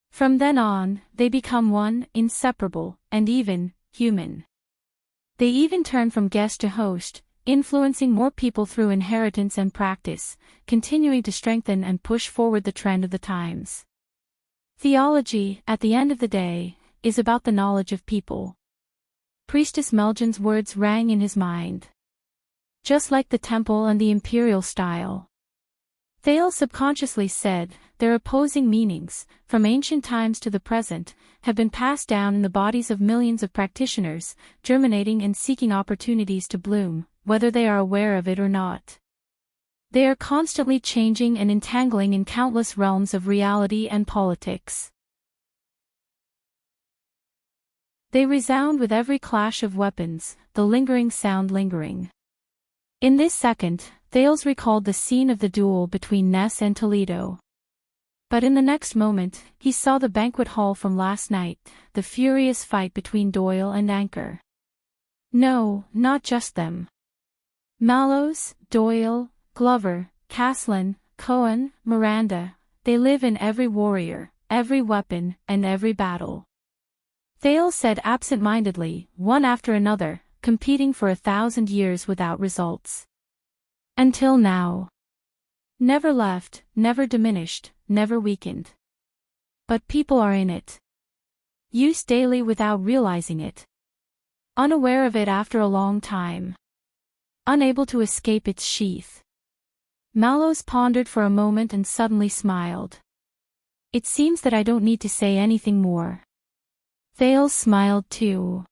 From then on, they become one, inseparable, and even, human. They even turn from guest to host, influencing more people through inheritance and practice, continuing to strengthen and push forward the trend of the times. Theology, at the end of the day, is about the knowledge of people. Priestess Melgen's words rang in his mind. Just like the temple and the imperial style. Thales subconsciously said, their opposing meanings, from ancient times to the present, have been passed down in the bodies of millions of practitioners, germinating and seeking opportunities to bloom, whether they are aware of it or not. They are constantly changing and entangling in countless realms of reality and politics. They resound with every clash of weapons, the lingering sound lingering. In this second, Thales recalled the scene of the duel between Ness and Toledo. But in the next moment, he saw the banquet hall from last night, the furious fight between Doyle and Anchor. No, not just them. Mallows, Doyle, Glover, Caslin, Cohen, Miranda, they live in every warrior, every weapon, and every battle. Thales said absent-mindedly, one after another, competing for 1,000 years without results. Until now. Never left, never diminished, never weakened. But people are in it. Used daily without realizing it. Unaware of it after a long time. Unable to escape its sheath. Mallows pondered for a moment and suddenly smiled. It seems that I don't need to say anything more. Thales smiled too.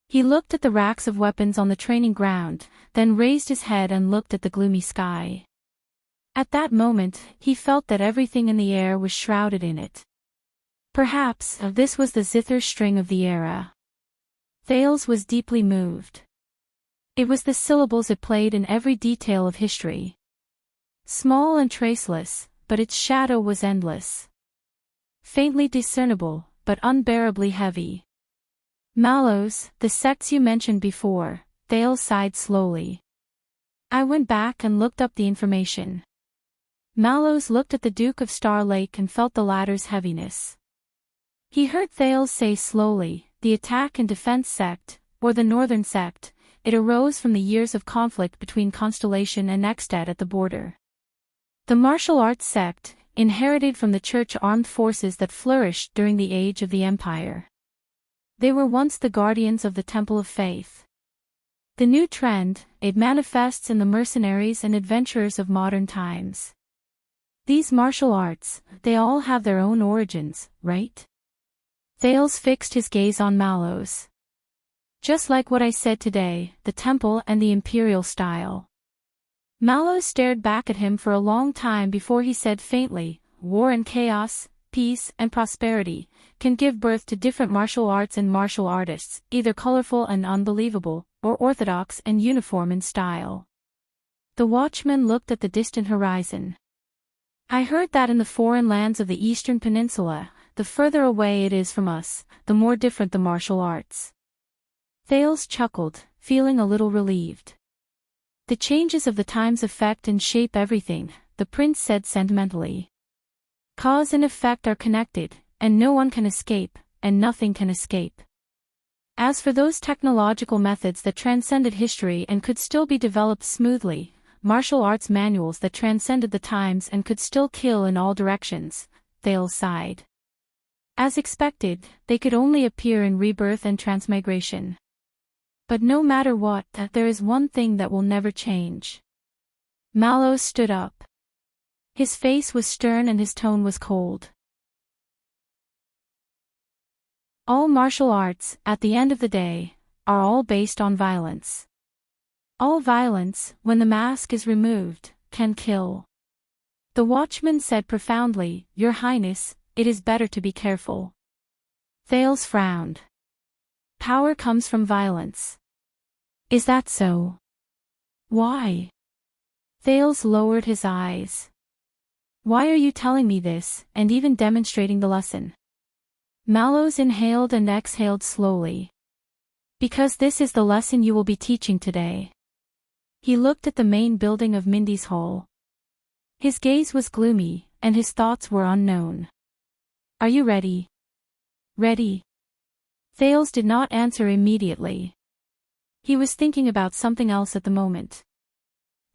He looked at the racks of weapons on the training ground, then raised his head and looked at the gloomy sky. At that moment, he felt that everything in the air was shrouded in it. Perhaps, this was the zither string of the era. Thales was deeply moved. It was the syllables it played in every detail of history. Small and traceless, but its shadow was endless. Faintly discernible, but unbearably heavy. Mallows, the sects you mentioned before, Thales sighed slowly. I went back and looked up the information. Mallows looked at the Duke of Star Lake and felt the latter's heaviness. He heard Thales say slowly, the Attack and Defense sect, or the Northern sect, it arose from the years of conflict between Constellation and Nextad at the border. The martial arts sect, inherited from the church armed forces that flourished during the age of the Empire. They were once the guardians of the Temple of Faith. The new trend, it manifests in the mercenaries and adventurers of modern times. These martial arts, they all have their own origins, right? Thales fixed his gaze on Mallows. Just like what I said today, the temple and the imperial style. Mallows stared back at him for a long time before he said faintly, war and chaos, peace and prosperity, can give birth to different martial arts and martial artists, either colorful and unbelievable, or orthodox and uniform in style. The watchman looked at the distant horizon. I heard that in the foreign lands of the Eastern Peninsula, the further away it is from us, the more different the martial arts. Thales chuckled, feeling a little relieved. The changes of the times affect and shape everything, the prince said sentimentally. Cause and effect are connected, and no one can escape, and nothing can escape. As for those technological methods that transcended history and could still be developed smoothly, martial arts manuals that transcended the times and could still kill in all directions, Thales sighed. As expected, they could only appear in rebirth and transmigration. But no matter what, there is one thing that will never change. Mallows stood up. His face was stern and his tone was cold. All martial arts, at the end of the day, are all based on violence. All violence, when the mask is removed, can kill. The watchman said profoundly, "Your Highness, it is better to be careful." Thales frowned. Power comes from violence. Is that so? Why? Thales lowered his eyes. Why are you telling me this, and even demonstrating the lesson? Mallows inhaled and exhaled slowly. Because this is the lesson you will be teaching today. He looked at the main building of Mindy's Hall. His gaze was gloomy, and his thoughts were unknown. Are you ready? Ready? Thales did not answer immediately. He was thinking about something else at the moment.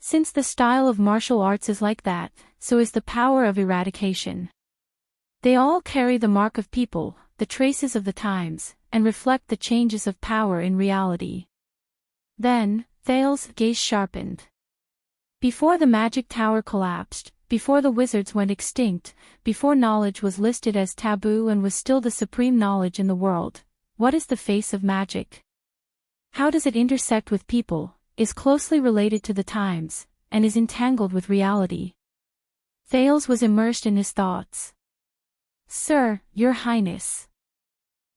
Since the style of martial arts is like that, so is the power of eradication. They all carry the mark of people, the traces of the times, and reflect the changes of power in reality. Then, Thales' gaze sharpened. Before the magic tower collapsed, before the wizards went extinct, before knowledge was listed as taboo and was still the supreme knowledge in the world, what is the face of magic? How does it intersect with people, is closely related to the times, and is entangled with reality? Thales was immersed in his thoughts. Sir, Your Highness.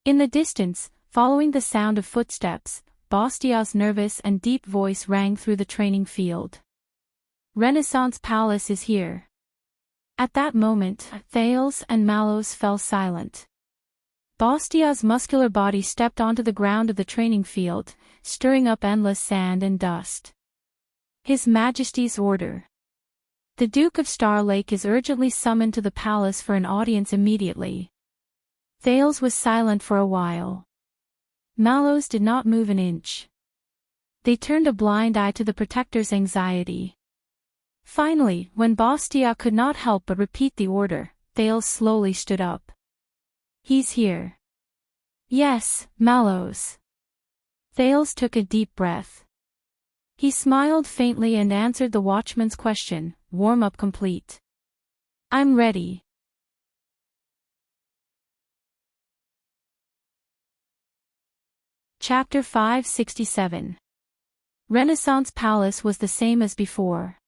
In the distance, following the sound of footsteps, Bastiat's nervous and deep voice rang through the training field. Renaissance Palace is here. At that moment, Thales and Mallows fell silent. Bastiat's muscular body stepped onto the ground of the training field, stirring up endless sand and dust. His Majesty's order. The Duke of Star Lake is urgently summoned to the palace for an audience immediately. Thales was silent for a while. Mallows did not move an inch. They turned a blind eye to the protector's anxiety. Finally, when Bastiat could not help but repeat the order, Thales slowly stood up. He's here. Yes, Mallows. Thales took a deep breath. He smiled faintly and answered the watchman's question, warm-up complete. I'm ready. Chapter 567. Renaissance Palace was the same as before.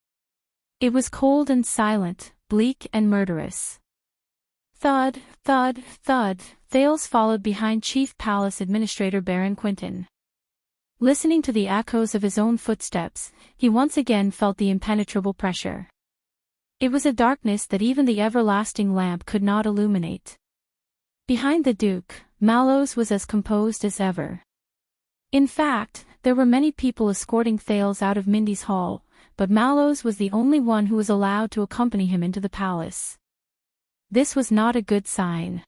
It was cold and silent, bleak and murderous. Thud, thud, thud, Thales followed behind Chief Palace Administrator Baron Quinton. Listening to the echoes of his own footsteps, he once again felt the impenetrable pressure. It was a darkness that even the everlasting lamp could not illuminate. Behind the Duke, Mallows was as composed as ever. In fact, there were many people escorting Thales out of Mindy's Hall, but Mallows was the only one who was allowed to accompany him into the palace. This was not a good sign.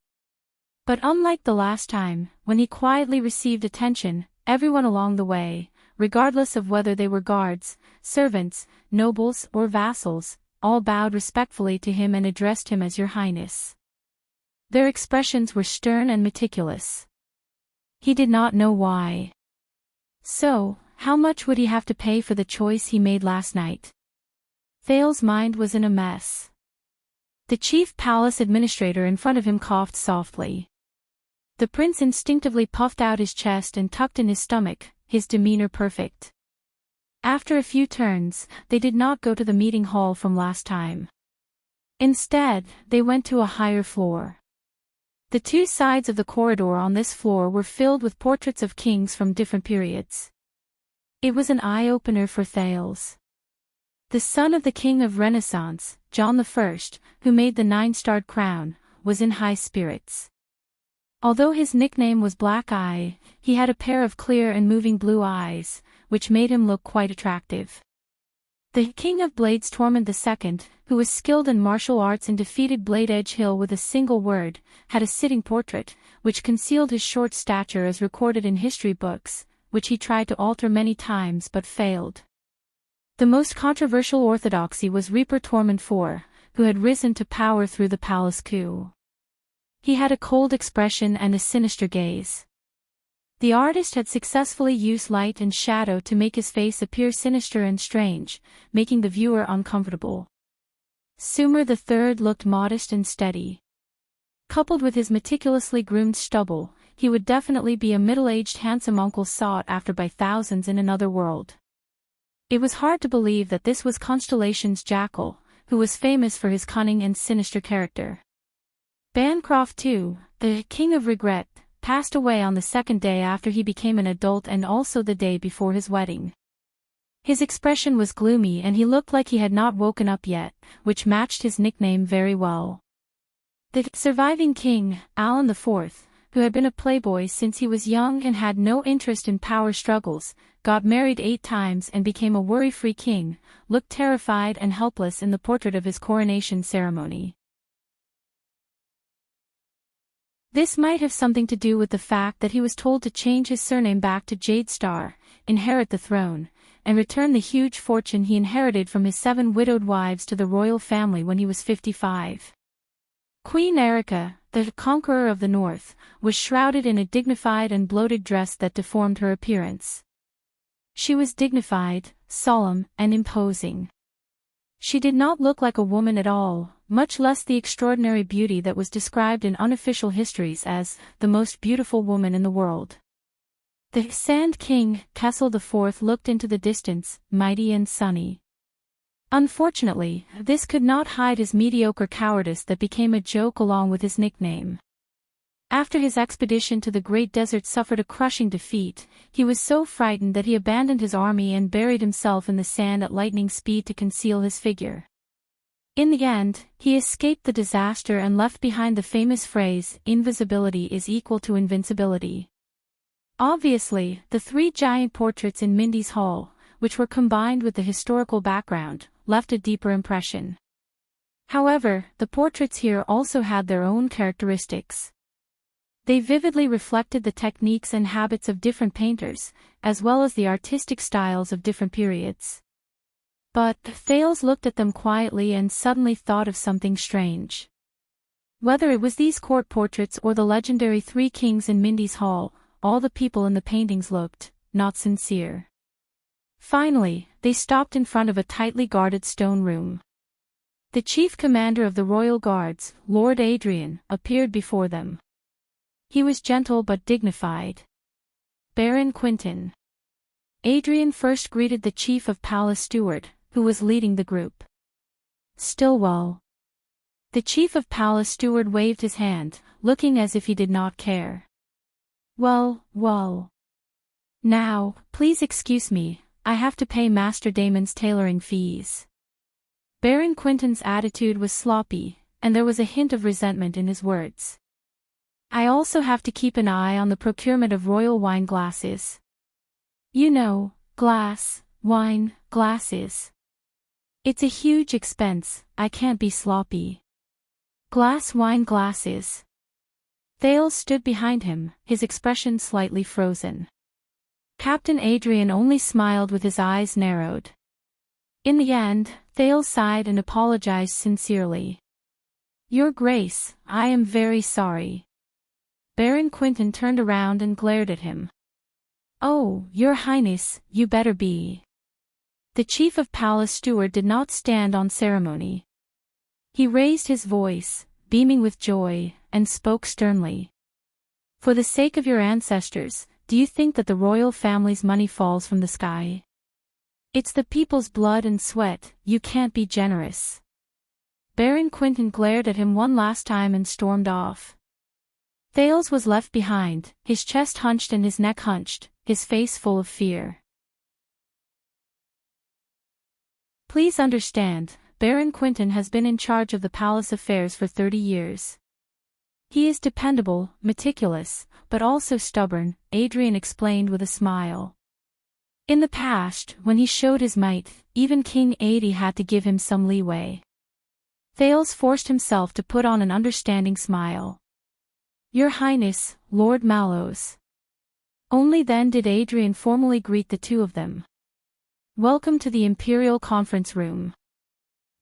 But unlike the last time, when he quietly received attention, everyone along the way, regardless of whether they were guards, servants, nobles, or vassals, all bowed respectfully to him and addressed him as Your Highness. Their expressions were stern and meticulous. He did not know why. So, how much would he have to pay for the choice he made last night? Thales' mind was in a mess. The chief palace administrator in front of him coughed softly. The prince instinctively puffed out his chest and tucked in his stomach, his demeanor perfect. After a few turns, they did not go to the meeting hall from last time. Instead, they went to a higher floor. The two sides of the corridor on this floor were filled with portraits of kings from different periods. It was an eye-opener for Thales. The son of the king of Renaissance, John I, who made the 9-starred crown, was in high spirits. Although his nickname was Black Eye, he had a pair of clear and moving blue eyes, which made him look quite attractive. The King of Blades Tormund II, who was skilled in martial arts and defeated Blade Edge Hill with a single word, had a sitting portrait, which concealed his short stature as recorded in history books, which he tried to alter many times but failed. The most controversial orthodoxy was Reaper Tormund IV, who had risen to power through the palace coup. He had a cold expression and a sinister gaze. The artist had successfully used light and shadow to make his face appear sinister and strange, making the viewer uncomfortable. Sumer III looked modest and steady. Coupled with his meticulously groomed stubble, he would definitely be a middle-aged handsome uncle sought after by thousands in another world. It was hard to believe that this was Constellation's Jackal, who was famous for his cunning and sinister character. Bancroft II, the King of Regret, passed away on the second day after he became an adult and also the day before his wedding. His expression was gloomy and he looked like he had not woken up yet, which matched his nickname very well. The surviving king, Alan IV, who had been a playboy since he was young and had no interest in power struggles, got married 8 times and became a worry-free king, looked terrified and helpless in the portrait of his coronation ceremony. This might have something to do with the fact that he was told to change his surname back to Jadestar, inherit the throne, and return the huge fortune he inherited from his 7 widowed wives to the royal family when he was 55. Queen Erica, the conqueror of the north, was shrouded in a dignified and bloated dress that deformed her appearance. She was dignified, solemn, and imposing. She did not look like a woman at all, much less the extraordinary beauty that was described in unofficial histories as the most beautiful woman in the world. The Sand King, Kessel IV, looked into the distance, mighty and sunny. Unfortunately, this could not hide his mediocre cowardice that became a joke along with his nickname. After his expedition to the Great Desert suffered a crushing defeat, he was so frightened that he abandoned his army and buried himself in the sand at lightning speed to conceal his figure. In the end, he escaped the disaster and left behind the famous phrase, "Invisibility is equal to invincibility." Obviously, the 3 giant portraits in Mindy's Hall, which were combined with the historical background, left a deeper impression. However, the portraits here also had their own characteristics. They vividly reflected the techniques and habits of different painters, as well as the artistic styles of different periods. But Thales looked at them quietly and suddenly thought of something strange. Whether it was these court portraits or the legendary 3 kings in Mindy's Hall, all the people in the paintings looked not sincere. Finally, they stopped in front of a tightly guarded stone room. The chief commander of the royal guards, Lord Adrian, appeared before them. He was gentle but dignified. Baron Quinton. Adrian first greeted the chief of palace steward, who was leading the group. Stillwell. The chief of palace steward waved his hand, looking as if he did not care. Well. Now, please excuse me, I have to pay Master Damon's tailoring fees. Baron Quinton's attitude was sloppy, and there was a hint of resentment in his words. I also have to keep an eye on the procurement of royal wine glasses. You know, wine glasses. It's a huge expense, I can't be sloppy. Wine glasses. Thales stood behind him, his expression slightly frozen. Captain Adrian only smiled with his eyes narrowed. In the end, Thales sighed and apologized sincerely. Your Grace, I am very sorry. Baron Quinton turned around and glared at him. Oh, Your Highness, you better be. The chief of palace steward did not stand on ceremony. He raised his voice, beaming with joy, and spoke sternly. For the sake of your ancestors, do you think that the royal family's money falls from the sky? It's the people's blood and sweat, you can't be generous. Baron Quinton glared at him one last time and stormed off. Thales was left behind, his chest hunched and his neck hunched, his face full of fear. Please understand, Baron Quinton has been in charge of the palace affairs for 30 years. He is dependable, meticulous, but also stubborn, Adrian explained with a smile. In the past, when he showed his might, even King Adi had to give him some leeway. Thales forced himself to put on an understanding smile. Your Highness, Lord Mallows. Only then did Adrian formally greet the two of them. Welcome to the Imperial Conference Room.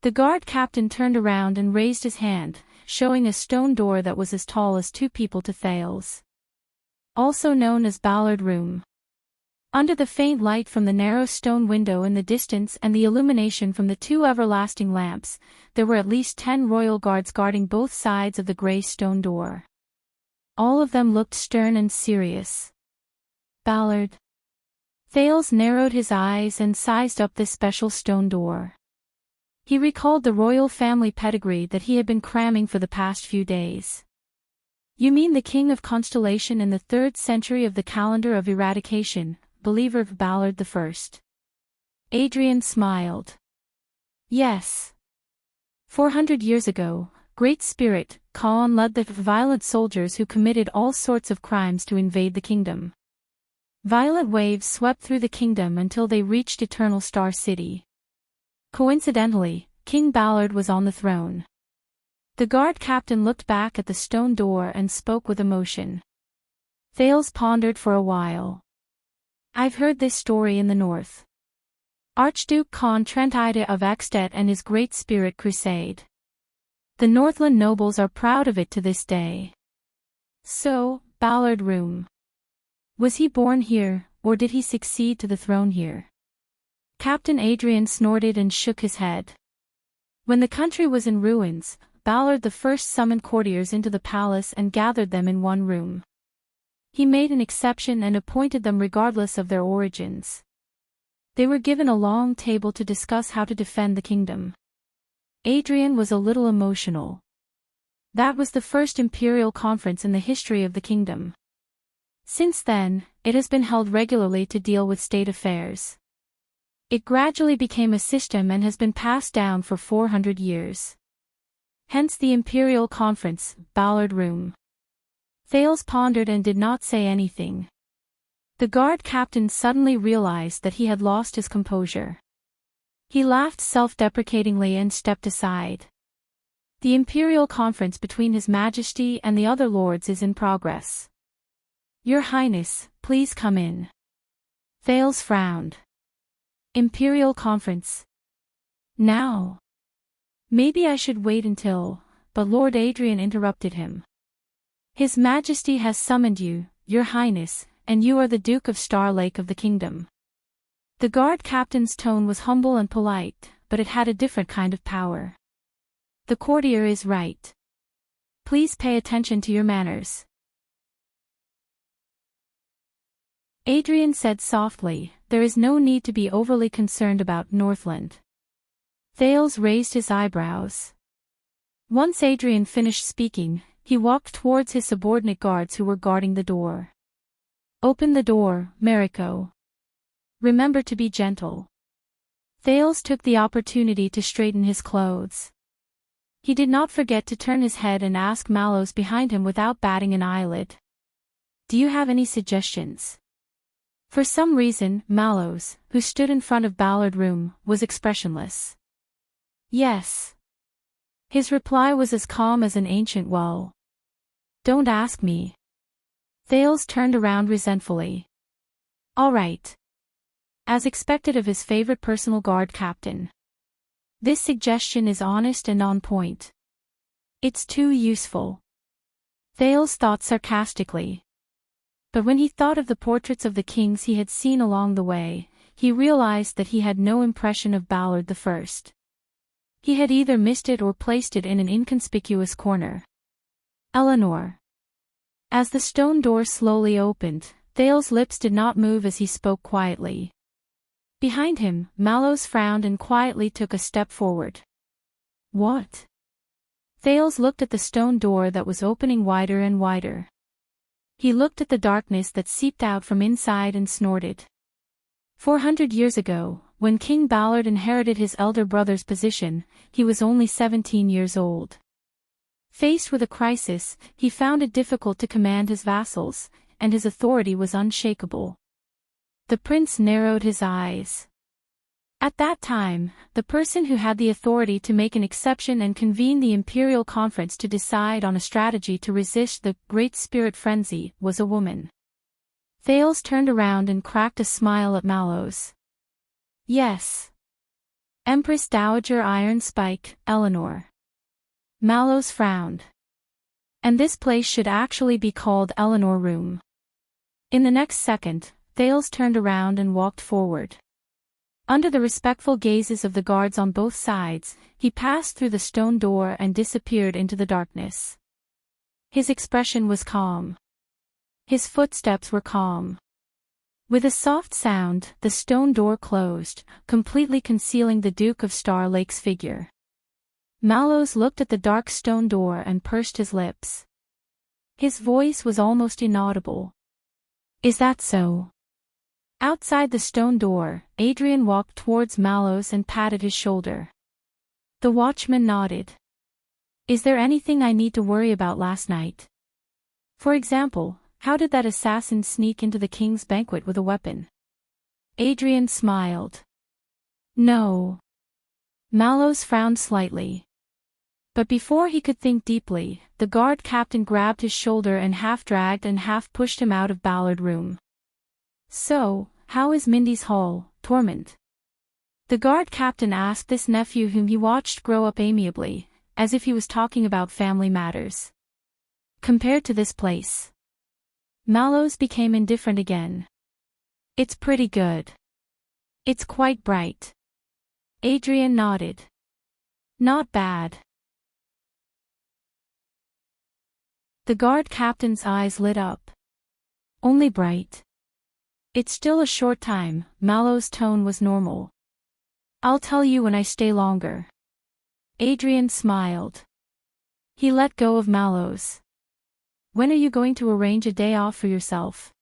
The guard captain turned around and raised his hand, showing a stone door that was as tall as two people to Thales. Also known as Ballard Room. Under the faint light from the narrow stone window in the distance and the illumination from the two everlasting lamps, there were at least 10 royal guards guarding both sides of the grey stone door. All of them looked stern and serious. Ballard. Thales narrowed his eyes and sized up this special stone door. He recalled the royal family pedigree that he had been cramming for the past few days. You mean the king of constellation in the 3rd century of the calendar of eradication, believer of Ballard I? Adrian smiled. Yes. 400 years ago, Great Spirit, Khan led the violent soldiers who committed all sorts of crimes to invade the kingdom. Violent waves swept through the kingdom until they reached Eternal Star City. Coincidentally, King Ballard was on the throne. The guard captain looked back at the stone door and spoke with emotion. Thales pondered for a while. I've heard this story in the north. Archduke Khan Trentide of Ekstedt and his Great Spirit crusade. The Northland nobles are proud of it to this day. So, Ballard Room. Was he born here, or did he succeed to the throne here? Captain Adrian snorted and shook his head. When the country was in ruins, Ballard I summoned courtiers into the palace and gathered them in one room. He made an exception and appointed them regardless of their origins. They were given a long table to discuss how to defend the kingdom. Adrian was a little emotional. That was the first imperial conference in the history of the kingdom. Since then, it has been held regularly to deal with state affairs. It gradually became a system and has been passed down for 400 years. Hence the Imperial Conference, Ballard Room. Thales pondered and did not say anything. The guard captain suddenly realized that he had lost his composure. He laughed self-deprecatingly and stepped aside. The Imperial Conference between His Majesty and the other lords is in progress. Your Highness, please come in. Thales frowned. Imperial Conference. Now. Maybe I should wait until, but Lord Adrian interrupted him. His Majesty has summoned you, Your Highness, and you are the Duke of Star Lake of the kingdom. The guard captain's tone was humble and polite, but it had a different kind of power. The courtier is right. Please pay attention to your manners. Adrian said softly, there is no need to be overly concerned about Northland. Thales raised his eyebrows. Once Adrian finished speaking, he walked towards his subordinate guards who were guarding the door. Open the door, Mariko. Remember to be gentle. Thales took the opportunity to straighten his clothes. He did not forget to turn his head and ask Mallows behind him without batting an eyelid. Do you have any suggestions? For some reason, Mallows, who stood in front of Ballard Room, was expressionless. Yes. His reply was as calm as an ancient well. Don't ask me. Thales turned around resentfully. All right. As expected of his favorite personal guard captain. This suggestion is honest and on point. It's too useful. Thales thought sarcastically. But when he thought of the portraits of the kings he had seen along the way, he realized that he had no impression of Ballard I. He had either missed it or placed it in an inconspicuous corner. Eleanor. As the stone door slowly opened, Thales' lips did not move as he spoke quietly. Behind him, Mallows frowned and quietly took a step forward. What? Thales looked at the stone door that was opening wider and wider. He looked at the darkness that seeped out from inside and snorted. 400 years ago, when King Ballard inherited his elder brother's position, he was only 17 years old. Faced with a crisis, he found it difficult to command his vassals, and his authority was unshakable. The prince narrowed his eyes. At that time, the person who had the authority to make an exception and convene the imperial conference to decide on a strategy to resist the Great Spirit Frenzy was a woman. Thales turned around and cracked a smile at Mallows. Yes. Empress Dowager Iron Spike, Eleanor. Mallows frowned. And this place should actually be called Eleanor Room. In the next second, Thales turned around and walked forward. Under the respectful gazes of the guards on both sides, he passed through the stone door and disappeared into the darkness. His expression was calm. His footsteps were calm. With a soft sound, the stone door closed, completely concealing the Duke of Star Lake's figure. Mallows looked at the dark stone door and pursed his lips. His voice was almost inaudible. Is that so? Outside the stone door, Adrian walked towards Mallows and patted his shoulder. The watchman nodded. Is there anything I need to worry about last night? For example, how did that assassin sneak into the king's banquet with a weapon? Adrian smiled. No. Mallows frowned slightly. But before he could think deeply, the guard captain grabbed his shoulder and half dragged and half pushed him out of Ballard Room. So, how is Mindy's Hall, Torment? The guard captain asked this nephew whom he watched grow up amiably, as if he was talking about family matters. Compared to this place. Mallows became indifferent again. It's pretty good. It's quite bright. Adrian nodded. Not bad. The guard captain's eyes lit up. Only bright. It's still a short time, Mallows' tone was normal. I'll tell you when I stay longer. Adrian smiled. He let go of Mallows. When are you going to arrange a day off for yourself?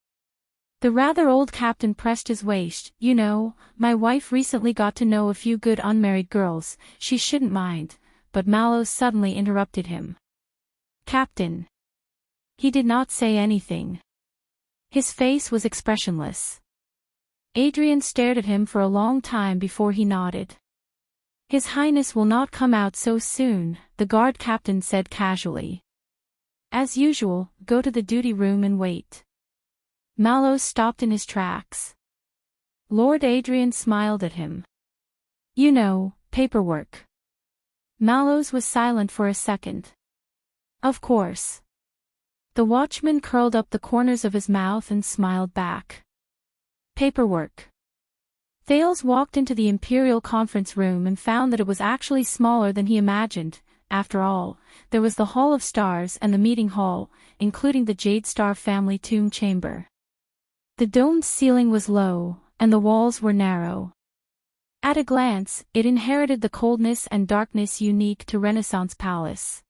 The rather old captain pressed his waist. You know, my wife recently got to know a few good unmarried girls, she shouldn't mind, but Mallows suddenly interrupted him. Captain. He did not say anything. His face was expressionless. Adrian stared at him for a long time before he nodded. His Highness will not come out so soon, the guard captain said casually. As usual, go to the duty room and wait. Mallows stopped in his tracks. Lord Adrian smiled at him. You know, paperwork. Mallows was silent for a second. Of course. The watchman curled up the corners of his mouth and smiled back. Paperwork. Thales walked into the Imperial Conference Room and found that it was actually smaller than he imagined. After all, there was the Hall of Stars and the Meeting Hall, including the Jade Star family tomb chamber. The domed ceiling was low, and the walls were narrow. At a glance, it inherited the coldness and darkness unique to Renaissance Palace.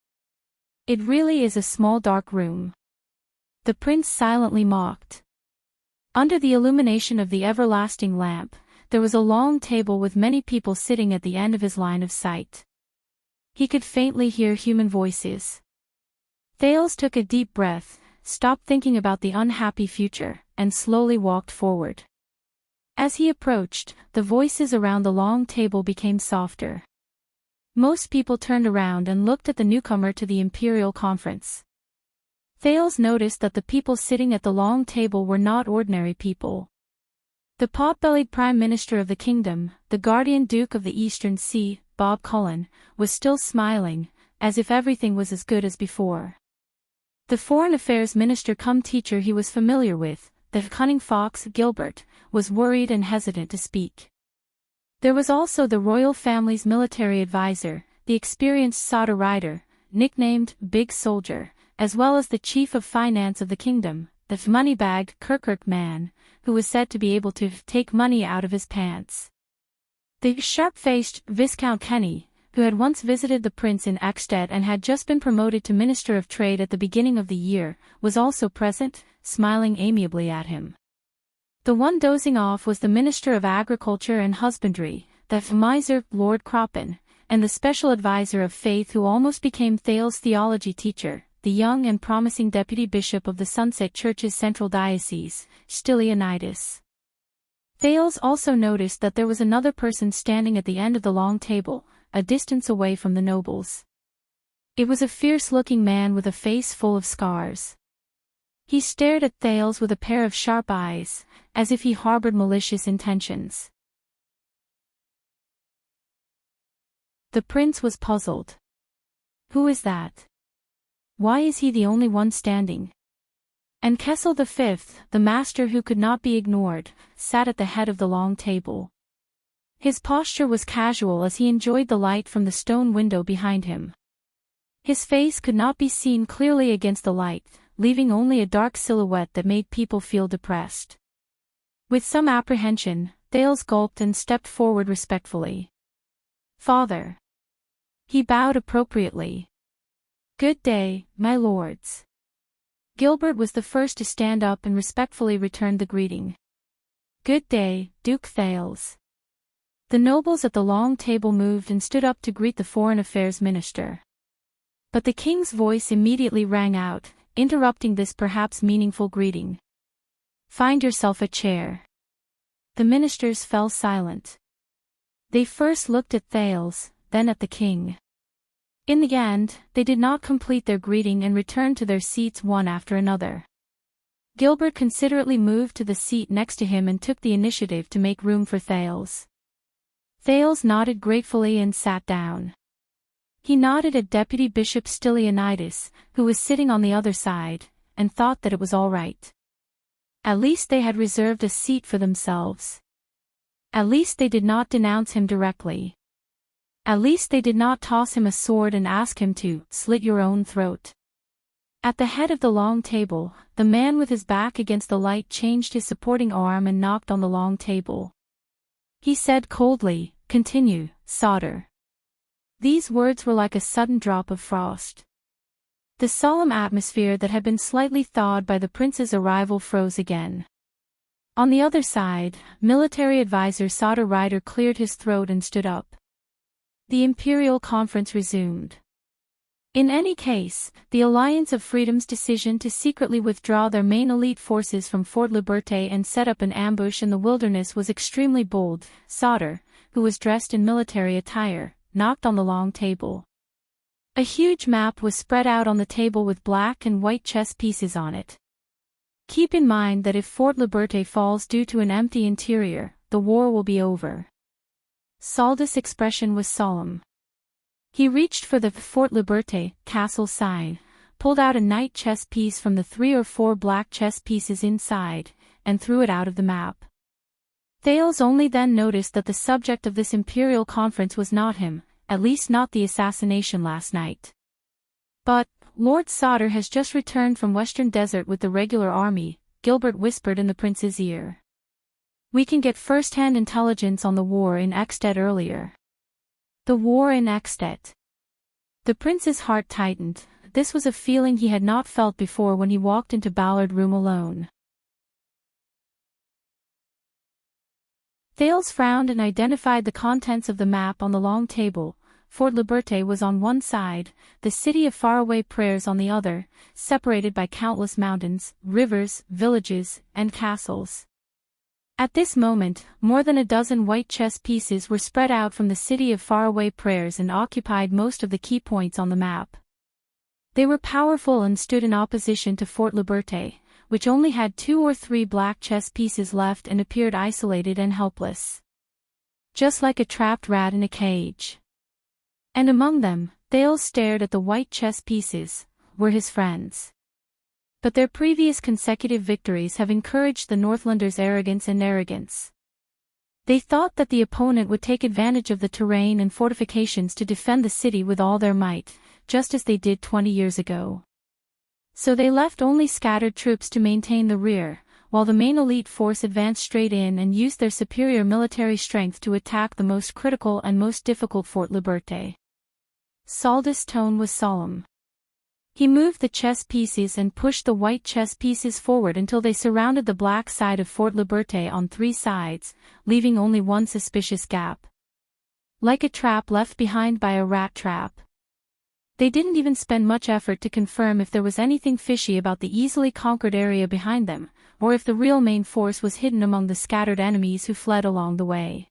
It really is a small dark room. The prince silently mocked. Under the illumination of the everlasting lamp, there was a long table with many people sitting at the end of his line of sight. He could faintly hear human voices. Thales took a deep breath, stopped thinking about the unhappy future, and slowly walked forward. As he approached, the voices around the long table became softer. Most people turned around and looked at the newcomer to the Imperial Conference. Thales noticed that the people sitting at the long table were not ordinary people. The pot-bellied Prime Minister of the Kingdom, the Guardian Duke of the Eastern Sea, Bob Cullen, was still smiling, as if everything was as good as before. The Foreign Affairs Minister cum teacher he was familiar with, the cunning fox Gilbert, was worried and hesitant to speak. There was also the royal family's military advisor, the experienced Sodder rider, nicknamed Big Soldier, as well as the chief of finance of the kingdom, the money-bagged Kirkirk man, who was said to be able to take money out of his pants. The sharp-faced Viscount Kenny, who had once visited the prince in Ekstedt and had just been promoted to Minister of Trade at the beginning of the year, was also present, smiling amiably at him. The one dozing off was the Minister of Agriculture and Husbandry, the miser Lord Croppen, and the special advisor of faith who almost became Thales' theology teacher, the young and promising deputy bishop of the Sunset Church's central diocese, Stylianides. Thales also noticed that there was another person standing at the end of the long table, a distance away from the nobles. It was a fierce-looking man with a face full of scars. He stared at Thales with a pair of sharp eyes, as if he harbored malicious intentions. The prince was puzzled. Who is that? Why is he the only one standing? And Kessel V, the master who could not be ignored, sat at the head of the long table. His posture was casual as he enjoyed the light from the stone window behind him. His face could not be seen clearly against the light, leaving only a dark silhouette that made people feel depressed. With some apprehension, Thales gulped and stepped forward respectfully. "Father." He bowed appropriately. "Good day, my lords." Gilbert was the first to stand up and respectfully returned the greeting. "Good day, Duke Thales." The nobles at the long table moved and stood up to greet the foreign affairs minister. But the king's voice immediately rang out, interrupting this perhaps meaningful greeting. "Find yourself a chair." The ministers fell silent. They first looked at Thales, then at the king. In the end, they did not complete their greeting and returned to their seats one after another. Gilbert considerately moved to the seat next to him and took the initiative to make room for Thales. Thales nodded gratefully and sat down. He nodded at Deputy Bishop Stylianides, who was sitting on the other side, and thought that it was all right. At least they had reserved a seat for themselves. At least they did not denounce him directly. At least they did not toss him a sword and ask him to slit your own throat. At the head of the long table, the man with his back against the light changed his supporting arm and knocked on the long table. He said coldly, "Continue, Sauter." These words were like a sudden drop of frost. The solemn atmosphere that had been slightly thawed by the prince's arrival froze again. On the other side, military advisor Sauter Ryder cleared his throat and stood up. The Imperial Conference resumed. In any case, the Alliance of Freedom's decision to secretly withdraw their main elite forces from Fort Liberté and set up an ambush in the wilderness was extremely bold. Sauter, who was dressed in military attire, knocked on the long table. A huge map was spread out on the table with black and white chess pieces on it. "Keep in mind that if Fort Liberté falls due to an empty interior, the war will be over." Saldus' expression was solemn. He reached for the Fort Liberté castle sign, pulled out a knight chess piece from the 3 or 4 black chess pieces inside, and threw it out of the map. Thales only then noticed that the subject of this imperial conference was not him, at least not the assassination last night. "But, Lord Sauter has just returned from Western Desert with the regular army," Gilbert whispered in the prince's ear. "We can get first-hand intelligence on the war in Ekstedt earlier." The war in Ekstedt. The prince's heart tightened. This was a feeling he had not felt before when he walked into Ballard Room alone. Thales frowned and identified the contents of the map on the long table. Fort Liberté was on one side, the city of faraway prayers on the other, separated by countless mountains, rivers, villages, and castles. At this moment, more than a dozen white chess pieces were spread out from the city of faraway prayers and occupied most of the key points on the map. They were powerful and stood in opposition to Fort Liberté, which only had 2 or 3 black chess pieces left and appeared isolated and helpless. Just like a trapped rat in a cage. And among them, Thales stared at the white chess pieces, were his friends. But their previous consecutive victories have encouraged the Northlanders' arrogance. They thought that the opponent would take advantage of the terrain and fortifications to defend the city with all their might, just as they did 20 years ago. So they left only scattered troops to maintain the rear, while the main elite force advanced straight in and used their superior military strength to attack the most critical and most difficult Fort Liberté. Saldus' tone was solemn. He moved the chess pieces and pushed the white chess pieces forward until they surrounded the black side of Fort Liberté on 3 sides, leaving only one suspicious gap. Like a trap left behind by a rat trap. They didn't even spend much effort to confirm if there was anything fishy about the easily conquered area behind them, or if the real main force was hidden among the scattered enemies who fled along the way.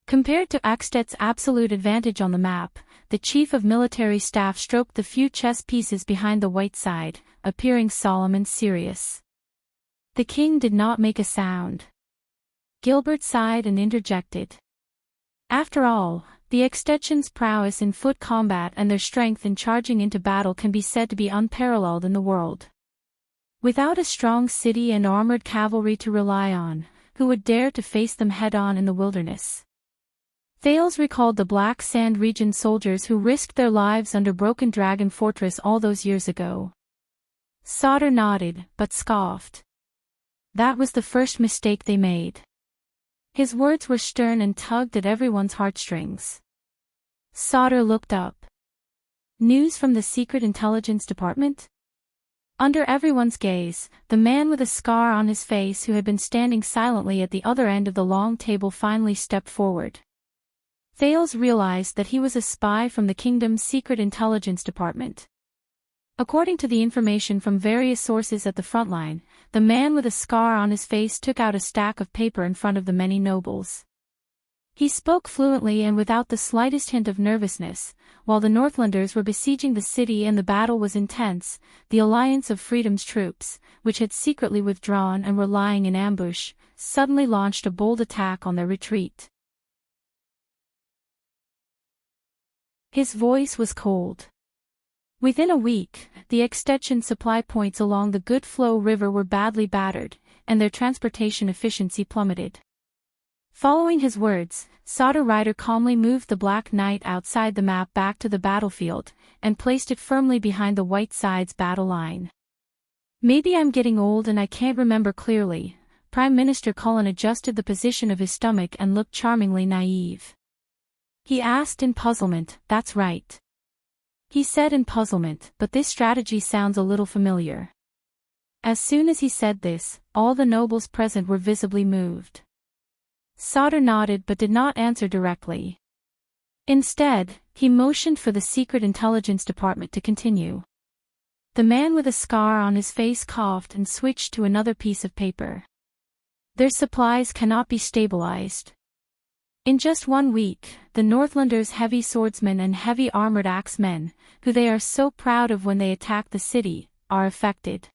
Compared to Axtet's absolute advantage on the map, the chief of military staff stroked the few chess pieces behind the white side, appearing solemn and serious. The king did not make a sound. Gilbert sighed and interjected. After all, the Extension's prowess in foot combat and their strength in charging into battle can be said to be unparalleled in the world. Without a strong city and armored cavalry to rely on, who would dare to face them head-on in the wilderness? Thales recalled the Black Sand region soldiers who risked their lives under Broken Dragon Fortress all those years ago. Sauter nodded, but scoffed. That was the first mistake they made. His words were stern and tugged at everyone's heartstrings. Sauter looked up. News from the Secret Intelligence Department? Under everyone's gaze, the man with a scar on his face who had been standing silently at the other end of the long table finally stepped forward. Thales realized that he was a spy from the kingdom's Secret Intelligence Department. According to the information from various sources at the front line, the man with a scar on his face took out a stack of paper in front of the many nobles. He spoke fluently and without the slightest hint of nervousness. While the Northlanders were besieging the city and the battle was intense, the Alliance of Freedom's troops, which had secretly withdrawn and were lying in ambush, suddenly launched a bold attack on their retreat. His voice was cold. Within a week, the extension supply points along the Good Flow River were badly battered, and their transportation efficiency plummeted. Following his words, Sauter Rider calmly moved the Black Knight outside the map back to the battlefield, and placed it firmly behind the White Side's battle line. Maybe I'm getting old and I can't remember clearly. Prime Minister Cullen adjusted the position of his stomach and looked charmingly naive. He asked in puzzlement, "That's right." He said in puzzlement, "But this strategy sounds a little familiar." As soon as he said this, all the nobles present were visibly moved. Sauter nodded but did not answer directly. Instead, he motioned for the Secret Intelligence Department to continue. The man with a scar on his face coughed and switched to another piece of paper. Their supplies cannot be stabilized. In just 1 week, the Northlanders' heavy swordsmen and heavy armored axemen, who they are so proud of when they attack the city, are affected.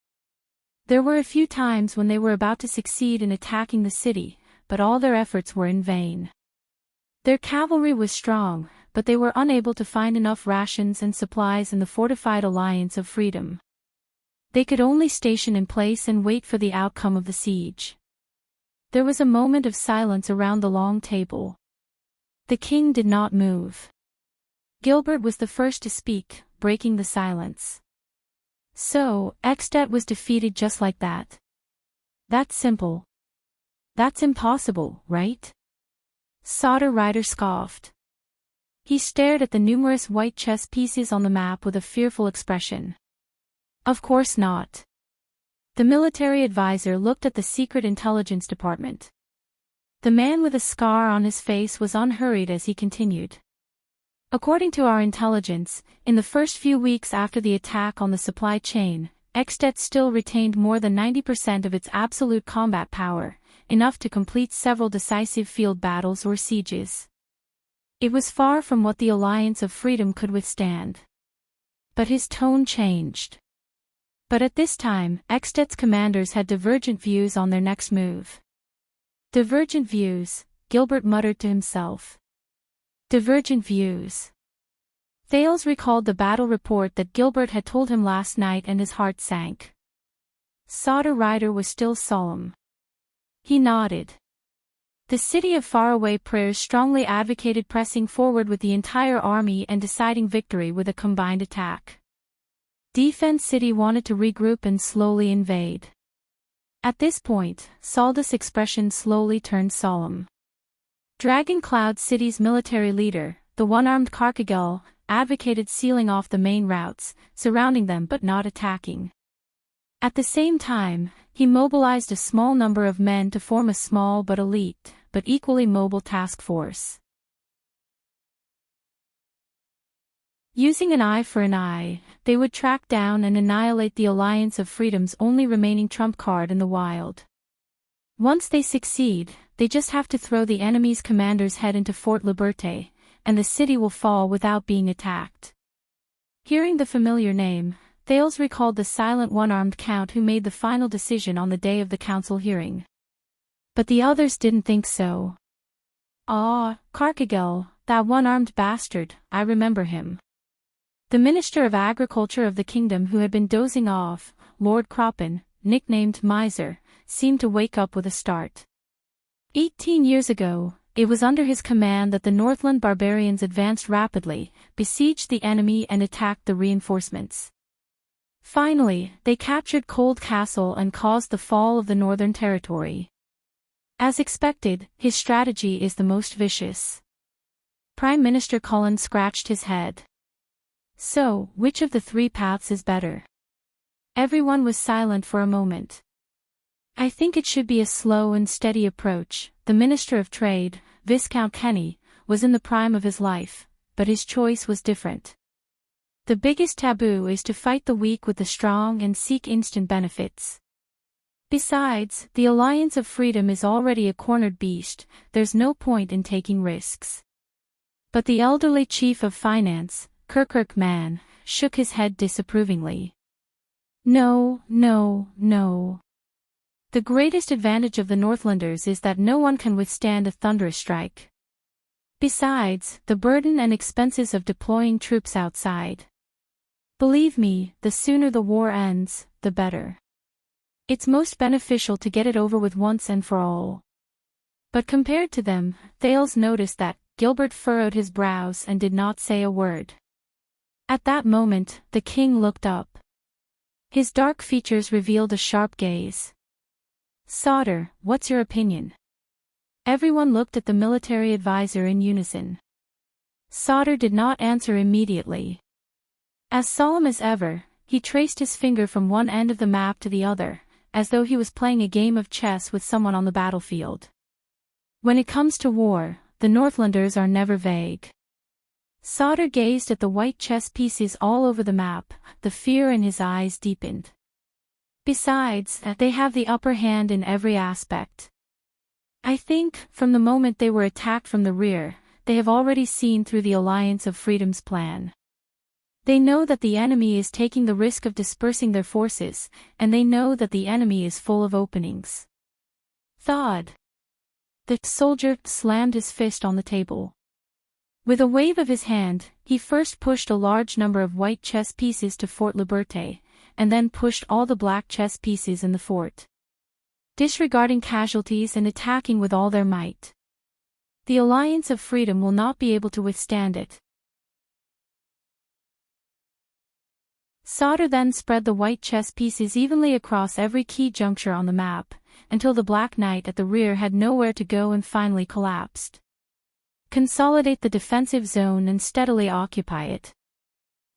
There were a few times when they were about to succeed in attacking the city, but all their efforts were in vain. Their cavalry was strong, but they were unable to find enough rations and supplies in the fortified Alliance of Freedom. They could only station in place and wait for the outcome of the siege. There was a moment of silence around the long table. The king did not move. Gilbert was the first to speak, breaking the silence. So, Extet was defeated just like that. That's simple. That's impossible, right? Sauter Rider scoffed. He stared at the numerous white chess pieces on the map with a fearful expression. Of course not. The military advisor looked at the Secret Intelligence Department. The man with a scar on his face was unhurried as he continued. According to our intelligence, in the first few weeks after the attack on the supply chain, Extet still retained more than 90% of its absolute combat power, enough to complete several decisive field battles or sieges. It was far from what the Alliance of Freedom could withstand. But his tone changed. But at this time, Extet's commanders had divergent views on their next move. Divergent views, Gilbert muttered to himself. Divergent views. Thales recalled the battle report that Gilbert had told him last night and his heart sank. Sauter Rider was still solemn. He nodded. The city of Faraway Prayers strongly advocated pressing forward with the entire army and deciding victory with a combined attack. Defense City wanted to regroup and slowly invade. At this point, Saldus' expression slowly turned solemn. Dragon Cloud City's military leader, the one-armed Carcagel, advocated sealing off the main routes, surrounding them but not attacking. At the same time, he mobilized a small number of men to form a small but elite, but equally mobile task force. Using an eye for an eye, they would track down and annihilate the Alliance of Freedom's only remaining trump card in the wild. Once they succeed, they just have to throw the enemy's commander's head into Fort Liberté, and the city will fall without being attacked. Hearing the familiar name, Thales recalled the silent one-armed count who made the final decision on the day of the council hearing. But the others didn't think so. Ah, Carcagel, that one-armed bastard, I remember him. The Minister of Agriculture of the kingdom who had been dozing off, Lord Croppen, nicknamed Miser, seemed to wake up with a start. 18 years ago, it was under his command that the Northland barbarians advanced rapidly, besieged the enemy and attacked the reinforcements. Finally, they captured Cold Castle and caused the fall of the Northern Territory. As expected, his strategy is the most vicious. Prime Minister Cullen scratched his head. So, which of the three paths is better? Everyone was silent for a moment. I think it should be a slow and steady approach. The Minister of Trade, Viscount Kenny, was in the prime of his life, but his choice was different. The biggest taboo is to fight the weak with the strong and seek instant benefits. Besides, the Alliance of Freedom is already a cornered beast, there's no point in taking risks. But the elderly Chief of Finance, Kirkirk Man, shook his head disapprovingly. No. The greatest advantage of the Northlanders is that no one can withstand a thunderous strike. Besides, the burden and expenses of deploying troops outside. Believe me, the sooner the war ends, the better. It's most beneficial to get it over with once and for all. But compared to them, Thales noticed that Gilbert furrowed his brows and did not say a word. At that moment, the king looked up. His dark features revealed a sharp gaze. Sauter, what's your opinion? Everyone looked at the military advisor in unison. Sauter did not answer immediately. As solemn as ever, he traced his finger from one end of the map to the other, as though he was playing a game of chess with someone on the battlefield. When it comes to war, the Northlanders are never vague. Sauter gazed at the white chess pieces all over the map, the fear in his eyes deepened. Besides, they have the upper hand in every aspect. I think, from the moment they were attacked from the rear, they have already seen through the Alliance of Freedom's plan. They know that the enemy is taking the risk of dispersing their forces, and they know that the enemy is full of openings. Thud. The soldier slammed his fist on the table. With a wave of his hand, he first pushed a large number of white chess pieces to Fort Liberté, and then pushed all the black chess pieces in the fort. Disregarding casualties and attacking with all their might. The Alliance of Freedom will not be able to withstand it. Sauter then spread the white chess pieces evenly across every key juncture on the map, until the Black Knight at the rear had nowhere to go and finally collapsed. Consolidate the defensive zone and steadily occupy it.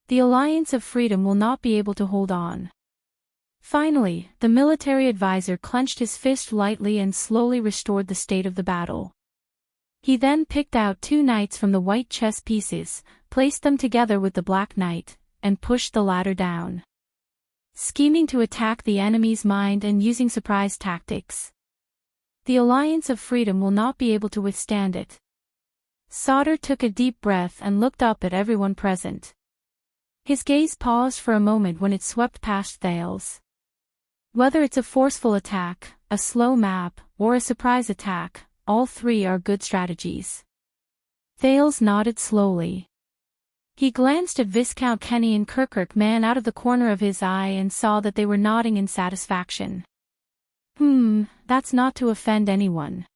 The Alliance of Freedom will not be able to hold on. Finally, the military advisor clenched his fist lightly and slowly restored the state of the battle. He then picked out 2 knights from the white chess pieces, placed them together with the Black Knight, and pushed the latter down. Scheming to attack the enemy's mind and using surprise tactics. The Alliance of Freedom will not be able to withstand it. Sauter took a deep breath and looked up at everyone present. His gaze paused for a moment when it swept past Thales. Whether it's a forceful attack, a slow map, or a surprise attack, all 3 are good strategies. Thales nodded slowly. He glanced at Viscount Kenny and Kirkirk Man out of the corner of his eye and saw that they were nodding in satisfaction. That's not to offend anyone.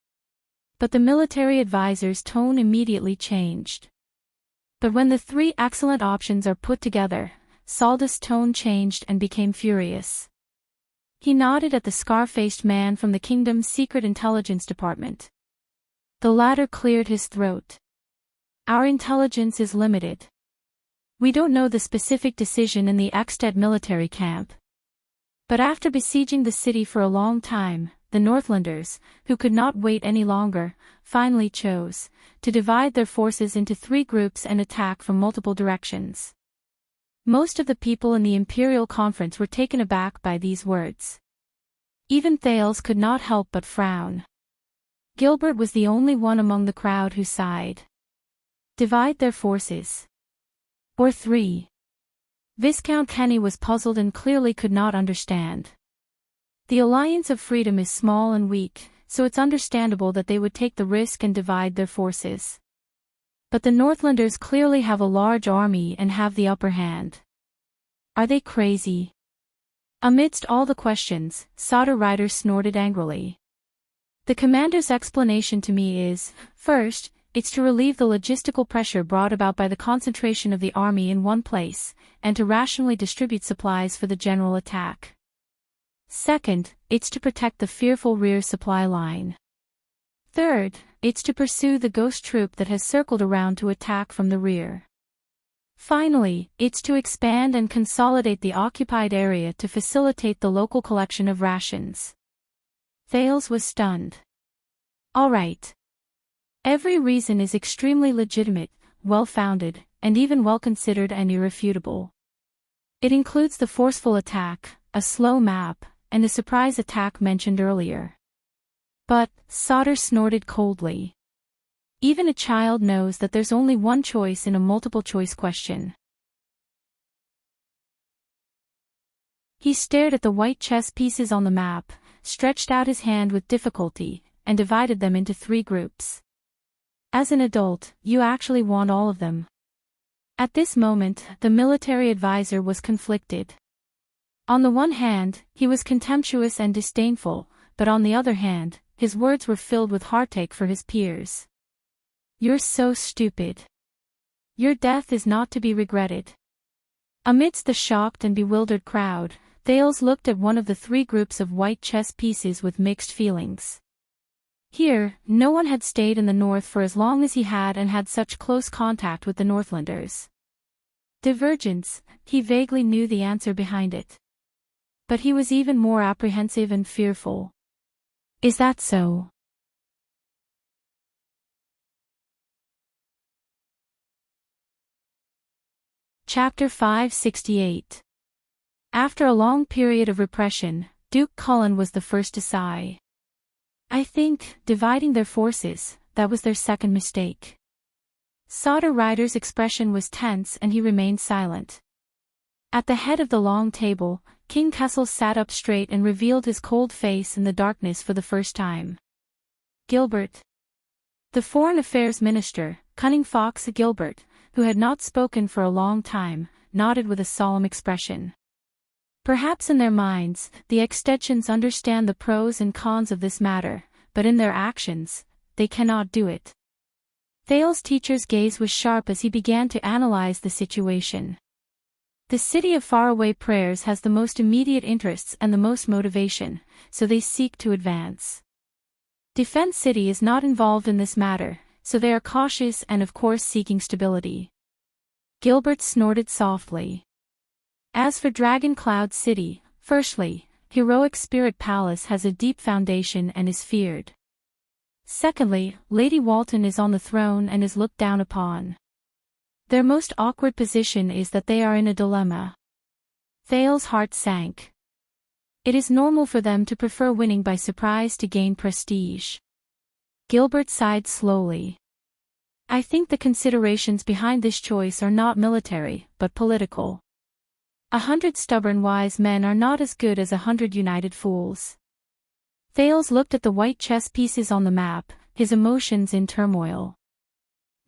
But the military advisor's tone immediately changed. But when the 3 excellent options are put together, Saldus' tone changed and became furious. He nodded at the scar-faced man from the kingdom's secret intelligence department. The latter cleared his throat. Our intelligence is limited. We don't know the specific decision in the Ekstedt military camp. But after besieging the city for a long time, the Northlanders, who could not wait any longer, finally chose to divide their forces into 3 groups and attack from multiple directions. Most of the people in the Imperial Conference were taken aback by these words. Even Thales could not help but frown. Gilbert was the only one among the crowd who sighed. Divide their forces. Or 3. Viscount Kenny was puzzled and clearly could not understand. The Alliance of Freedom is small and weak, so it's understandable that they would take the risk and divide their forces. But the Northlanders clearly have a large army and have the upper hand. Are they crazy? Amidst all the questions, Sauter Rider snorted angrily. The commander's explanation to me is, first, it's to relieve the logistical pressure brought about by the concentration of the army in one place, and to rationally distribute supplies for the general attack. Second, it's to protect the fearful rear supply line. Third, it's to pursue the ghost troop that has circled around to attack from the rear. Finally, it's to expand and consolidate the occupied area to facilitate the local collection of rations. Thales was stunned. All right. Every reason is extremely legitimate, well-founded, and even well-considered and irrefutable. It includes the forceful attack, a slow map, and the surprise attack mentioned earlier. But, Sauter snorted coldly. Even a child knows that there's only one choice in a multiple-choice question. He stared at the white chess pieces on the map, stretched out his hand with difficulty, and divided them into 3 groups. As an adult, you actually want all of them. At this moment, the military advisor was conflicted. On the one hand, he was contemptuous and disdainful, but on the other hand, his words were filled with heartache for his peers. You're so stupid. Your death is not to be regretted. Amidst the shocked and bewildered crowd, Thales looked at one of the 3 groups of white chess pieces with mixed feelings. Here, no one had stayed in the north for as long as he had and had such close contact with the Northlanders. Divergence, he vaguely knew the answer behind it. But he was even more apprehensive and fearful. Is that so? Chapter 568. After a long period of repression, Duke Cullen was the first to sigh. I think, dividing their forces, that was their second mistake. Sauter Rider's expression was tense and he remained silent. At the head of the long table, King Kessel sat up straight and revealed his cold face in the darkness for the first time. Gilbert. The Foreign Affairs Minister, Cunning Fox Gilbert, who had not spoken for a long time, nodded with a solemn expression. Perhaps in their minds, the extensions understand the pros and cons of this matter, but in their actions, they cannot do it. Thales' teacher's gaze was sharp as he began to analyze the situation. The city of faraway prayers has the most immediate interests and the most motivation, so they seek to advance. Defense City is not involved in this matter, so they are cautious and of course seeking stability. Gilbert snorted softly. As for Dragon Cloud City, firstly, Heroic Spirit Palace has a deep foundation and is feared. Secondly, Lady Walton is on the throne and is looked down upon. Their most awkward position is that they are in a dilemma. Thales' heart sank. It is normal for them to prefer winning by surprise to gain prestige. Gilbert sighed slowly. I think the considerations behind this choice are not military, but political. 100 stubborn wise men are not as good as 100 united fools. Thales looked at the white chess pieces on the map, his emotions in turmoil.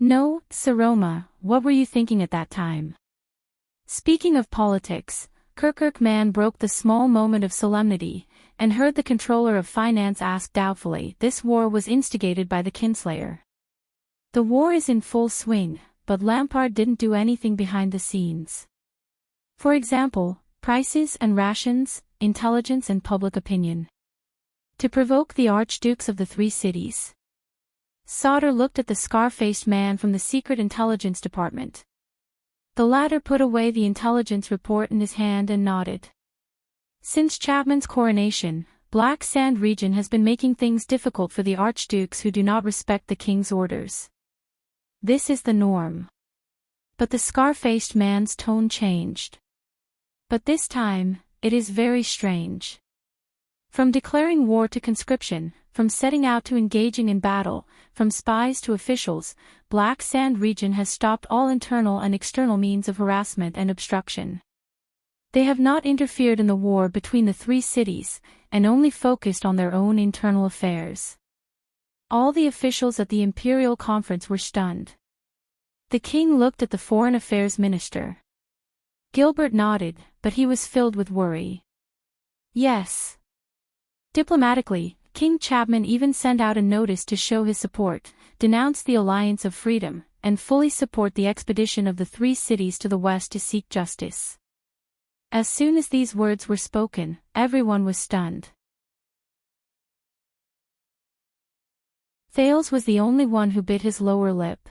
No, Saroma, what were you thinking at that time? Speaking of politics, Kirkman broke the small moment of solemnity, and heard the controller of finance ask doubtfully, this war was instigated by the Kinslayer. The war is in full swing, but Lampard didn't do anything behind the scenes. For example, prices and rations, intelligence and public opinion. To provoke the archdukes of the 3 cities. Sauter looked at the scar-faced man from the Secret Intelligence Department. The latter put away the intelligence report in his hand and nodded. Since Chapman's coronation, Black Sand region has been making things difficult for the archdukes who do not respect the king's orders. This is the norm. But the scar-faced man's tone changed. But this time, it is very strange. From declaring war to conscription, from setting out to engaging in battle, from spies to officials, Black Sand region has stopped all internal and external means of harassment and obstruction. They have not interfered in the war between the three cities, and only focused on their own internal affairs. All the officials at the Imperial Conference were stunned. The king looked at the Foreign Affairs Minister. Gilbert nodded, but he was filled with worry. Yes. Diplomatically, King Chapman even sent out a notice to show his support, denounce the Alliance of Freedom, and fully support the expedition of the three cities to the west to seek justice. As soon as these words were spoken, everyone was stunned. Thales was the only one who bit his lower lip.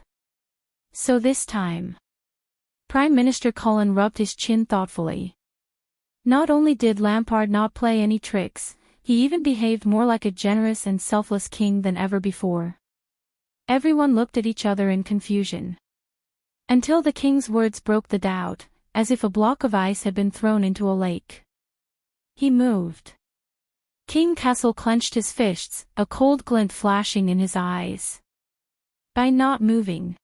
So this time. Prime Minister Cullen rubbed his chin thoughtfully. Not only did Lampard not play any tricks, he even behaved more like a generous and selfless king than ever before. Everyone looked at each other in confusion. Until the king's words broke the doubt, as if a block of ice had been thrown into a lake. He moved. King Kessel clenched his fists, a cold glint flashing in his eyes. By not moving.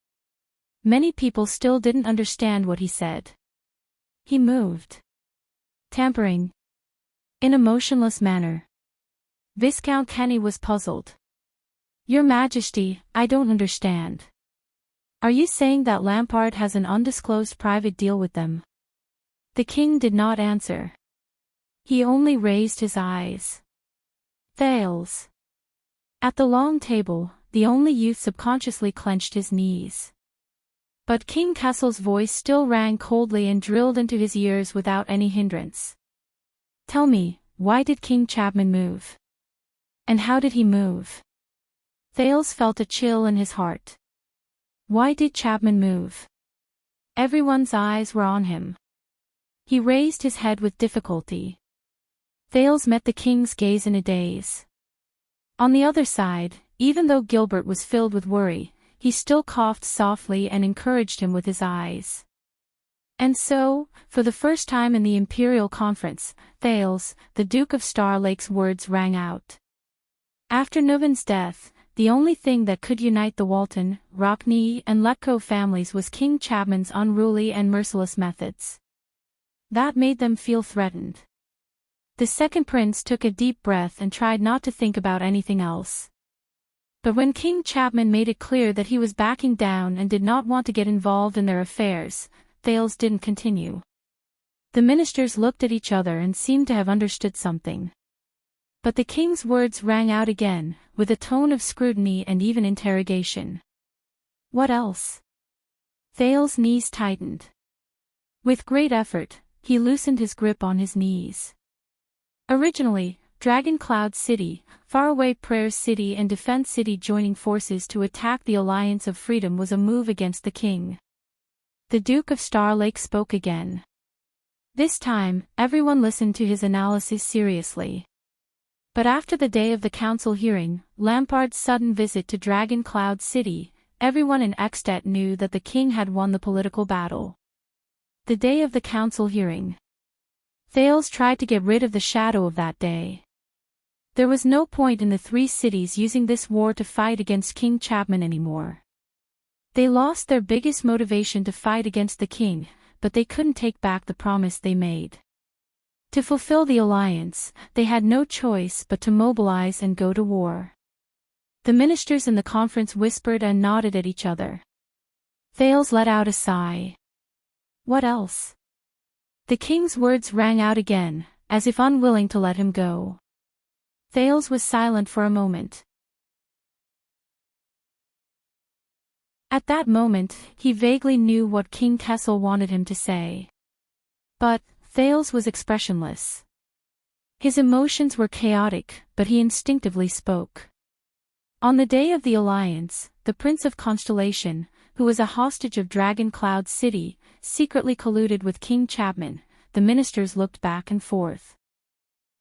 Many people still didn't understand what he said. He moved. Tampering. In a motionless manner. Viscount Kenny was puzzled. Your Majesty, I don't understand. Are you saying that Lampard has an undisclosed private deal with them? The king did not answer. He only raised his eyes. Thales. At the long table, the only youth subconsciously clenched his knees. But King Kessel's voice still rang coldly and drilled into his ears without any hindrance. Tell me, why did King Chapman move? And how did he move? Thales felt a chill in his heart. Why did Chapman move? Everyone's eyes were on him. He raised his head with difficulty. Thales met the king's gaze in a daze. On the other side, even though Gilbert was filled with worry, he still coughed softly and encouraged him with his eyes. And so, for the first time in the Imperial Conference, Thales, the Duke of Star Lake's words rang out. After Nuven's death, the only thing that could unite the Walton, Rockney, and Letco families was King Chapman's unruly and merciless methods. That made them feel threatened. The second prince took a deep breath and tried not to think about anything else. But when King Chapman made it clear that he was backing down and did not want to get involved in their affairs, Thales didn't continue. The ministers looked at each other and seemed to have understood something. But the king's words rang out again, with a tone of scrutiny and even interrogation. What else? Thales' knees tightened. With great effort, he loosened his grip on his knees. Originally, Dragon Cloud City, faraway Prayer City and Defense City joining forces to attack the Alliance of Freedom was a move against the king. The Duke of Star Lake spoke again. This time, everyone listened to his analysis seriously. But after the day of the council hearing, Lampard's sudden visit to Dragon Cloud City, everyone in Extet knew that the king had won the political battle. The day of the council hearing. Thales tried to get rid of the shadow of that day. There was no point in the three cities using this war to fight against King Chapman anymore. They lost their biggest motivation to fight against the king, but they couldn't take back the promise they made. To fulfill the alliance, they had no choice but to mobilize and go to war. The ministers in the conference whispered and nodded at each other. Thales let out a sigh. What else? The king's words rang out again, as if unwilling to let him go. Thales was silent for a moment. At that moment, he vaguely knew what King Kessel wanted him to say. But Thales was expressionless. His emotions were chaotic, but he instinctively spoke. On the day of the alliance, the Prince of Constellation, who was a hostage of Dragon Cloud City, secretly colluded with King Chapman. The ministers looked back and forth.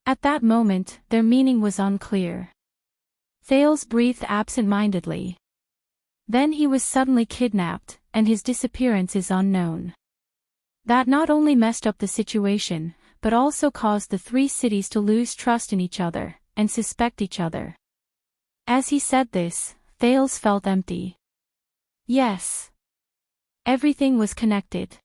At that moment, their meaning was unclear. Thales breathed absent-mindedly. Then he was suddenly kidnapped, and his disappearance is unknown. That not only messed up the situation, but also caused the three cities to lose trust in each other, and suspect each other. As he said this, Thales felt empty. Yes. Everything was connected.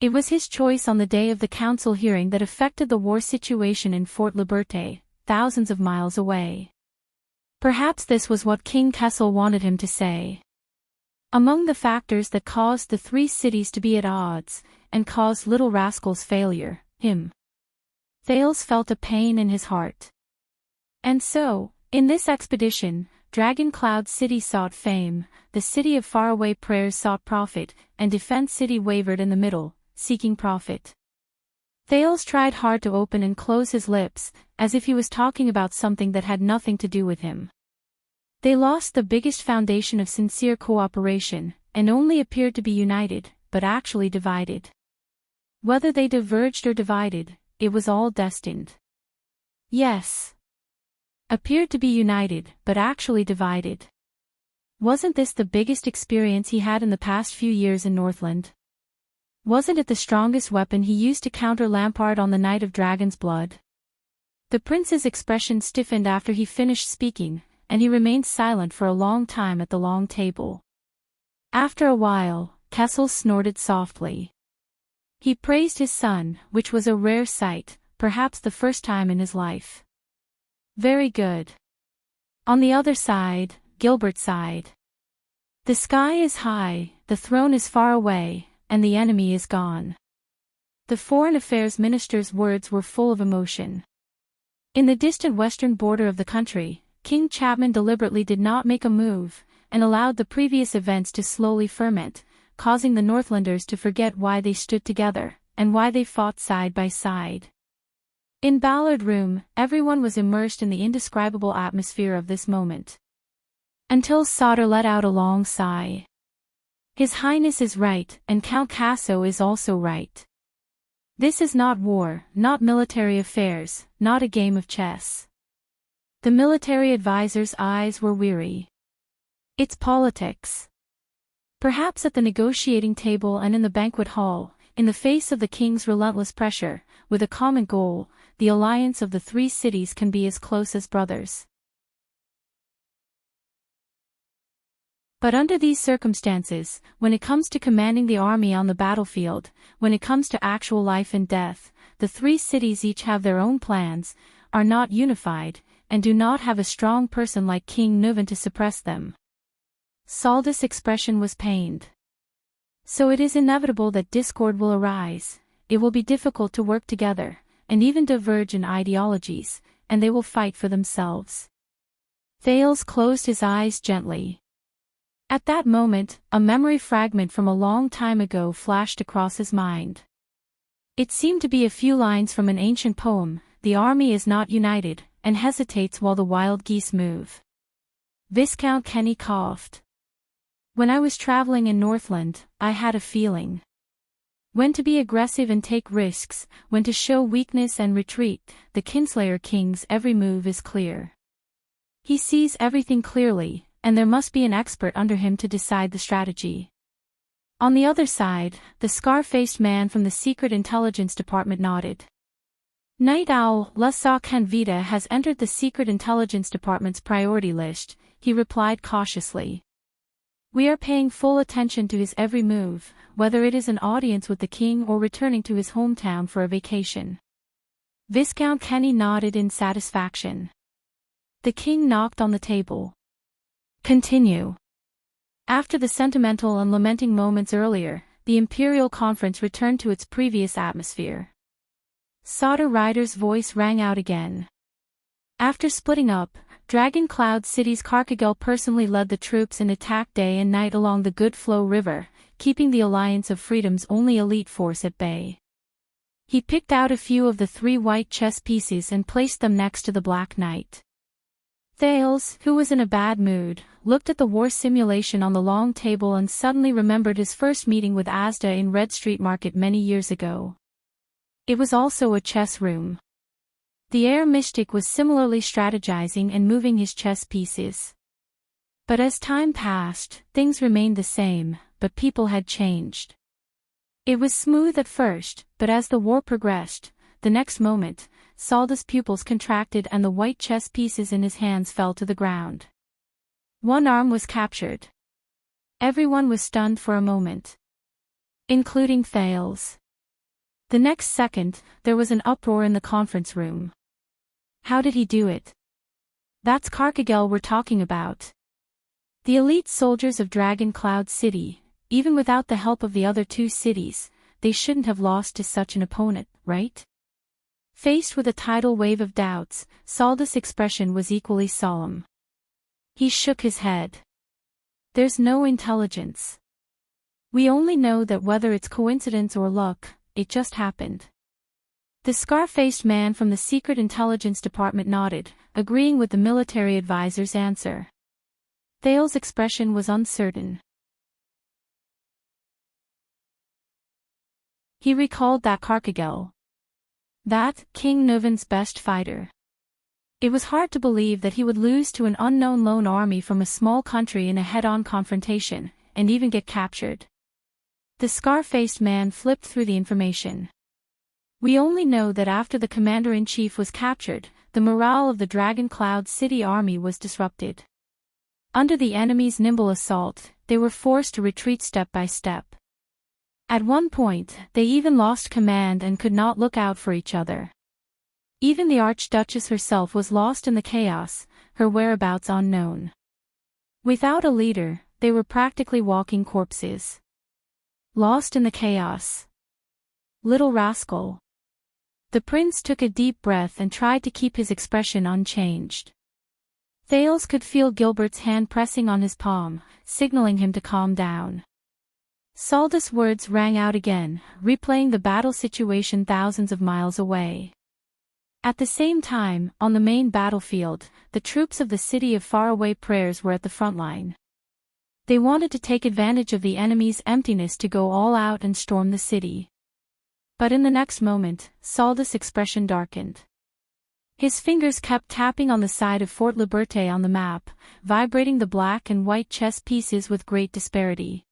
It was his choice on the day of the council hearing that affected the war situation in Fort Liberté, thousands of miles away. Perhaps this was what King Kessel wanted him to say. Among the factors that caused the three cities to be at odds, and caused Little Rascal's failure, Thales felt a pain in his heart. And so, in this expedition, Dragon Cloud City sought fame, the city of faraway prayers sought profit, and Defense City wavered in the middle, seeking profit. Thales tried hard to open and close his lips, as if he was talking about something that had nothing to do with him. They lost the biggest foundation of sincere cooperation, and only appeared to be united, but actually divided. Whether they diverged or divided, it was all destined. Yes. Appeared to be united, but actually divided. Wasn't this the biggest experience he had in the past few years in Northland? Wasn't it the strongest weapon he used to counter Lampard on the night of Dragon's Blood? The prince's expression stiffened after he finished speaking, and he remained silent for a long time at the long table. After a while, Kessel snorted softly. He praised his son, which was a rare sight, perhaps the first time in his life. Very good. On the other side, Gilbert sighed. The sky is high, the throne is far away, and the enemy is gone. The Foreign Affairs Minister's words were full of emotion. In the distant western border of the country, King Chapman deliberately did not make a move, and allowed the previous events to slowly ferment, causing the Northlanders to forget why they stood together, and why they fought side by side. In Ballard Room, everyone was immersed in the indescribable atmosphere of this moment. Until Sauter let out a long sigh. His Highness is right, and Count Casso is also right. This is not war, not military affairs, not a game of chess. The military advisor's eyes were weary. It's politics. Perhaps at the negotiating table and in the banquet hall, in the face of the king's relentless pressure, with a common goal, the alliance of the three cities can be as close as brothers. But under these circumstances, when it comes to commanding the army on the battlefield, when it comes to actual life and death, the three cities each have their own plans, are not unified, and do not have a strong person like King Nuvan to suppress them. Saldus' expression was pained. So it is inevitable that discord will arise, it will be difficult to work together, and even diverge in ideologies, and they will fight for themselves. Thales closed his eyes gently. At that moment, a memory fragment from a long time ago flashed across his mind. It seemed to be a few lines from an ancient poem: the army is not united, and hesitates while the wild geese move. Viscount Kenny coughed. When I was traveling in Northland, I had a feeling. When to be aggressive and take risks, when to show weakness and retreat, the Kinslayer King's every move is clear. He sees everything clearly, and there must be an expert under him to decide the strategy. On the other side, the scar-faced man from the Secret Intelligence Department nodded. Night Owl Lusaw Canvita has entered the Secret Intelligence Department's priority list, he replied cautiously. We are paying full attention to his every move, whether it is an audience with the king or returning to his hometown for a vacation. Viscount Kenny nodded in satisfaction. The king knocked on the table. Continue. After the sentimental and lamenting moments earlier, the Imperial Conference returned to its previous atmosphere. Sauter Rider's voice rang out again. After splitting up, Dragon Cloud City's Carcagel personally led the troops in attack day and night along the Good Flow River, keeping the Alliance of Freedom's only elite force at bay. He picked out a few of the 3 white chess pieces and placed them next to the Black Knight. Thales, who was in a bad mood, looked at the war simulation on the long table and suddenly remembered his first meeting with Asda in Red Street Market many years ago. It was also a chess room. The Air Mystic was similarly strategizing and moving his chess pieces. But as time passed, things remained the same, but people had changed. It was smooth at first, but as the war progressed, the next moment, Saldus' pupils contracted and the white chess pieces in his hands fell to the ground. One arm was captured. Everyone was stunned for a moment. Including Thales. The next second, there was an uproar in the conference room. How did he do it? That's Carcagel we're talking about. The elite soldiers of Dragon Cloud City, even without the help of the other two cities, they shouldn't have lost to such an opponent, right? Faced with a tidal wave of doubts, Saldus' expression was equally solemn. He shook his head. There's no intelligence. We only know that whether it's coincidence or luck, it just happened. The scar-faced man from the Secret Intelligence Department nodded, agreeing with the military advisor's answer. Thales' expression was uncertain. He recalled that Carcagel. That, King Nuvan's best fighter. It was hard to believe that he would lose to an unknown lone army from a small country in a head-on confrontation, and even get captured. The scar-faced man flipped through the information. We only know that after the commander-in-chief was captured, the morale of the Dragon Cloud City army was disrupted. Under the enemy's nimble assault, they were forced to retreat step by step. At one point, they even lost command and could not look out for each other. Even the Archduchess herself was lost in the chaos, her whereabouts unknown. Without a leader, they were practically walking corpses. Lost in the chaos. Little rascal. The prince took a deep breath and tried to keep his expression unchanged. Thales could feel Gilbert's hand pressing on his palm, signaling him to calm down. Saldus' words rang out again, replaying the battle situation thousands of miles away. At the same time, on the main battlefield, the troops of the City of Faraway Prayers were at the front line. They wanted to take advantage of the enemy's emptiness to go all out and storm the city. But in the next moment, Saldus' expression darkened. His fingers kept tapping on the side of Fort Liberté on the map, vibrating the black and white chess pieces with great disparity.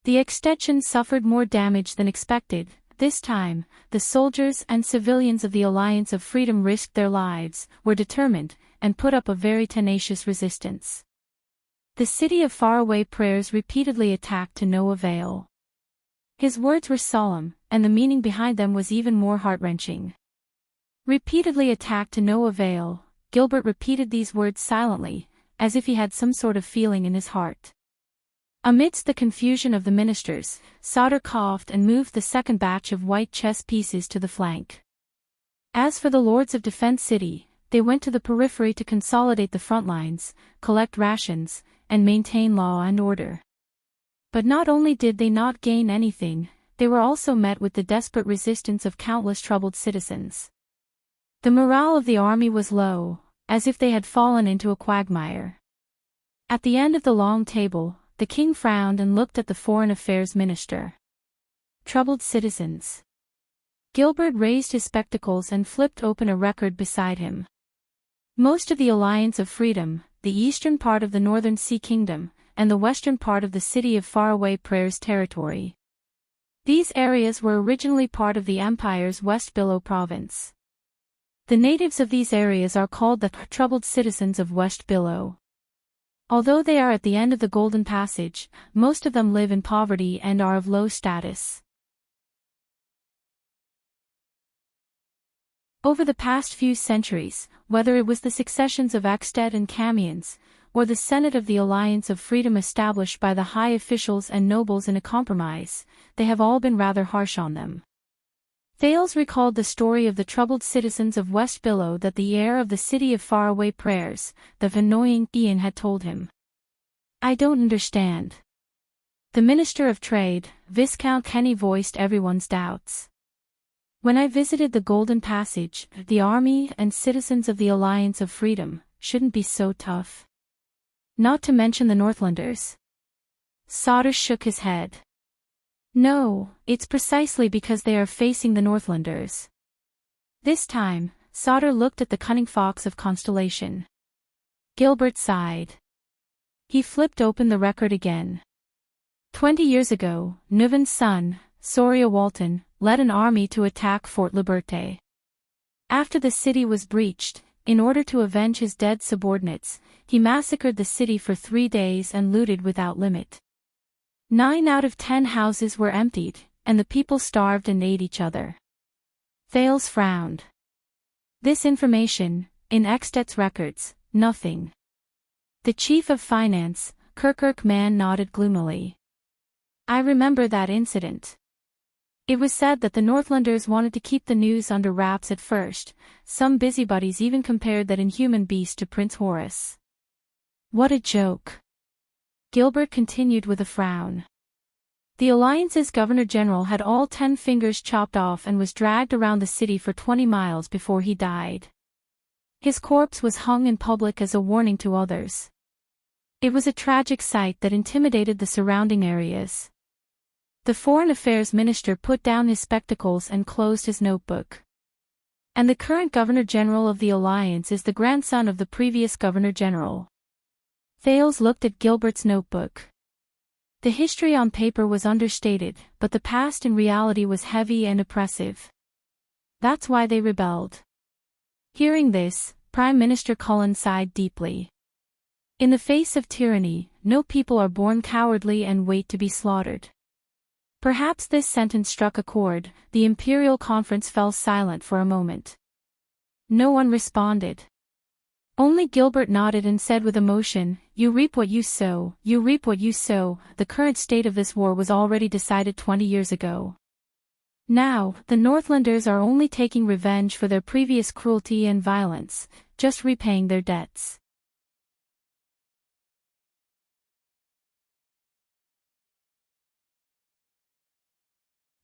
The extension suffered more damage than expected. This time, the soldiers and civilians of the Alliance of Freedom risked their lives, were determined, and put up a very tenacious resistance. The City of Faraway Prayers repeatedly attacked to no avail. His words were solemn, and the meaning behind them was even more heart-wrenching. Repeatedly attacked to no avail, Gilbert repeated these words silently, as if he had some sort of feeling in his heart. Amidst the confusion of the ministers, Sauter coughed and moved the second batch of white chess pieces to the flank. As for the Lords of Defense City, they went to the periphery to consolidate the front lines, collect rations, and maintain law and order. But not only did they not gain anything, they were also met with the desperate resistance of countless troubled citizens. The morale of the army was low, as if they had fallen into a quagmire. At the end of the long table, the king frowned and looked at the foreign affairs minister. Troubled citizens. Gilbert raised his spectacles and flipped open a record beside him. Most of the Alliance of Freedom, the eastern part of the Northern Sea Kingdom, and the western part of the City of Faraway Prayers territory. These areas were originally part of the Empire's West Billow province. The natives of these areas are called the troubled citizens of West Billow. Although they are at the end of the Golden Passage, most of them live in poverty and are of low status. Over the past few centuries, whether it was the successions of Axted and Camians, or the Senate of the Alliance of Freedom established by the high officials and nobles in a compromise, they have all been rather harsh on them. Thales recalled the story of the troubled citizens of West Billow that the heir of the City of Faraway Prayers, the annoying Ian, had told him. I don't understand. The Minister of Trade, Viscount Kenny, voiced everyone's doubts. When I visited the Golden Passage, the army and citizens of the Alliance of Freedom shouldn't be so tough. Not to mention the Northlanders. Sauter shook his head. No, it's precisely because they are facing the Northlanders. This time, Sauter looked at the cunning fox of Constellation. Gilbert sighed. He flipped open the record again. 20 years ago, Nuvan's son, Soria Walton, led an army to attack Fort Liberté. After the city was breached, in order to avenge his dead subordinates, he massacred the city for 3 days and looted without limit. 9 out of 10 houses were emptied, and the people starved and ate each other. Thales frowned. This information, in Ekstet's records, nothing. The chief of finance, Kirkirk Man, nodded gloomily. I remember that incident. It was said that the Northlanders wanted to keep the news under wraps at first. Some busybodies even compared that inhuman beast to Prince Horus. What a joke. Gilbert continued with a frown. The Alliance's Governor-General had all 10 fingers chopped off and was dragged around the city for 20 miles before he died. His corpse was hung in public as a warning to others. It was a tragic sight that intimidated the surrounding areas. The Foreign Affairs Minister put down his spectacles and closed his notebook. And the current Governor-General of the Alliance is the grandson of the previous Governor-General. Thales looked at Gilbert's notebook. The history on paper was understated, but the past in reality was heavy and oppressive. That's why they rebelled. Hearing this, Prime Minister Cullen sighed deeply. In the face of tyranny, no people are born cowardly and wait to be slaughtered. Perhaps this sentence struck a chord. The Imperial Conference fell silent for a moment. No one responded. Only Gilbert nodded and said with emotion, "You reap what you sow, you reap what you sow." The current state of this war was already decided 20 years ago. Now, the Northlanders are only taking revenge for their previous cruelty and violence, just repaying their debts.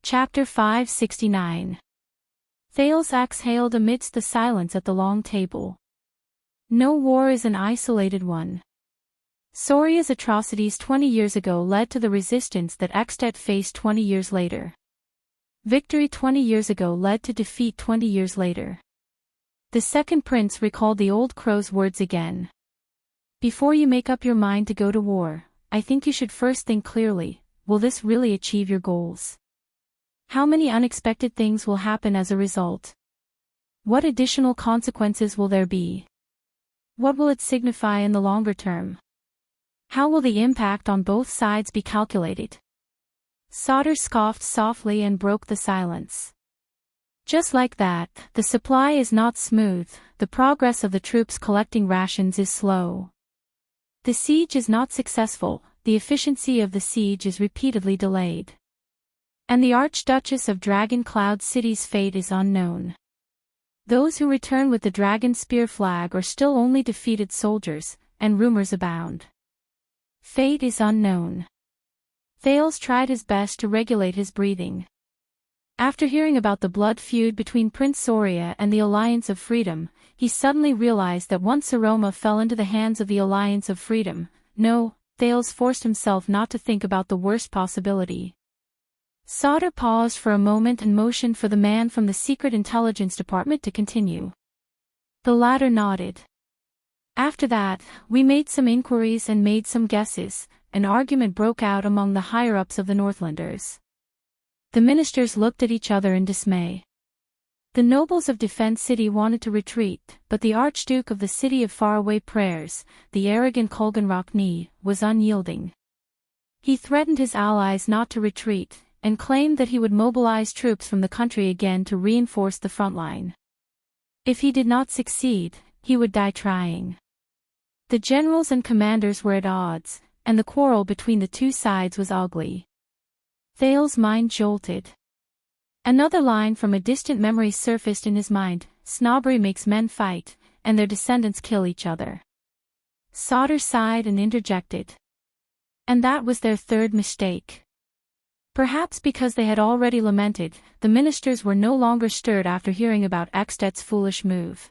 Chapter 569. Thales exhaled amidst the silence at the long table. No war is an isolated one. Soria's atrocities 20 years ago led to the resistance that Ekstet faced 20 years later. Victory 20 years ago led to defeat 20 years later. The second prince recalled the old crow's words again. Before you make up your mind to go to war, I think you should first think clearly, will this really achieve your goals? How many unexpected things will happen as a result? What additional consequences will there be? What will it signify in the longer term? How will the impact on both sides be calculated? Sauter scoffed softly and broke the silence. Just like that, the supply is not smooth, the progress of the troops collecting rations is slow. The siege is not successful, the efficiency of the siege is repeatedly delayed. And the Archduchess of Dragon Cloud City's fate is unknown. Those who return with the dragon spear flag are still only defeated soldiers, and rumors abound. Fate is unknown. Thales tried his best to regulate his breathing. After hearing about the blood feud between Prince Soria and the Alliance of Freedom, he suddenly realized that once Aroma fell into the hands of the Alliance of Freedom, Thales forced himself not to think about the worst possibility. Sauter paused for a moment and motioned for the man from the Secret Intelligence Department to continue. The latter nodded. After that, we made some inquiries and made some guesses. An argument broke out among the higher-ups of the Northlanders. The ministers looked at each other in dismay. The nobles of Defense City wanted to retreat, but the Archduke of the City of Faraway Prayers, the arrogant Kulgan Rockney, was unyielding. He threatened his allies not to retreat, and claimed that he would mobilize troops from the country again to reinforce the front line. If he did not succeed, he would die trying. The generals and commanders were at odds, and the quarrel between the two sides was ugly. Thales' mind jolted. Another line from a distant memory surfaced in his mind: snobbery makes men fight, and their descendants kill each other. Sauter sighed and interjected. And that was their third mistake. Perhaps because they had already lamented, the ministers were no longer stirred after hearing about Ekstet's foolish move.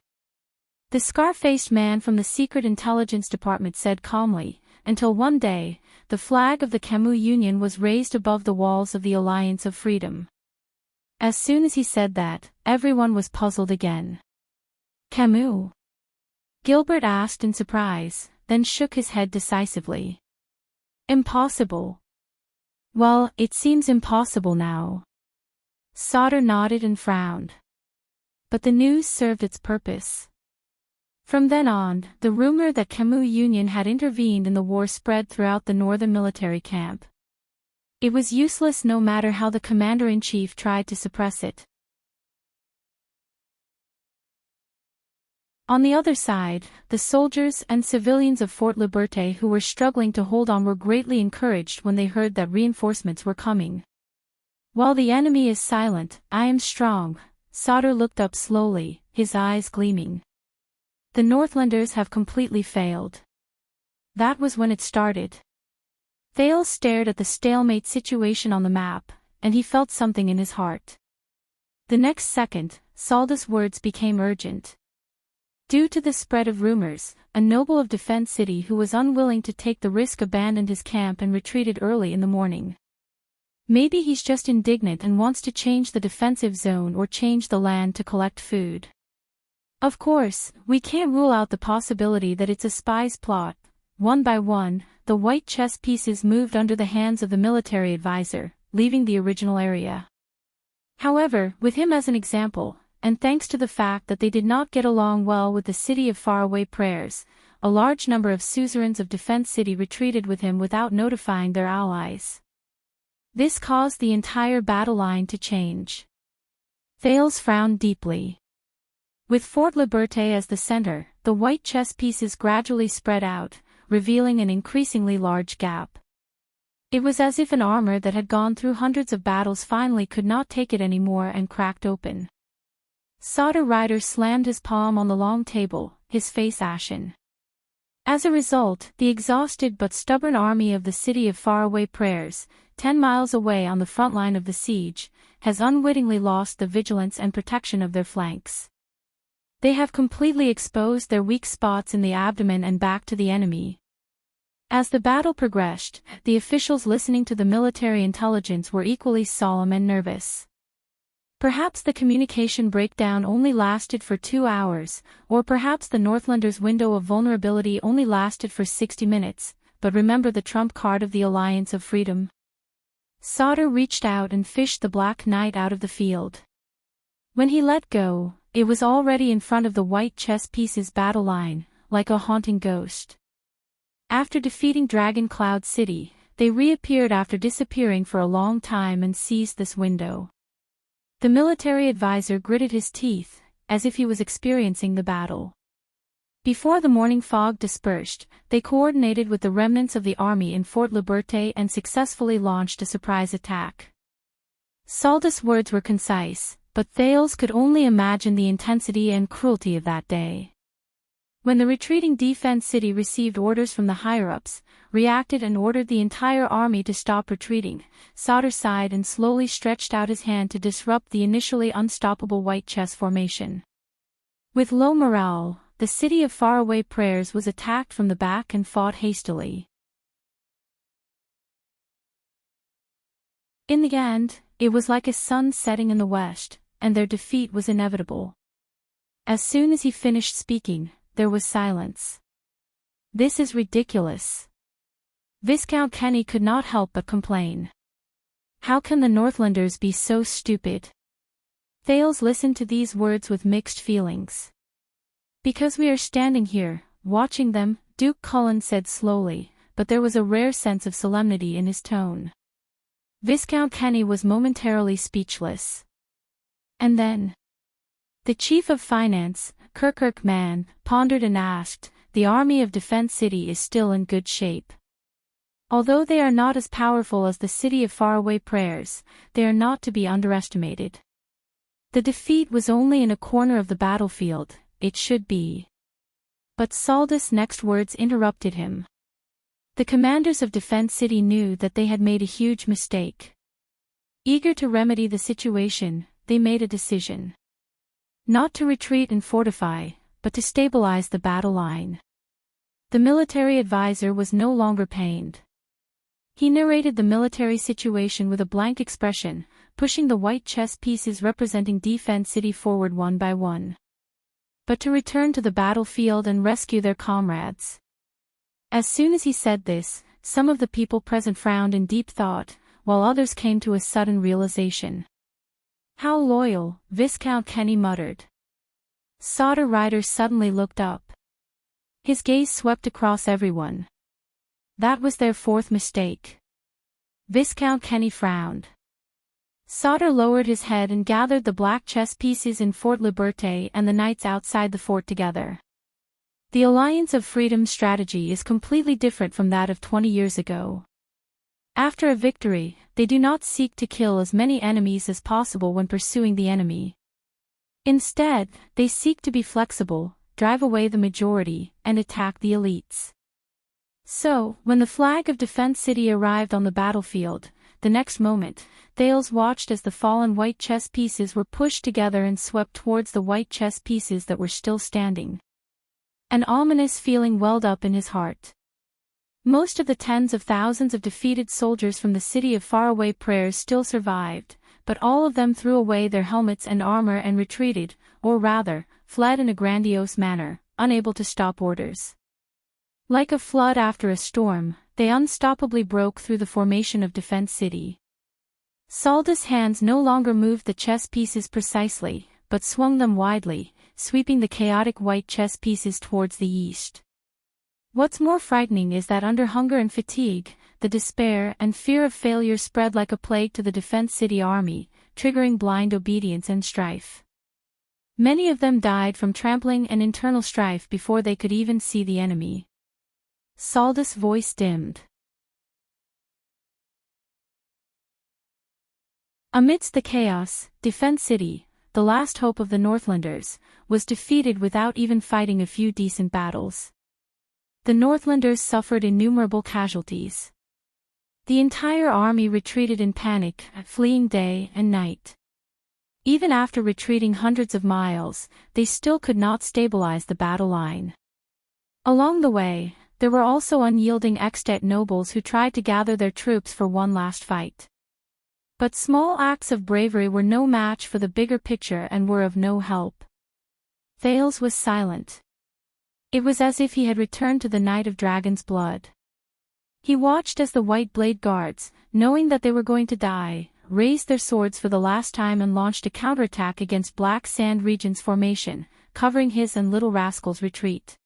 The scar-faced man from the Secret Intelligence Department said calmly, until one day, the flag of the Camus Union was raised above the walls of the Alliance of Freedom. As soon as he said that, everyone was puzzled again. Camus? Gilbert asked in surprise. then shook his head decisively. Impossible. Well, it seems impossible now. Sauter nodded and frowned. But the news served its purpose. From then on, the rumor that Camus Union had intervened in the war spread throughout the northern military camp. It was useless no matter how the commander-in-chief tried to suppress it. On the other side, the soldiers and civilians of Fort Liberté who were struggling to hold on were greatly encouraged when they heard that reinforcements were coming. While the enemy is silent, I am strong. Sauter looked up slowly, his eyes gleaming. The Northlanders have completely failed. That was when it started. Thales stared at the stalemate situation on the map, and he felt something in his heart. The next second, Saldus' words became urgent. Due to the spread of rumors, a noble of Defense City who was unwilling to take the risk abandoned his camp and retreated early in the morning. Maybe he's just indignant and wants to change the defensive zone or change the land to collect food. Of course, we can't rule out the possibility that it's a spy's plot. One by one, the white chess pieces moved under the hands of the military advisor, leaving the original area. However, with him as an example, and thanks to the fact that they did not get along well with the city of faraway prayers, a large number of suzerains of Defense City retreated with him without notifying their allies. This caused the entire battle line to change. Thales frowned deeply. With Fort Liberté as the center, the white chess pieces gradually spread out, revealing an increasingly large gap. It was as if an armor that had gone through hundreds of battles finally could not take it anymore and cracked open. Sauter Rider slammed his palm on the long table, his face ashen. As a result, the exhausted but stubborn army of the city of faraway prayers, 10 miles away on the front line of the siege, has unwittingly lost the vigilance and protection of their flanks. They have completely exposed their weak spots in the abdomen and back to the enemy. As the battle progressed, the officials listening to the military intelligence were equally solemn and nervous. Perhaps the communication breakdown only lasted for 2 hours, or perhaps the Northlanders' window of vulnerability only lasted for 60 minutes, but remember the trump card of the Alliance of Freedom. Sauter reached out and fished the Black Knight out of the field. When he let go, it was already in front of the white chess pieces battle line, like a haunting ghost. After defeating Dragon Cloud City, they reappeared after disappearing for a long time and seized this window. The military advisor gritted his teeth, as if he was experiencing the battle. Before the morning fog dispersed, they coordinated with the remnants of the army in Fort Liberté and successfully launched a surprise attack. Saldus' words were concise, but Thales could only imagine the intensity and cruelty of that day. When the retreating Defense City received orders from the higher-ups, reacted and ordered the entire army to stop retreating, Sauter sighed and slowly stretched out his hand to disrupt the initially unstoppable white chess formation. With low morale, the city of faraway prayers was attacked from the back and fought hastily. In the end, it was like a sun setting in the west, and their defeat was inevitable. As soon as he finished speaking, there was silence. "This is ridiculous." Viscount Kenny could not help but complain. "How can the Northlanders be so stupid?" Thales listened to these words with mixed feelings. "Because we are standing here, watching them," Duke Cullen said slowly, but there was a rare sense of solemnity in his tone. Viscount Kenny was momentarily speechless. And then, the chief of finance, Kirkirk Man, pondered and asked, "The army of Defense City is still in good shape. Although they are not as powerful as the city of faraway prayers, they are not to be underestimated. The defeat was only in a corner of the battlefield, it should be." But Saldus' next words interrupted him. The commanders of Defense City knew that they had made a huge mistake. Eager to remedy the situation, they made a decision. Not to retreat and fortify, but to stabilize the battle line. The military advisor was no longer pained. He narrated the military situation with a blank expression, pushing the white chess pieces representing Defense City forward one by one. But to return to the battlefield and rescue their comrades. As soon as he said this, some of the people present frowned in deep thought, while others came to a sudden realization. How loyal, Viscount Kenny muttered. Sauter Ryder suddenly looked up. His gaze swept across everyone. That was their fourth mistake. Viscount Kenny frowned. Sauter lowered his head and gathered the black chess pieces in Fort Liberté and the knights outside the fort together. The Alliance of Freedom's strategy is completely different from that of 20 years ago. After a victory, they do not seek to kill as many enemies as possible when pursuing the enemy. Instead, they seek to be flexible, drive away the majority, and attack the elites. So, when the flag of Defense City arrived on the battlefield, the next moment, Thales watched as the fallen white chess pieces were pushed together and swept towards the white chess pieces that were still standing. An ominous feeling welled up in his heart. Most of the tens of thousands of defeated soldiers from the city of faraway prayers still survived, but all of them threw away their helmets and armor and retreated, or rather, fled in a grandiose manner, unable to stop orders. Like a flood after a storm, they unstoppably broke through the formation of Defense City. Salda's hands no longer moved the chess pieces precisely, but swung them widely, sweeping the chaotic white chess pieces towards the east. What's more frightening is that under hunger and fatigue, the despair and fear of failure spread like a plague to the Defense City army, triggering blind obedience and strife. Many of them died from trampling and internal strife before they could even see the enemy. Salda's voice dimmed. Amidst the chaos, Defense City, the last hope of the Northlanders, was defeated without even fighting a few decent battles. The Northlanders suffered innumerable casualties. The entire army retreated in panic, fleeing day and night. Even after retreating hundreds of miles, they still could not stabilize the battle line. Along the way, there were also unyielding Extet nobles who tried to gather their troops for one last fight. But small acts of bravery were no match for the bigger picture and were of no help. Thales was silent. It was as if he had returned to the night of Dragon's Blood. He watched as the White Blade Guards, knowing that they were going to die, raised their swords for the last time and launched a counterattack against Black Sand Regent's formation, covering his and Little Rascal's retreat.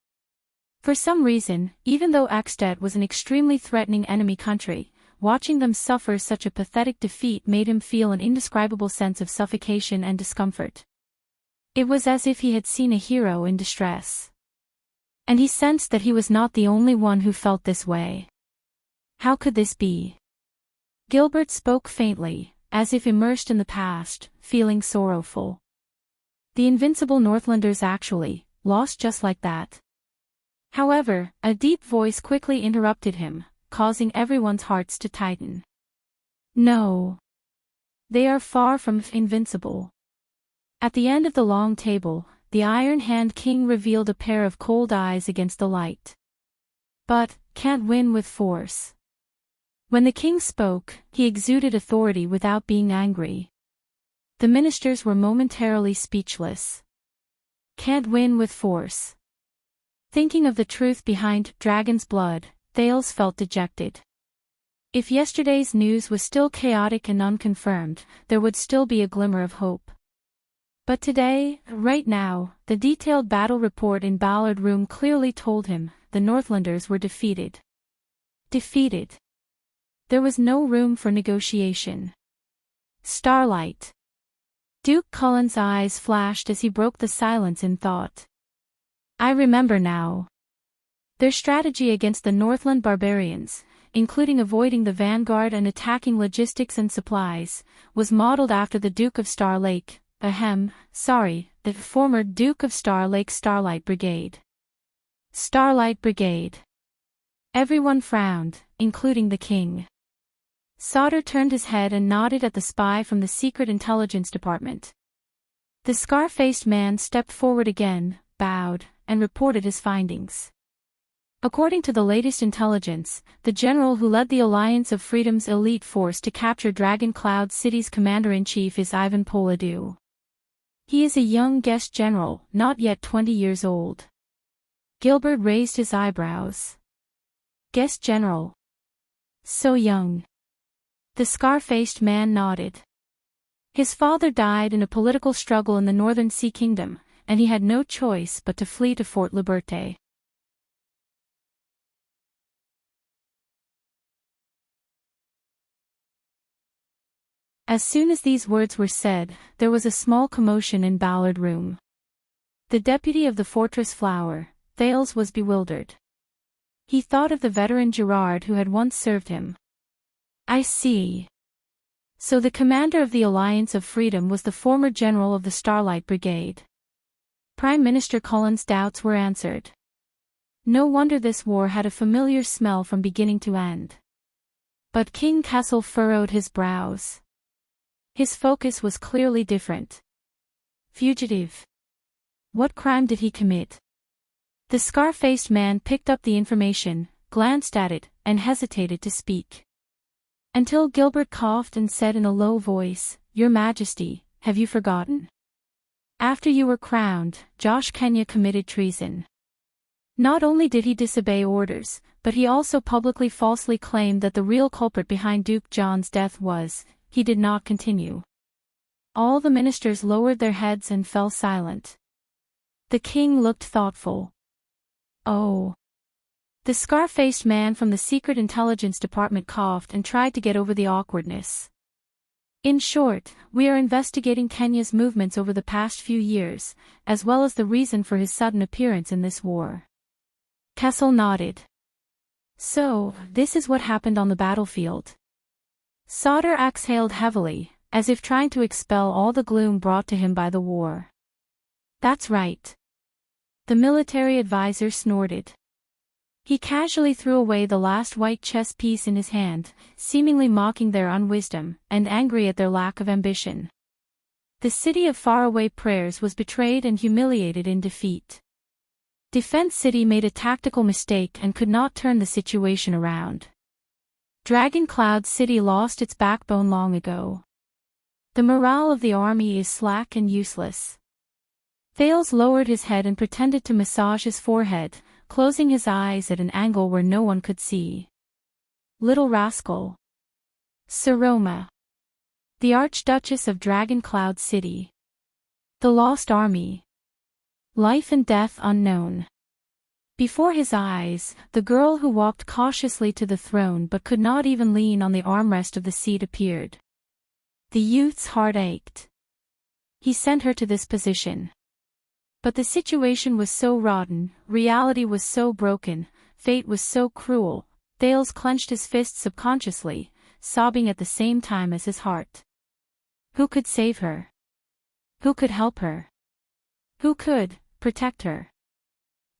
For some reason, even though Extet was an extremely threatening enemy country, watching them suffer such a pathetic defeat made him feel an indescribable sense of suffocation and discomfort. It was as if he had seen a hero in distress. And he sensed that he was not the only one who felt this way. How could this be? Gilbert spoke faintly, as if immersed in the past, feeling sorrowful. The invincible Northlanders actually lost just like that. However, a deep voice quickly interrupted him, causing everyone's hearts to tighten. No. They are far from invincible. At the end of the long table, the Iron Hand King revealed a pair of cold eyes against the light. But, can't win with force. When the king spoke, he exuded authority without being angry. The ministers were momentarily speechless. Can't win with force. Thinking of the truth behind Dragon's Blood, Thales felt dejected. If yesterday's news was still chaotic and unconfirmed, there would still be a glimmer of hope. But today, right now, the detailed battle report in Ballard Room clearly told him the Northlanders were defeated. Defeated. There was no room for negotiation. Starlight. Duke Cullen's eyes flashed as he broke the silence in thought. I remember now. Their strategy against the Northland barbarians, including avoiding the vanguard and attacking logistics and supplies, was modeled after the Duke of Star Lake, the former Duke of Star Lake Starlight Brigade. Starlight Brigade. Everyone frowned, including the king. Sauter turned his head and nodded at the spy from the Secret Intelligence Department. The scar-faced man stepped forward again, bowed, and reported his findings. According to the latest intelligence, the general who led the Alliance of Freedom's elite force to capture Dragon Cloud City's commander-in-chief is Ivan Poladu. He is a young guest general, not yet 20 years old. Gilbert raised his eyebrows. Guest General. So young. The scar-faced man nodded. His father died in a political struggle in the Northern Sea Kingdom, and he had no choice but to flee to Fort Liberté. As soon as these words were said, there was a small commotion in Ballard Room. The deputy of the Fortress Flower, Thales, was bewildered. He thought of the veteran Gerard who had once served him. I see. So the commander of the Alliance of Freedom was the former general of the Starlight Brigade. Prime Minister Cullen's doubts were answered. No wonder this war had a familiar smell from beginning to end. But King Kessel furrowed his brows. His focus was clearly different. Fugitive. What crime did he commit? The scar-faced man picked up the information, glanced at it, and hesitated to speak. Until Gilbert coughed and said in a low voice, Your Majesty, have you forgotten? After you were crowned, Josh Kenya committed treason. Not only did he disobey orders, but he also publicly falsely claimed that the real culprit behind Duke John's death was. He did not continue. All the ministers lowered their heads and fell silent. The king looked thoughtful. Oh. The scar-faced man from the Secret Intelligence Department coughed and tried to get over the awkwardness. In short, we are investigating Kenya's movements over the past few years, as well as the reason for his sudden appearance in this war. Kessel nodded. So, this is what happened on the battlefield. Sauter exhaled heavily, as if trying to expel all the gloom brought to him by the war. That's right. The military advisor snorted. He casually threw away the last white chess piece in his hand, seemingly mocking their unwisdom, and angry at their lack of ambition. The city of faraway prayers was betrayed and humiliated in defeat. Defense City made a tactical mistake and could not turn the situation around. Dragon Cloud City lost its backbone long ago. The morale of the army is slack and useless. Thales lowered his head and pretended to massage his forehead, closing his eyes at an angle where no one could see. Little rascal. Saroma. The Archduchess of Dragon Cloud City. The Lost Army. Life and death unknown. Before his eyes, the girl who walked cautiously to the throne but could not even lean on the armrest of the seat appeared. The youth's heart ached. He sent her to this position. But the situation was so rotten, reality was so broken, fate was so cruel. Thales clenched his fists subconsciously, sobbing at the same time as his heart. Who could save her? Who could help her? Who could protect her?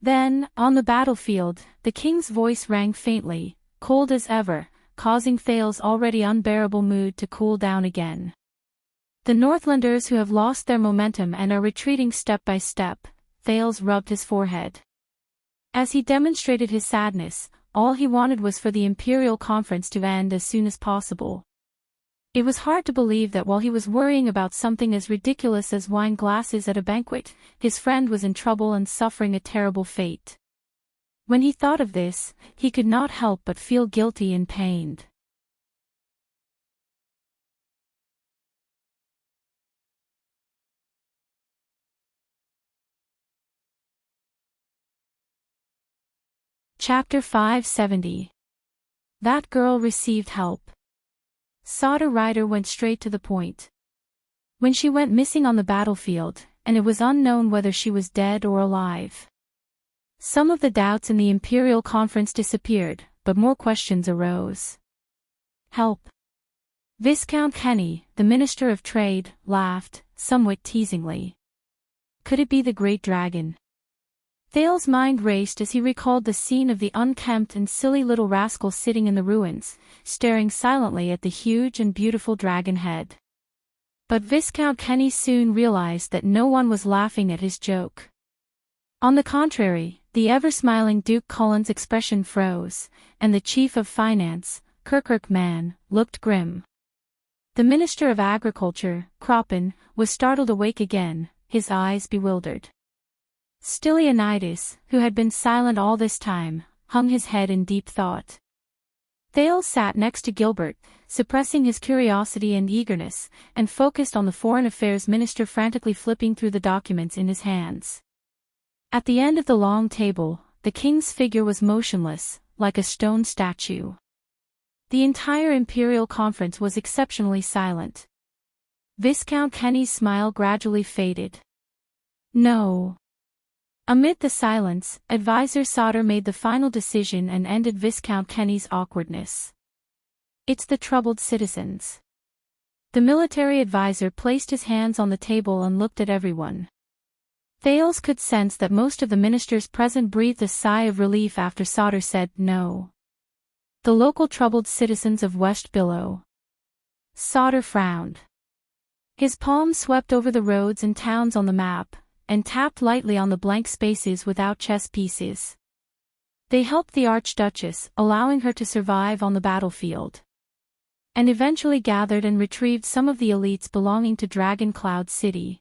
Then, on the battlefield, the king's voice rang faintly, cold as ever, causing Thales' already unbearable mood to cool down again. The Northlanders who have lost their momentum and are retreating step by step. Thales rubbed his forehead. As he demonstrated his sadness, all he wanted was for the Imperial Conference to end as soon as possible. It was hard to believe that while he was worrying about something as ridiculous as wine glasses at a banquet, his friend was in trouble and suffering a terrible fate. When he thought of this, he could not help but feel guilty and pained. Chapter 570. That girl received help. Sauter Ryder went straight to the point. When she went missing on the battlefield, and it was unknown whether she was dead or alive. Some of the doubts in the Imperial Conference disappeared, but more questions arose. Help. Viscount Kenny, the Minister of Trade, laughed, somewhat teasingly. Could it be the Great Dragon? Thales' mind raced as he recalled the scene of the unkempt and silly little rascal sitting in the ruins, staring silently at the huge and beautiful dragon head. But Viscount Kenny soon realized that no one was laughing at his joke. On the contrary, the ever-smiling Duke Cullen's expression froze, and the Chief of Finance, Kirkirk Man, looked grim. The Minister of Agriculture, Croppin, was startled awake again, his eyes bewildered. Stylianides, who had been silent all this time, hung his head in deep thought. Thales sat next to Gilbert, suppressing his curiosity and eagerness, and focused on the Foreign Affairs Minister frantically flipping through the documents in his hands. At the end of the long table, the king's figure was motionless, like a stone statue. The entire imperial conference was exceptionally silent. Viscount Kenny's smile gradually faded. No. Amid the silence, Advisor Sauter made the final decision and ended Viscount Kenny's awkwardness. It's the troubled citizens. The military advisor placed his hands on the table and looked at everyone. Thales could sense that most of the ministers present breathed a sigh of relief after Sauter said no. The local troubled citizens of West Billow. Sauter frowned. His palm swept over the roads and towns on the map, and tapped lightly on the blank spaces without chess pieces. They helped the Archduchess, allowing her to survive on the battlefield. And eventually gathered and retrieved some of the elites belonging to Dragon Cloud City.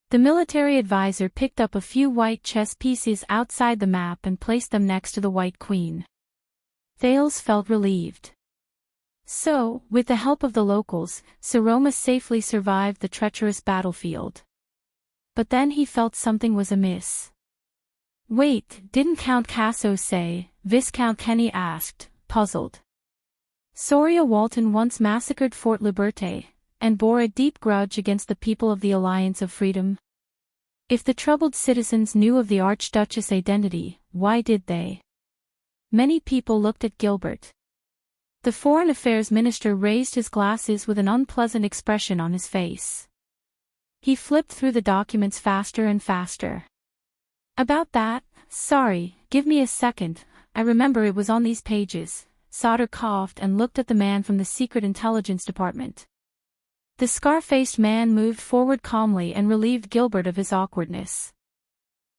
The military advisor picked up a few white chess pieces outside the map and placed them next to the White Queen. Thales felt relieved. So, with the help of the locals, Saroma safely survived the treacherous battlefield. But then he felt something was amiss. Wait, didn't Count Casso say? Viscount Kenny asked, puzzled. Soria Walton once massacred Fort Liberté, and bore a deep grudge against the people of the Alliance of Freedom. If the troubled citizens knew of the Archduchess' identity, why did they? Many people looked at Gilbert. The Foreign Affairs Minister raised his glasses with an unpleasant expression on his face. He flipped through the documents faster and faster. About that, sorry, give me a second, I remember it was on these pages. Sauter coughed and looked at the man from the Secret Intelligence Department. The scar-faced man moved forward calmly and relieved Gilbert of his awkwardness.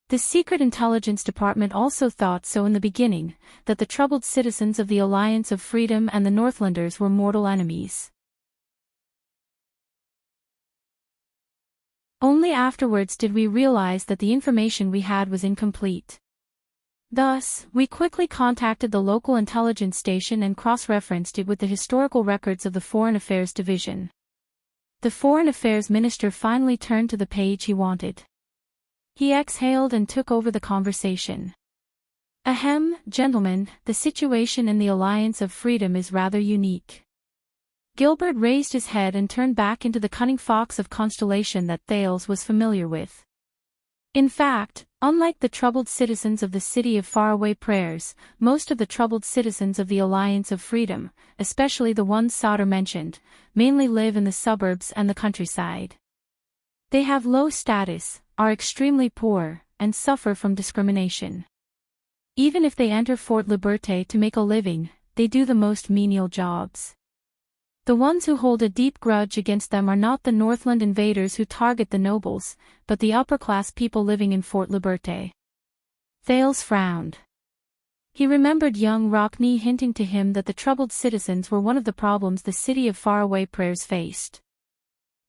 The Secret Intelligence Department also thought so in the beginning, that the troubled citizens of the Alliance of Freedom and the Northlanders were mortal enemies. Only afterwards did we realize that the information we had was incomplete. Thus, we quickly contacted the local intelligence station and cross-referenced it with the historical records of the Foreign Affairs Division. The Foreign Affairs Minister finally turned to the page he wanted. He exhaled and took over the conversation. Ahem, gentlemen, the situation in the Alliance of Freedom is rather unique. Gilbert raised his head and turned back into the cunning fox of constellation that Thales was familiar with. In fact, unlike the troubled citizens of the City of Faraway Prayers, most of the troubled citizens of the Alliance of Freedom, especially the ones Sauter mentioned, mainly live in the suburbs and the countryside. They have low status, are extremely poor, and suffer from discrimination. Even if they enter Fort Liberté to make a living, they do the most menial jobs. The ones who hold a deep grudge against them are not the Northland invaders who target the nobles, but the upper-class people living in Fort Liberté. Thales frowned. He remembered young Rockney hinting to him that the troubled citizens were one of the problems the City of Faraway Prayers faced.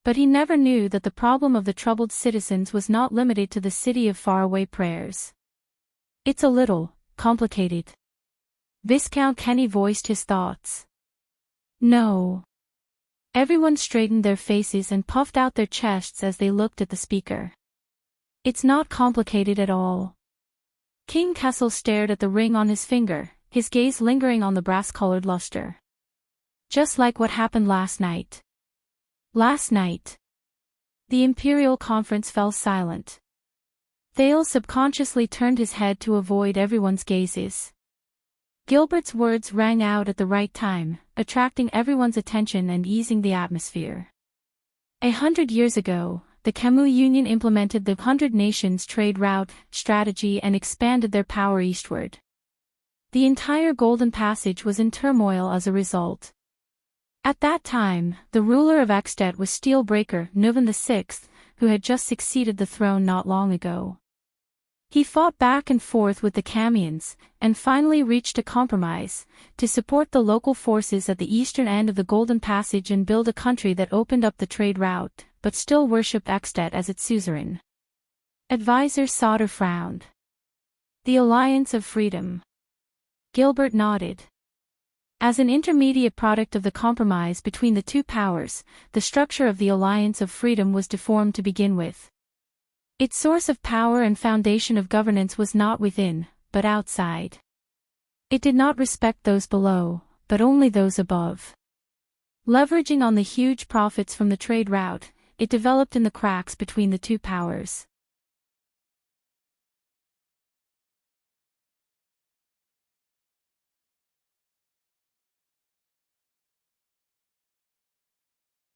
But he never knew that the problem of the troubled citizens was not limited to the City of Faraway Prayers. It's a little complicated. Viscount Kenny voiced his thoughts. No. Everyone straightened their faces and puffed out their chests as they looked at the speaker. It's not complicated at all. King Kessel stared at the ring on his finger, his gaze lingering on the brass-colored luster. Just like what happened last night. Last night. The Imperial Conference fell silent. Thales subconsciously turned his head to avoid everyone's gazes. Gilbert's words rang out at the right time, attracting everyone's attention and easing the atmosphere. 100 years ago, the Camus Union implemented the 100 Nations trade route strategy and expanded their power eastward. The entire Golden Passage was in turmoil as a result. At that time, the ruler of Extet was Steelbreaker Nuvan VI, who had just succeeded the throne not long ago. He fought back and forth with the Camians, and finally reached a compromise, to support the local forces at the eastern end of the Golden Passage and build a country that opened up the trade route, but still worshipped Extet as its suzerain. Advisor Sauter frowned. The Alliance of Freedom. Gilbert nodded. As an intermediate product of the compromise between the two powers, the structure of the Alliance of Freedom was deformed to begin with. Its source of power and foundation of governance was not within, but outside. It did not respect those below, but only those above. Leveraging on the huge profits from the trade route, it developed in the cracks between the two powers.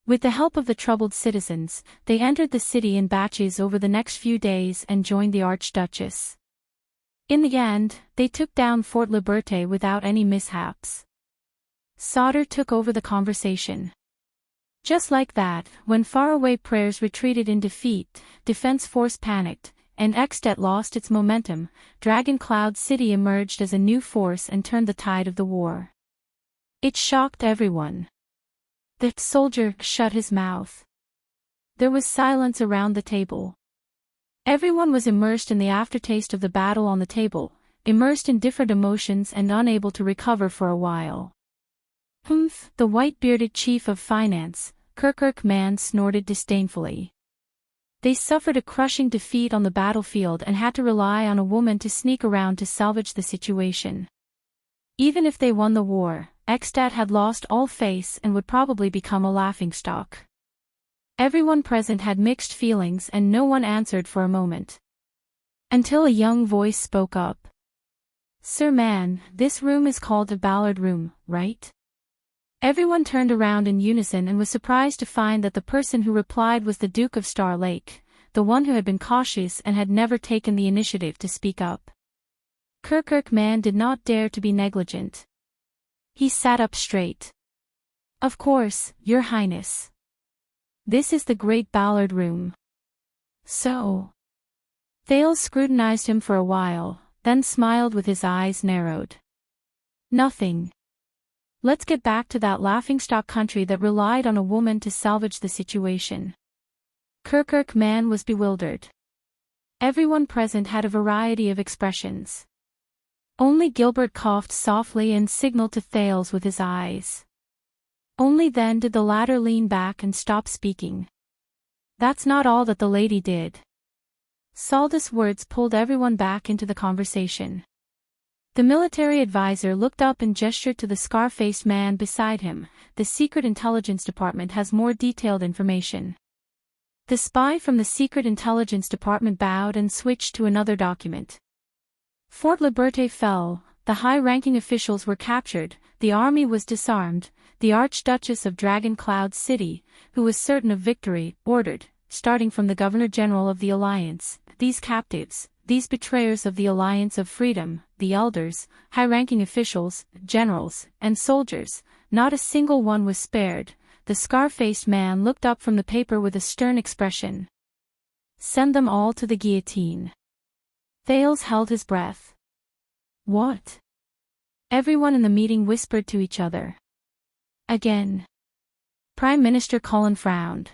With the help of the troubled citizens, they entered the city in batches over the next few days and joined the Archduchess. In the end, they took down Fort Liberté without any mishaps. Sauter took over the conversation. Just like that, when faraway prayers retreated in defeat, defense force panicked, and Extet lost its momentum, Dragon Cloud City emerged as a new force and turned the tide of the war. It shocked everyone. The soldier shut his mouth. There was silence around the table. Everyone was immersed in the aftertaste of the battle on the table, immersed in different emotions and unable to recover for a while. Humph, the white-bearded chief of finance, Kirkirk Man snorted disdainfully. They suffered a crushing defeat on the battlefield and had to rely on a woman to sneak around to salvage the situation. Even if they won the war, Extat had lost all face and would probably become a laughingstock. Everyone present had mixed feelings and no one answered for a moment. Until a young voice spoke up. "Sir Man, this room is called the Ballard Room, right?" Everyone turned around in unison and was surprised to find that the person who replied was the Duke of Star Lake, the one who had been cautious and had never taken the initiative to speak up. Kirkirk Man did not dare to be negligent. He sat up straight. "Of course, Your Highness. This is the Great Ballard Room." "So?" Thales scrutinized him for a while, then smiled with his eyes narrowed. "Nothing. Let's get back to that laughingstock country that relied on a woman to salvage the situation." Kirkirk Man was bewildered. Everyone present had a variety of expressions. Only Gilbert coughed softly and signaled to Thales with his eyes. Only then did the latter lean back and stop speaking. That's not all that the lady did. Saldus' words pulled everyone back into the conversation. The military advisor looked up and gestured to the scar-faced man beside him. "The Secret Intelligence Department has more detailed information." The spy from the Secret Intelligence Department bowed and switched to another document. Fort Liberté fell, the high-ranking officials were captured, the army was disarmed, the Archduchess of Dragon Cloud City, who was certain of victory, ordered, starting from the Governor-General of the Alliance, these captives, these betrayers of the Alliance of Freedom, the elders, high-ranking officials, generals, and soldiers, not a single one was spared. The scar-faced man looked up from the paper with a stern expression. "Send them all to the guillotine." Thales held his breath. "What?" Everyone in the meeting whispered to each other. Again. Prime Minister Cullen frowned.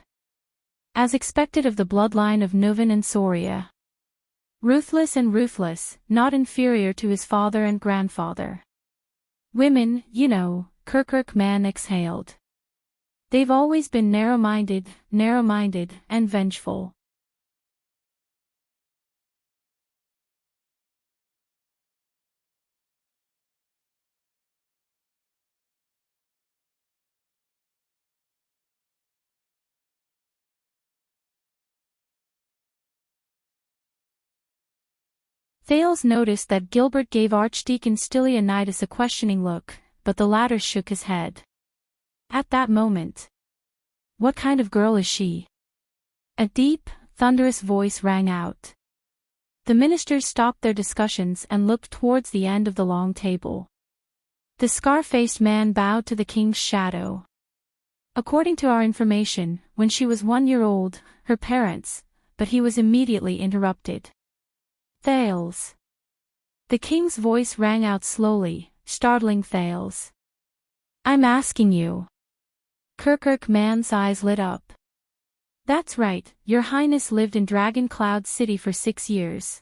As expected of the bloodline of Novin and Soria. Ruthless and ruthless, not inferior to his father and grandfather. "Women, you know," Kirkirk Man exhaled. "They've always been narrow-minded, and vengeful." Thales noticed that Gilbert gave Archdeacon Stylianides a questioning look, but the latter shook his head. At that moment. "What kind of girl is she?" A deep, thunderous voice rang out. The ministers stopped their discussions and looked towards the end of the long table. The scar-faced man bowed to the king's shadow. "According to our information, when she was 1 year old, her parents," but he was immediately interrupted. "Thales." The king's voice rang out slowly, startling Thales. "I'm asking you." Kirkirk Man's eyes lit up. "That's right, Your Highness lived in Dragon Cloud City for 6 years.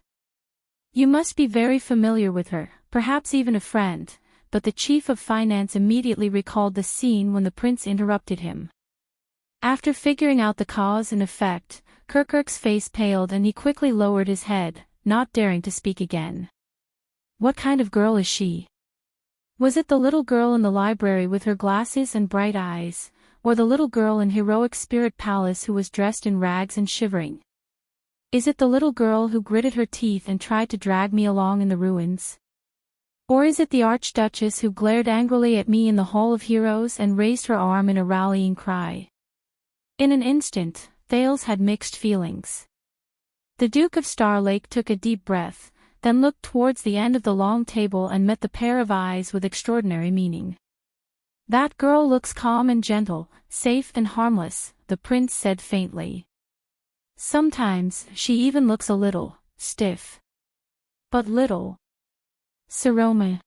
You must be very familiar with her, perhaps even a friend, but the chief of finance immediately recalled the scene when the prince interrupted him. After figuring out the cause and effect, Kirkirk's face paled and he quickly lowered his head, not daring to speak again. What kind of girl is she? Was it the little girl in the library with her glasses and bright eyes, or the little girl in Heroic Spirit Palace who was dressed in rags and shivering? Is it the little girl who gritted her teeth and tried to drag me along in the ruins? Or is it the Archduchess who glared angrily at me in the Hall of Heroes and raised her arm in a rallying cry? In an instant, Thales had mixed feelings. The Duke of Starlake took a deep breath, then looked towards the end of the long table and met the pair of eyes with extraordinary meaning. That girl looks calm and gentle, safe and harmless, the prince said faintly. Sometimes she even looks a little stiff. But little. Saroma.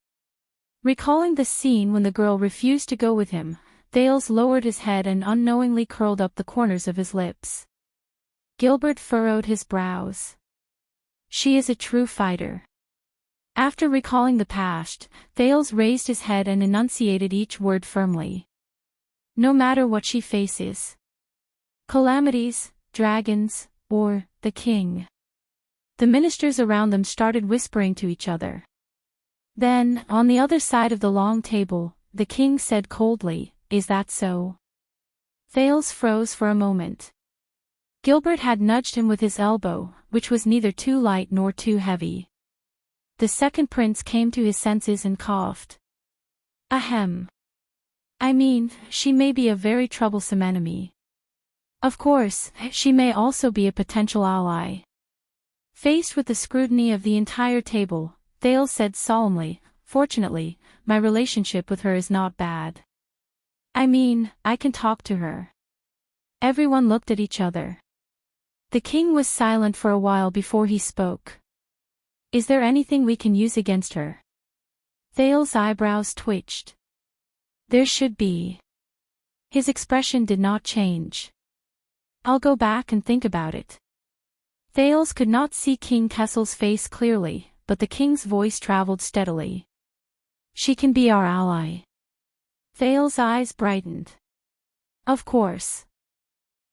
Recalling the scene when the girl refused to go with him, Thales lowered his head and unknowingly curled up the corners of his lips. Gilbert furrowed his brows. She is a true fighter. After recalling the past, Thales raised his head and enunciated each word firmly. No matter what she faces. Calamities, dragons, or the king. The ministers around them started whispering to each other. Then, on the other side of the long table, the king said coldly, "Is that so?" Thales froze for a moment. Gilbert had nudged him with his elbow, which was neither too light nor too heavy. The second prince came to his senses and coughed. Ahem. I mean, she may be a very troublesome enemy. Of course, she may also be a potential ally. Faced with the scrutiny of the entire table, Thales said solemnly, "Fortunately, my relationship with her is not bad. I mean, I can talk to her." Everyone looked at each other. The king was silent for a while before he spoke. Is there anything we can use against her? Thales' eyebrows twitched. There should be. His expression did not change. I'll go back and think about it. Thales could not see King Kessel's face clearly, but the king's voice traveled steadily. She can be our ally. Thales' eyes brightened. Of course.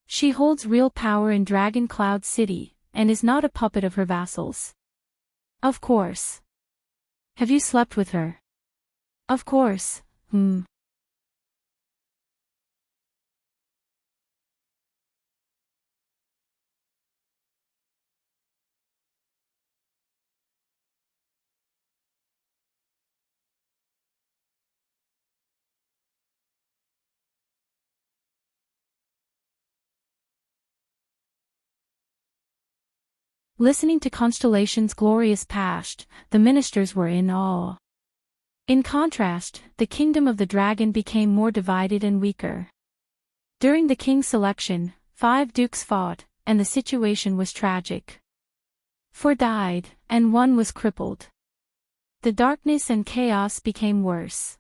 She holds real power in Dragon Cloud City, and is not a puppet of her vassals. Of course. Have you slept with her? Of course, Listening to Constellation's glorious past, the ministers were in awe. In contrast, the kingdom of the dragon became more divided and weaker. During the king's selection, 5 dukes fought, and the situation was tragic. 4 died, and 1 was crippled. The darkness and chaos became worse.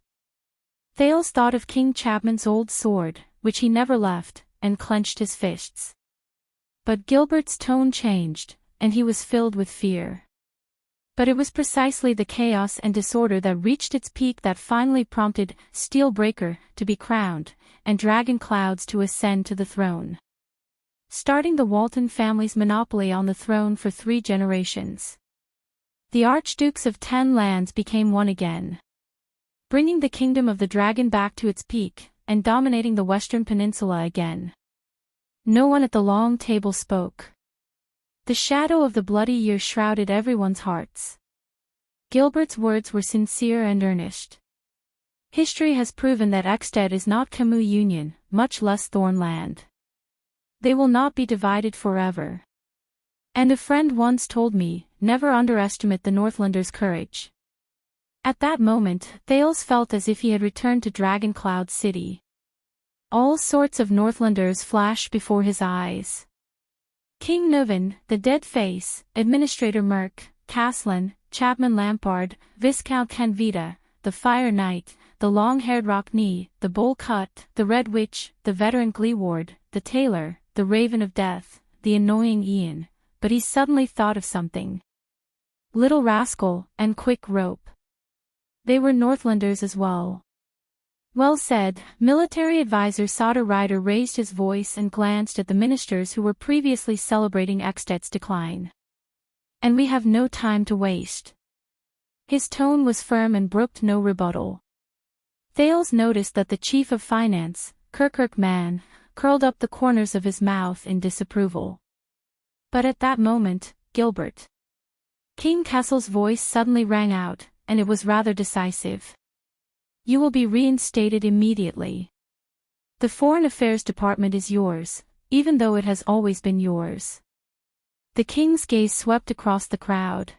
Thales thought of King Chapman's old sword, which he never left, and clenched his fists. But Gilbert's tone changed, and he was filled with fear. But it was precisely the chaos and disorder that reached its peak that finally prompted Steelbreaker to be crowned, and Dragon Clouds to ascend to the throne. Starting the Walton family's monopoly on the throne for 3 generations. The Archdukes of 10 lands became one again. Bringing the kingdom of the dragon back to its peak, and dominating the Western Peninsula again. No one at the long table spoke. The shadow of the bloody year shrouded everyone's hearts. Gilbert's words were sincere and earnest. History has proven that Exted is not Camus Union, much less Thornland. They will not be divided forever. And a friend once told me, never underestimate the Northlanders' courage. At that moment, Thales felt as if he had returned to Dragon Cloud City. All sorts of Northlanders flashed before his eyes. King Nuvan, the Dead Face, Administrator Merc, Caslin, Chapman Lampard, Viscount Canvita, the Fire Knight, the long-haired Rockney, the Bowl Cut, the Red Witch, the veteran Gleeward, the Tailor, the Raven of Death, the annoying Ian, but he suddenly thought of something. Little Rascal, and Quick Rope. They were Northlanders as well. Well said, military advisor Sauter Ryder raised his voice and glanced at the ministers who were previously celebrating Eksted's decline. And we have no time to waste. His tone was firm and brooked no rebuttal. Thales noticed that the chief of finance, Kirkirk Man, curled up the corners of his mouth in disapproval. But at that moment, Gilbert King Kessel's voice suddenly rang out, and it was rather decisive. You will be reinstated immediately. The Foreign Affairs Department is yours, even though it has always been yours. The king's gaze swept across the crowd.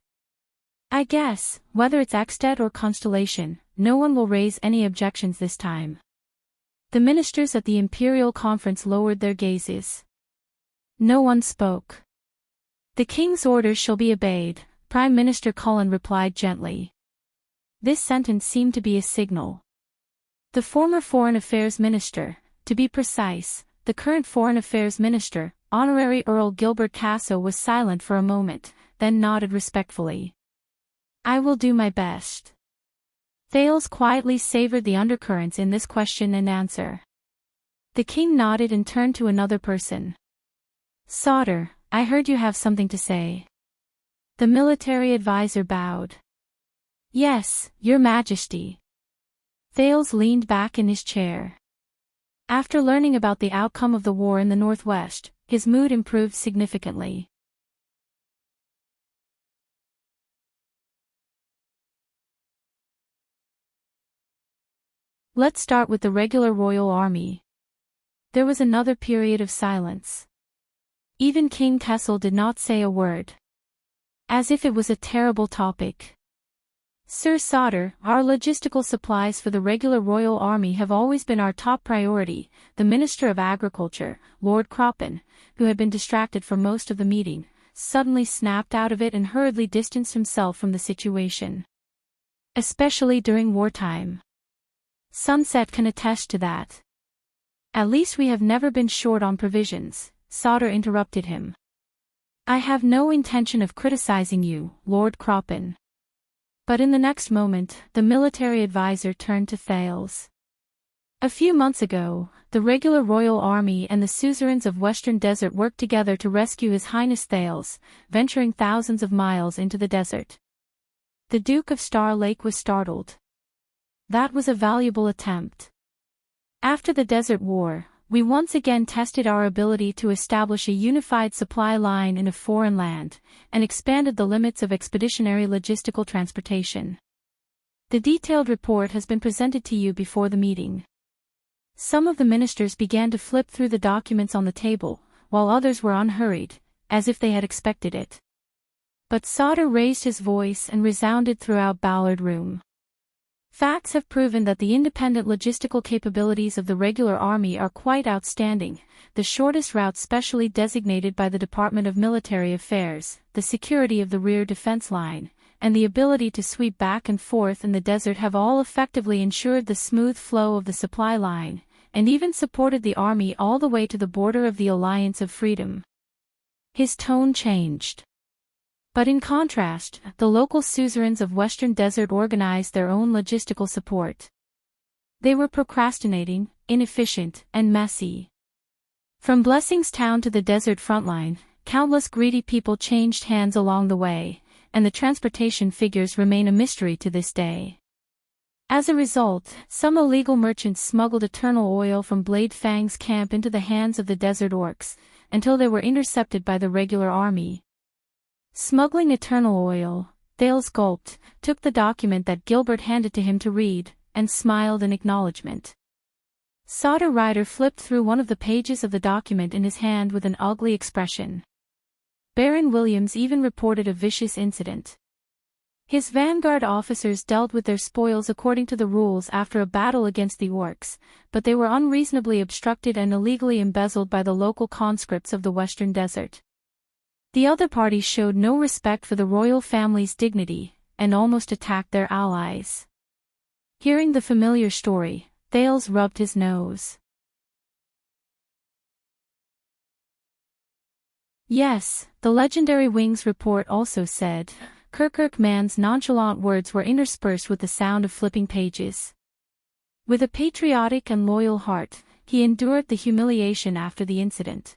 I guess, whether it's Eksted or Constellation, no one will raise any objections this time. The ministers at the Imperial Conference lowered their gazes. No one spoke. The king's orders shall be obeyed, Prime Minister Cullen replied gently. This sentence seemed to be a signal. The former Foreign Affairs Minister, to be precise, the current Foreign Affairs Minister, Honorary Earl Gilbert Casso was silent for a moment, then nodded respectfully. I will do my best. Thales quietly savored the undercurrents in this question and answer. The king nodded and turned to another person. Sauter, I heard you have something to say. The military advisor bowed. Yes, Your Majesty. Thales leaned back in his chair. After learning about the outcome of the war in the Northwest, his mood improved significantly. Let's start with the regular royal army. There was another period of silence. Even King Kessel did not say a word. As if it was a terrible topic. Sir Sauter, our logistical supplies for the regular royal army have always been our top priority, the Minister of Agriculture, Lord Croppen, who had been distracted for most of the meeting, suddenly snapped out of it and hurriedly distanced himself from the situation. Especially during wartime. Sunset can attest to that. At least we have never been short on provisions, Sauter interrupted him. I have no intention of criticizing you, Lord Croppen. But in the next moment, the military advisor turned to Thales. A few months ago, the regular royal army and the suzerains of Western Desert worked together to rescue His Highness Thales, venturing thousands of miles into the desert. The Duke of Star Lake was startled. That was a valuable attempt. After the Desert War, we once again tested our ability to establish a unified supply line in a foreign land, and expanded the limits of expeditionary logistical transportation. The detailed report has been presented to you before the meeting. Some of the ministers began to flip through the documents on the table, while others were unhurried, as if they had expected it. But Sauter raised his voice and resounded throughout Ballard Room. Facts have proven that the independent logistical capabilities of the regular army are quite outstanding, the shortest route specially designated by the Department of Military Affairs, the security of the rear defense line, and the ability to sweep back and forth in the desert have all effectively ensured the smooth flow of the supply line, and even supported the army all the way to the border of the Alliance of Freedom. His tone changed. But in contrast, the local suzerains of Western Desert organized their own logistical support. They were procrastinating, inefficient, and messy. From Blessingstown to the desert frontline, countless greedy people changed hands along the way, and the transportation figures remain a mystery to this day. As a result, some illegal merchants smuggled eternal oil from Blade Fang's camp into the hands of the desert orcs, until they were intercepted by the regular army. Smuggling eternal oil, Thales gulped, took the document that Gilbert handed to him to read, and smiled in acknowledgement. Sauter Ryder flipped through one of the pages of the document in his hand with an ugly expression. Baron Williams even reported a vicious incident. His vanguard officers dealt with their spoils according to the rules after a battle against the orcs, but they were unreasonably obstructed and illegally embezzled by the local conscripts of the Western Desert. The other parties showed no respect for the royal family's dignity, and almost attacked their allies. Hearing the familiar story, Thales rubbed his nose. Yes, the legendary Wings report also said, Kirkman's nonchalant words were interspersed with the sound of flipping pages. With a patriotic and loyal heart, he endured the humiliation after the incident.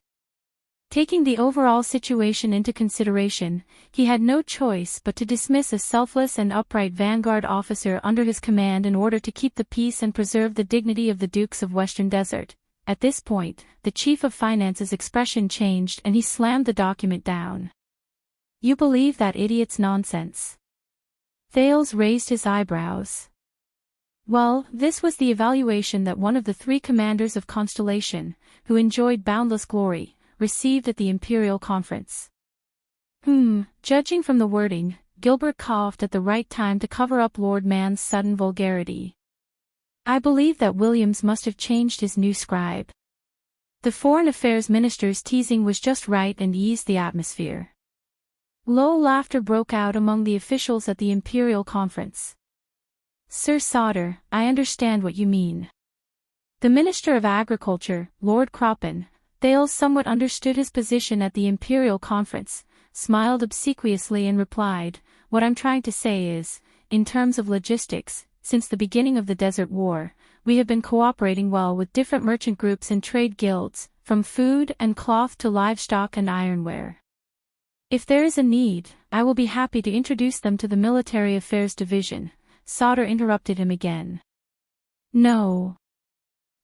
Taking the overall situation into consideration, he had no choice but to dismiss a selfless and upright vanguard officer under his command in order to keep the peace and preserve the dignity of the Dukes of Western Desert. At this point, the Chief of Finance's expression changed and he slammed the document down. "You believe that idiot's nonsense?" Thales raised his eyebrows. Well, this was the evaluation that one of the 3 commanders of Constellation, who enjoyed boundless glory, received at the Imperial Conference. Judging from the wording, Gilbert coughed at the right time to cover up Lord Man's sudden vulgarity. "I believe that Williams must have changed his new scribe." The Foreign Affairs Minister's teasing was just right and eased the atmosphere. Low laughter broke out among the officials at the Imperial Conference. "Sir Sauter, I understand what you mean." The Minister of Agriculture, Lord Croppen, Thales somewhat understood his position at the Imperial Conference, smiled obsequiously and replied, "What I'm trying to say is, in terms of logistics, since the beginning of the Desert War, we have been cooperating well with different merchant groups and trade guilds, from food and cloth to livestock and ironware. If there is a need, I will be happy to introduce them to the Military Affairs Division." Sauter interrupted him again. "No."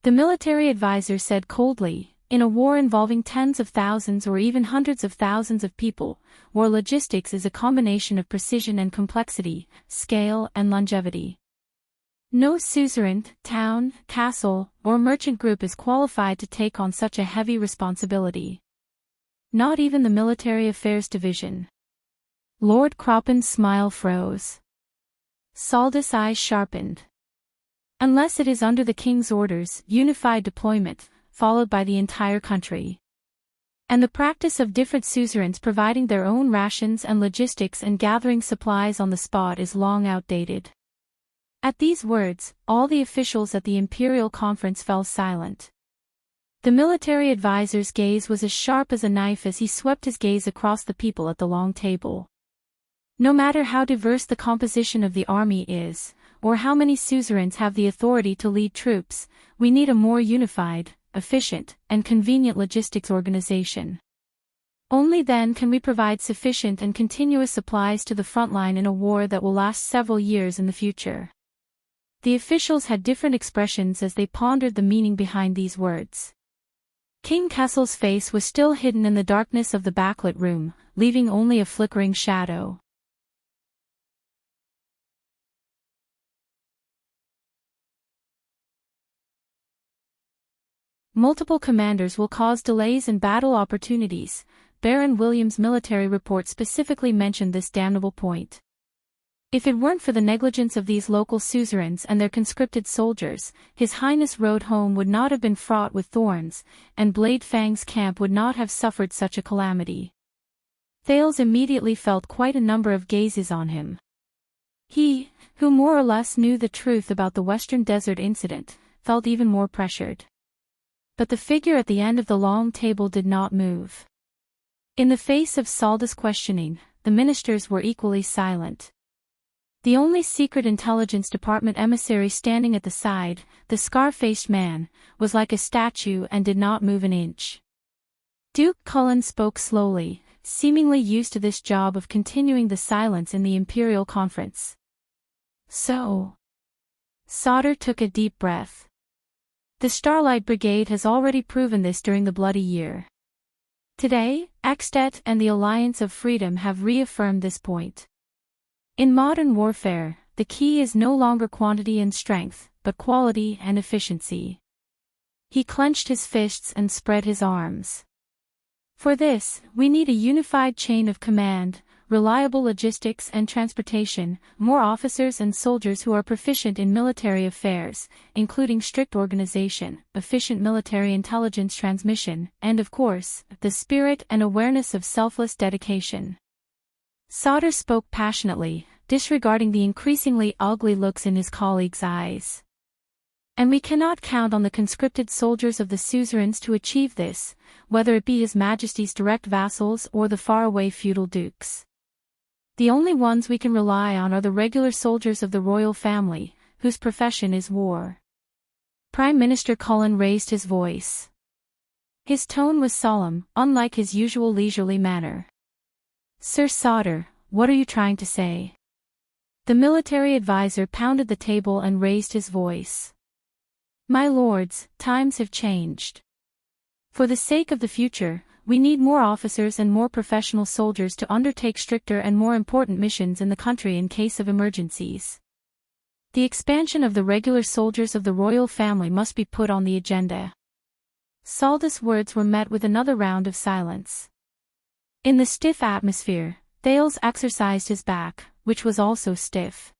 The military advisor said coldly, "In a war involving tens of thousands or even hundreds of thousands of people, war logistics is a combination of precision and complexity, scale and longevity. No suzerain, town, castle, or merchant group is qualified to take on such a heavy responsibility. Not even the Military Affairs Division." Lord Croppen's smile froze. Saldus' eyes sharpened. "Unless it is under the King's orders, unified deployment, followed by the entire country. And the practice of different suzerains providing their own rations and logistics and gathering supplies on the spot is long outdated." At these words, all the officials at the Imperial Conference fell silent. The military advisor's gaze was as sharp as a knife as he swept his gaze across the people at the long table. No matter how diverse the composition of the army is, or how many suzerains have the authority to lead troops, we need a more unified, efficient, and convenient logistics organization. Only then can we provide sufficient and continuous supplies to the front line in a war that will last several years in the future. The officials had different expressions as they pondered the meaning behind these words. King Kessel's face was still hidden in the darkness of the backlit room, leaving only a flickering shadow. Multiple commanders will cause delays in battle opportunities. Baron Williams' military report specifically mentioned this damnable point. If it weren't for the negligence of these local suzerains and their conscripted soldiers, His Highness Road home would not have been fraught with thorns, and Blade Fang's camp would not have suffered such a calamity. Thales immediately felt quite a number of gazes on him. He, who more or less knew the truth about the Western Desert incident, felt even more pressured. But the figure at the end of the long table did not move. In the face of Saldus' questioning, the ministers were equally silent. The only secret intelligence department emissary standing at the side, the scar-faced man, was like a statue and did not move an inch. Duke Cullen spoke slowly, seemingly used to this job of continuing the silence in the Imperial Conference. "So." Sauter took a deep breath. "The Starlight Brigade has already proven this during the Bloody Year. Today, Extet and the Alliance of Freedom have reaffirmed this point. In modern warfare, the key is no longer quantity and strength, but quality and efficiency." He clenched his fists and spread his arms. "For this, we need a unified chain of command, reliable logistics and transportation, more officers and soldiers who are proficient in military affairs, including strict organization, efficient military intelligence transmission, and of course, the spirit and awareness of selfless dedication." Sauter spoke passionately, disregarding the increasingly ugly looks in his colleagues' eyes. "And we cannot count on the conscripted soldiers of the suzerains to achieve this, whether it be His Majesty's direct vassals or the faraway feudal dukes. The only ones we can rely on are the regular soldiers of the royal family, whose profession is war. Prime Minister Cullen raised his voice. His tone was solemn, unlike his usual leisurely manner. Sir Sauter, what are you trying to say? The military advisor pounded the table and raised his voice. My lords, times have changed. For the sake of the future, we need more officers and more professional soldiers to undertake stricter and more important missions in the country in case of emergencies. The expansion of the regular soldiers of the royal family must be put on the agenda. Saldus' words were met with another round of silence. In the stiff atmosphere, Thales exercised his back, which was also stiff.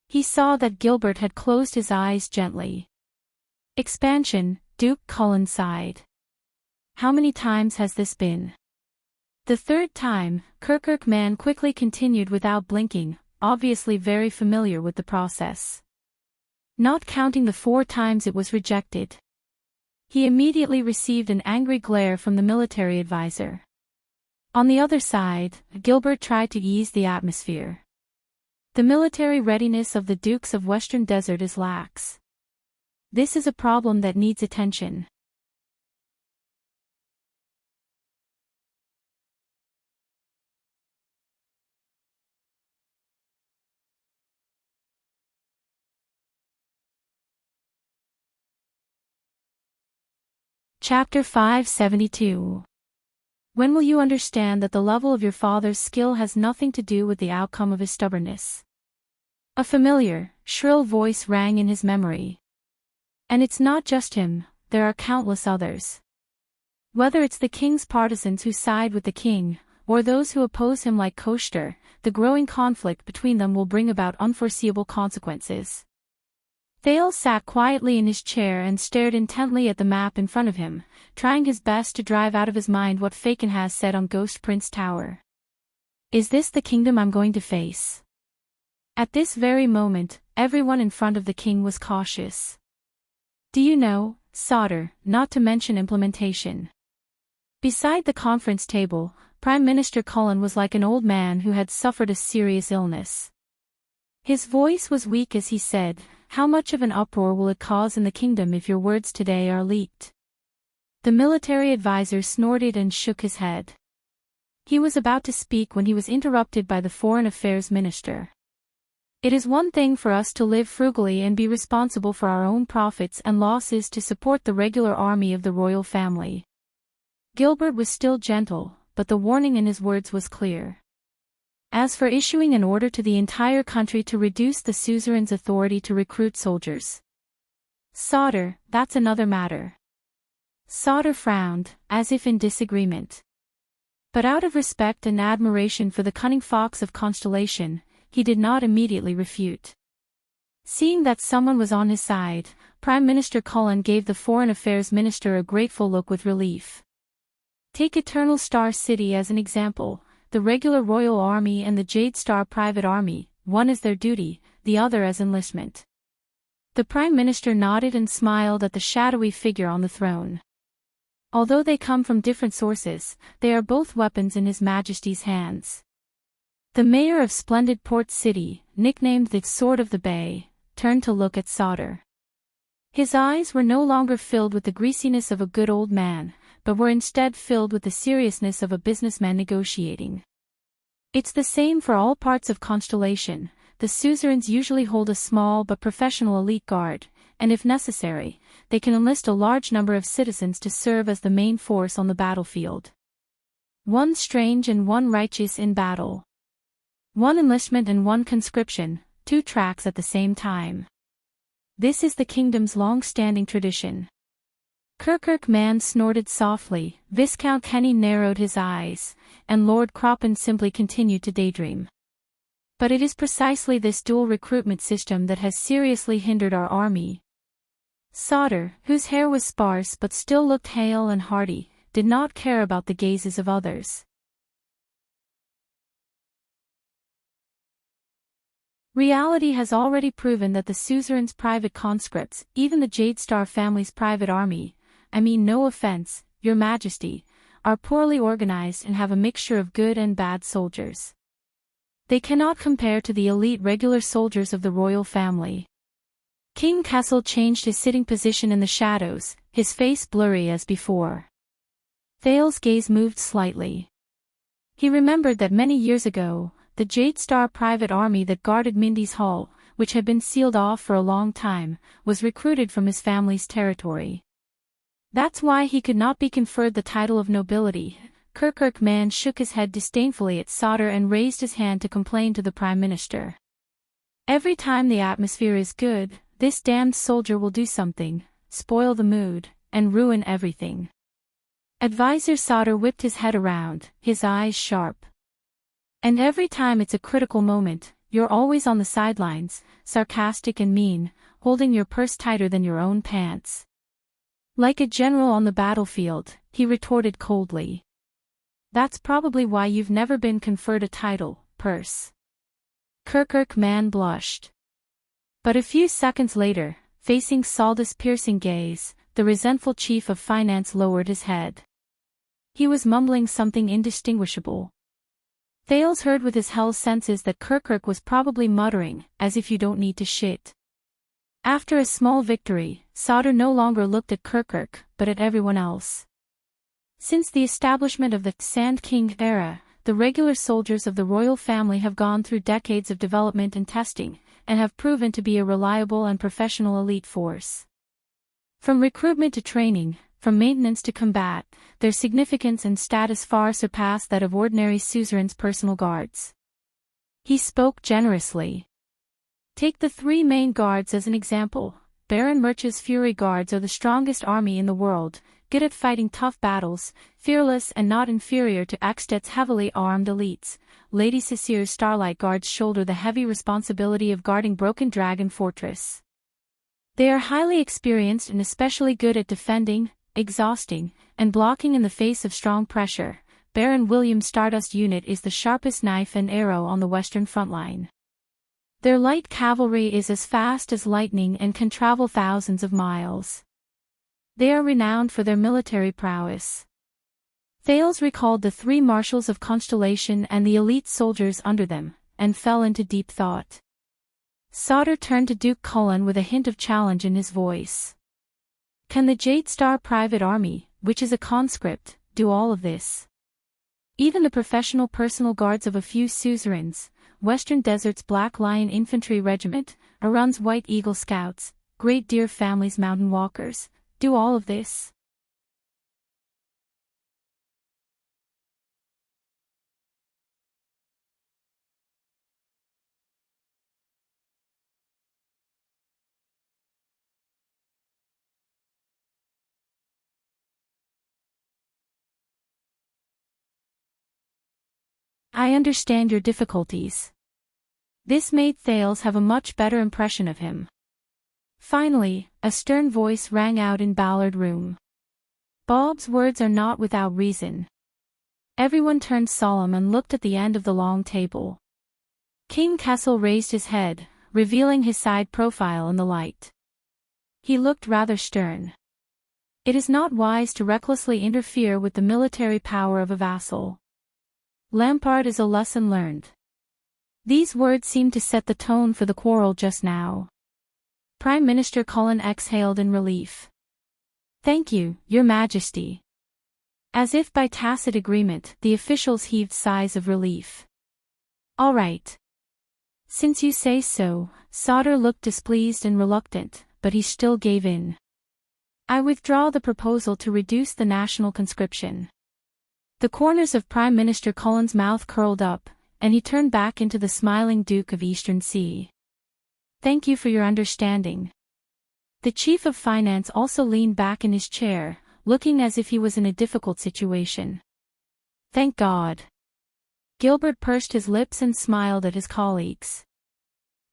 He saw that Gilbert had closed his eyes gently. Expansion, Duke Cullen sighed. How many times has this been? The third time, Kirkman quickly continued without blinking, obviously very familiar with the process. Not counting the 4 times it was rejected. He immediately received an angry glare from the military advisor. On the other side, Gilbert tried to ease the atmosphere. The military readiness of the Dukes of Western Desert is lax. This is a problem that needs attention. Chapter 572. When will you understand that the level of your father's skill has nothing to do with the outcome of his stubbornness? A familiar, shrill voice rang in his memory. And it's not just him, there are countless others. Whether it's the king's partisans who side with the king, or those who oppose him like Koster, the growing conflict between them will bring about unforeseeable consequences. Thales sat quietly in his chair and stared intently at the map in front of him, trying his best to drive out of his mind what Faken has said on Ghost Prince Tower. Is this the kingdom I'm going to face? At this very moment, everyone in front of the king was cautious. Do you know, Sauter, not to mention implementation. Beside the conference table, Prime Minister Cullen was like an old man who had suffered a serious illness. His voice was weak as he said, how much of an uproar will it cause in the kingdom if your words today are leaked? The military advisor snorted and shook his head. He was about to speak when he was interrupted by the Foreign Affairs Minister. It is one thing for us to live frugally and be responsible for our own profits and losses to support the regular army of the royal family. Gilbert was still gentle, but the warning in his words was clear. As for issuing an order to the entire country to reduce the suzerain's authority to recruit soldiers, Sauter, that's another matter. Sauter frowned, as if in disagreement. But out of respect and admiration for the cunning fox of Constellation, he did not immediately refute. Seeing that someone was on his side, Prime Minister Cullen gave the Foreign Affairs Minister a grateful look with relief. Take Eternal Star City as an example. The regular Royal Army and the Jade Star Private Army, one as their duty, the other as enlistment. The Prime Minister nodded and smiled at the shadowy figure on the throne. Although they come from different sources, they are both weapons in His Majesty's hands. The mayor of splendid Port City, nicknamed the Sword of the Bay, turned to look at Sauter. His eyes were no longer filled with the greasiness of a good old man, but were instead filled with the seriousness of a businessman negotiating. It's the same for all parts of Constellation. The suzerains usually hold a small but professional elite guard, and if necessary, they can enlist a large number of citizens to serve as the main force on the battlefield. One strange and one righteous in battle. One enlistment and one conscription, 2 tracks at the same time. This is the kingdom's long-standing tradition. Kirkman snorted softly, Viscount Kenny narrowed his eyes, and Lord Croppen simply continued to daydream. But it is precisely this dual recruitment system that has seriously hindered our army. Sauter, whose hair was sparse but still looked hale and hearty, did not care about the gazes of others. Reality has already proven that the suzerain's private conscripts, even the Jade Star family's private army, I mean no offense, Your Majesty, are poorly organized and have a mixture of good and bad soldiers. They cannot compare to the elite regular soldiers of the royal family. King Kessel changed his sitting position in the shadows, his face blurry as before. Thale's gaze moved slightly. He remembered that many years ago, the Jade Star private army that guarded Mindy's Hall, which had been sealed off for a long time, was recruited from his family's territory. That's why he could not be conferred the title of nobility. Kirkuk man shook his head disdainfully at Sodder and raised his hand to complain to the Prime Minister. Every time the atmosphere is good, this damned soldier will do something, spoil the mood, and ruin everything. Advisor Sodder whipped his head around, his eyes sharp. And every time it's a critical moment, you're always on the sidelines, sarcastic and mean, holding your purse tighter than your own pants. Like a general on the battlefield, he retorted coldly. That's probably why you've never been conferred a title, Purse. Kirkuk man blushed. But a few seconds later, facing Saldus' piercing gaze, the resentful chief of finance lowered his head. He was mumbling something indistinguishable. Thales heard with his hell senses that Kirkuk was probably muttering, as if you don't need to shit. After a small victory, Sodder no longer looked at Kirkuk, but at everyone else. Since the establishment of the Sand King era, the regular soldiers of the royal family have gone through decades of development and testing, and have proven to be a reliable and professional elite force. From recruitment to training, from maintenance to combat, their significance and status far surpass that of ordinary suzerain's personal guards. He spoke generously. Take the three main guards as an example. Baron Murch's Fury Guards are the strongest army in the world, good at fighting tough battles, fearless and not inferior to Axtet's heavily armed elites. Lady Cecier's Starlight Guards shoulder the heavy responsibility of guarding Broken Dragon Fortress. They are highly experienced and especially good at defending, exhausting, and blocking in the face of strong pressure. Baron William's Stardust unit is the sharpest knife and arrow on the western front line. Their light cavalry is as fast as lightning and can travel thousands of miles. They are renowned for their military prowess. Thales recalled the three marshals of Constellation and the elite soldiers under them, and fell into deep thought. Sodder turned to Duke Cullen with a hint of challenge in his voice. Can the Jade Star private army, which is a conscript, do all of this? Even the professional personal guards of a few suzerains, Western Desert's Black Lion Infantry Regiment, Arun's White Eagle Scouts, Great Deer Family's Mountain Walkers, do all of this? I understand your difficulties. This made Thales have a much better impression of him. Finally, a stern voice rang out in Ballard Room. Bob's words are not without reason. Everyone turned solemn and looked at the end of the long table. King Kessel raised his head, revealing his side profile in the light. He looked rather stern. It is not wise to recklessly interfere with the military power of a vassal. Lampard is a lesson learned. These words seemed to set the tone for the quarrel just now. Prime Minister Cullen exhaled in relief. Thank you, Your Majesty. As if by tacit agreement, the officials heaved sighs of relief. All right. Since you say so, Sodder looked displeased and reluctant, but he still gave in. I withdraw the proposal to reduce the national conscription. The corners of Prime Minister Cullen's mouth curled up, and he turned back into the smiling Duke of Eastern Sea. Thank you for your understanding. The Chief of Finance also leaned back in his chair, looking as if he was in a difficult situation. Thank God. Gilbert pursed his lips and smiled at his colleagues.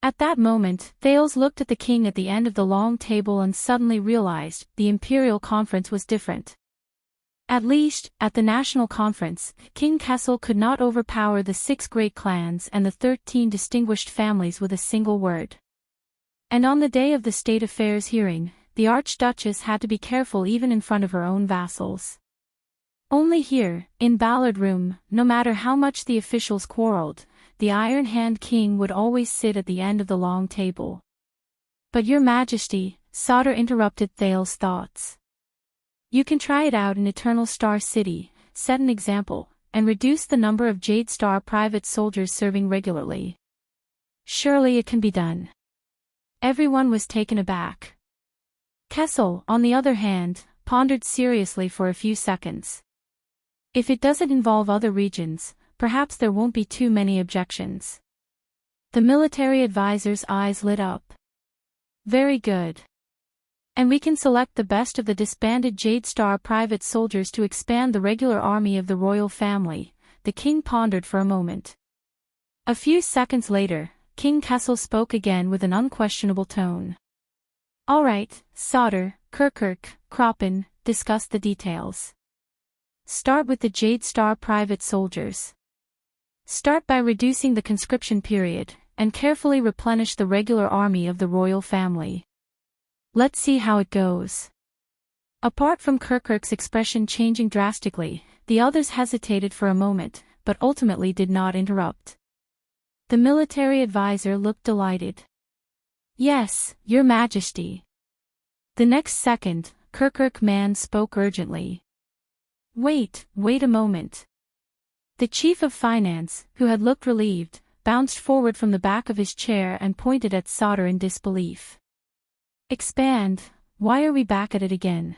At that moment, Thales looked at the king at the end of the long table and suddenly realized the Imperial Conference was different. At least, at the National Conference, King Kessel could not overpower the 6 great clans and the 13 distinguished families with a single word. And on the day of the State Affairs hearing, the Archduchess had to be careful even in front of her own vassals. Only here, in Ballard Room, no matter how much the officials quarreled, the Iron Hand King would always sit at the end of the long table. But Your Majesty, Sauter interrupted Thale's thoughts. You can try it out in Eternal Star City, set an example, and reduce the number of Jade Star private soldiers serving regularly. Surely it can be done. Everyone was taken aback. Kessel, on the other hand, pondered seriously for a few seconds. If it doesn't involve other regions, perhaps there won't be too many objections. The military advisor's eyes lit up. Very good. And we can select the best of the disbanded Jade Star private soldiers to expand the regular army of the royal family. The king pondered for a moment. A few seconds later, King Kessel spoke again with an unquestionable tone. All right, Sauter, Kirkirk, Kroppen, discuss the details. Start with the Jade Star private soldiers. Start by reducing the conscription period, and carefully replenish the regular army of the royal family. Let's see how it goes. Apart from Kirkirk's expression changing drastically, the others hesitated for a moment, but ultimately did not interrupt. The military advisor looked delighted. Yes, Your Majesty. The next second, Kirkirk man spoke urgently. Wait a moment. The chief of finance, who had looked relieved, bounced forward from the back of his chair and pointed at Sauter in disbelief. Expand, why are we back at it again?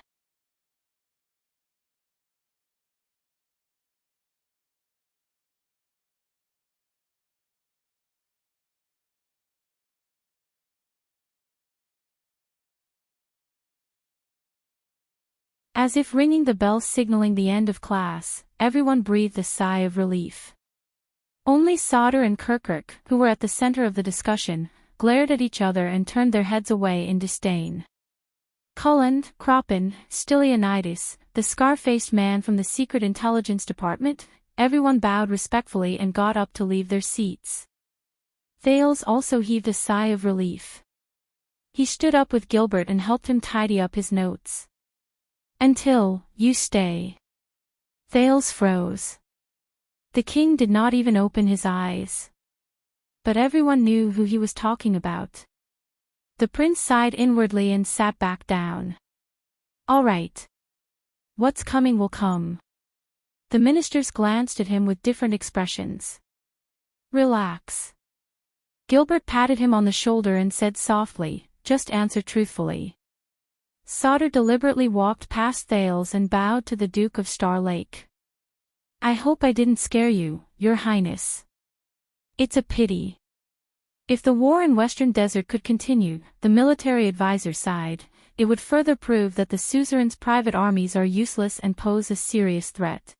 As if ringing the bell signaling the end of class, everyone breathed a sigh of relief. Only Sauter and Kirkirk, who were at the center of the discussion, glared at each other and turned their heads away in disdain. Cullen, Kroppen, Stylianides, the scar-faced man from the Secret Intelligence Department, everyone bowed respectfully and got up to leave their seats. Thales also heaved a sigh of relief. He stood up with Gilbert and helped him tidy up his notes. Until you stay. Thales froze. The king did not even open his eyes. But everyone knew who he was talking about. The prince sighed inwardly and sat back down. All right. What's coming will come. The ministers glanced at him with different expressions. Relax. Gilbert patted him on the shoulder and said softly, just answer truthfully. Sauter deliberately walked past Thales and bowed to the Duke of Star Lake. I hope I didn't scare you, Your Highness. It's a pity. If the war in Western Desert could continue, the military advisor sighed, it would further prove that the suzerain's private armies are useless and pose a serious threat.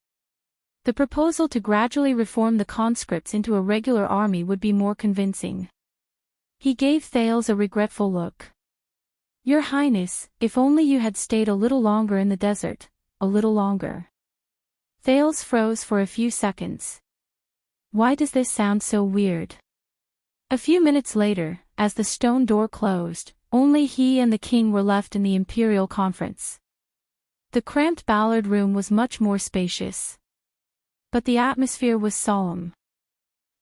The proposal to gradually reform the conscripts into a regular army would be more convincing. He gave Thales a regretful look. Your Highness, if only you had stayed a little longer in the desert, a little longer. Thales froze for a few seconds. Why does this sound so weird? A few minutes later, as the stone door closed, only he and the king were left in the imperial conference. The cramped Ballard room was much more spacious. But the atmosphere was solemn.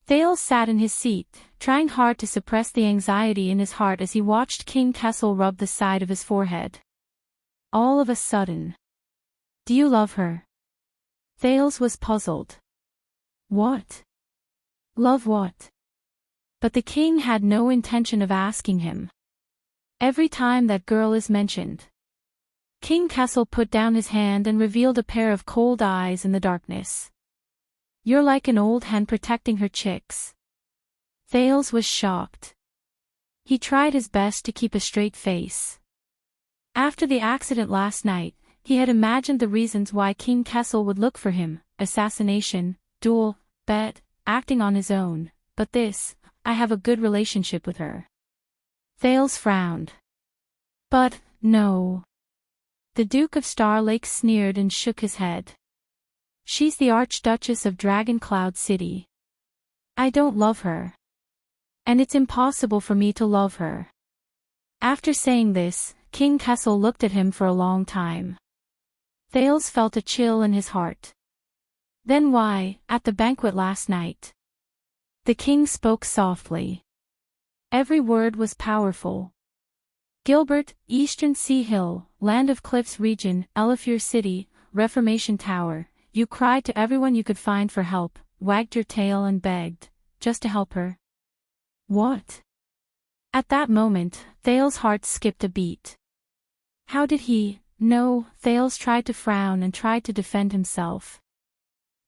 Thales sat in his seat, trying hard to suppress the anxiety in his heart as he watched King Kessel rub the side of his forehead. All of a sudden. Do you love her? Thales was puzzled. What? Love what? But the king had no intention of asking him. Every time that girl is mentioned. King Kessel put down his hand and revealed a pair of cold eyes in the darkness. You're like an old hen protecting her chicks. Thales was shocked. He tried his best to keep a straight face. After the accident last night, he had imagined the reasons why King Kessel would look for him: assassination, duel, bet, acting on his own, but this, I have a good relationship with her. Thales frowned. But, no. The Duke of Star Lake sneered and shook his head. She's the Archduchess of Dragon Cloud City. I don't love her. And it's impossible for me to love her. After saying this, King Kessel looked at him for a long time. Thales felt a chill in his heart. Then why, at the banquet last night? The king spoke softly. Every word was powerful. Gilbert, Eastern Sea Hill, Land of Cliffs region, Elifure City, Reformation Tower, you cried to everyone you could find for help, wagged your tail and begged, just to help her. What? At that moment, Thale's heart skipped a beat. How did he know? Thales tried to frown and tried to defend himself.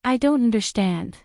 I don't understand.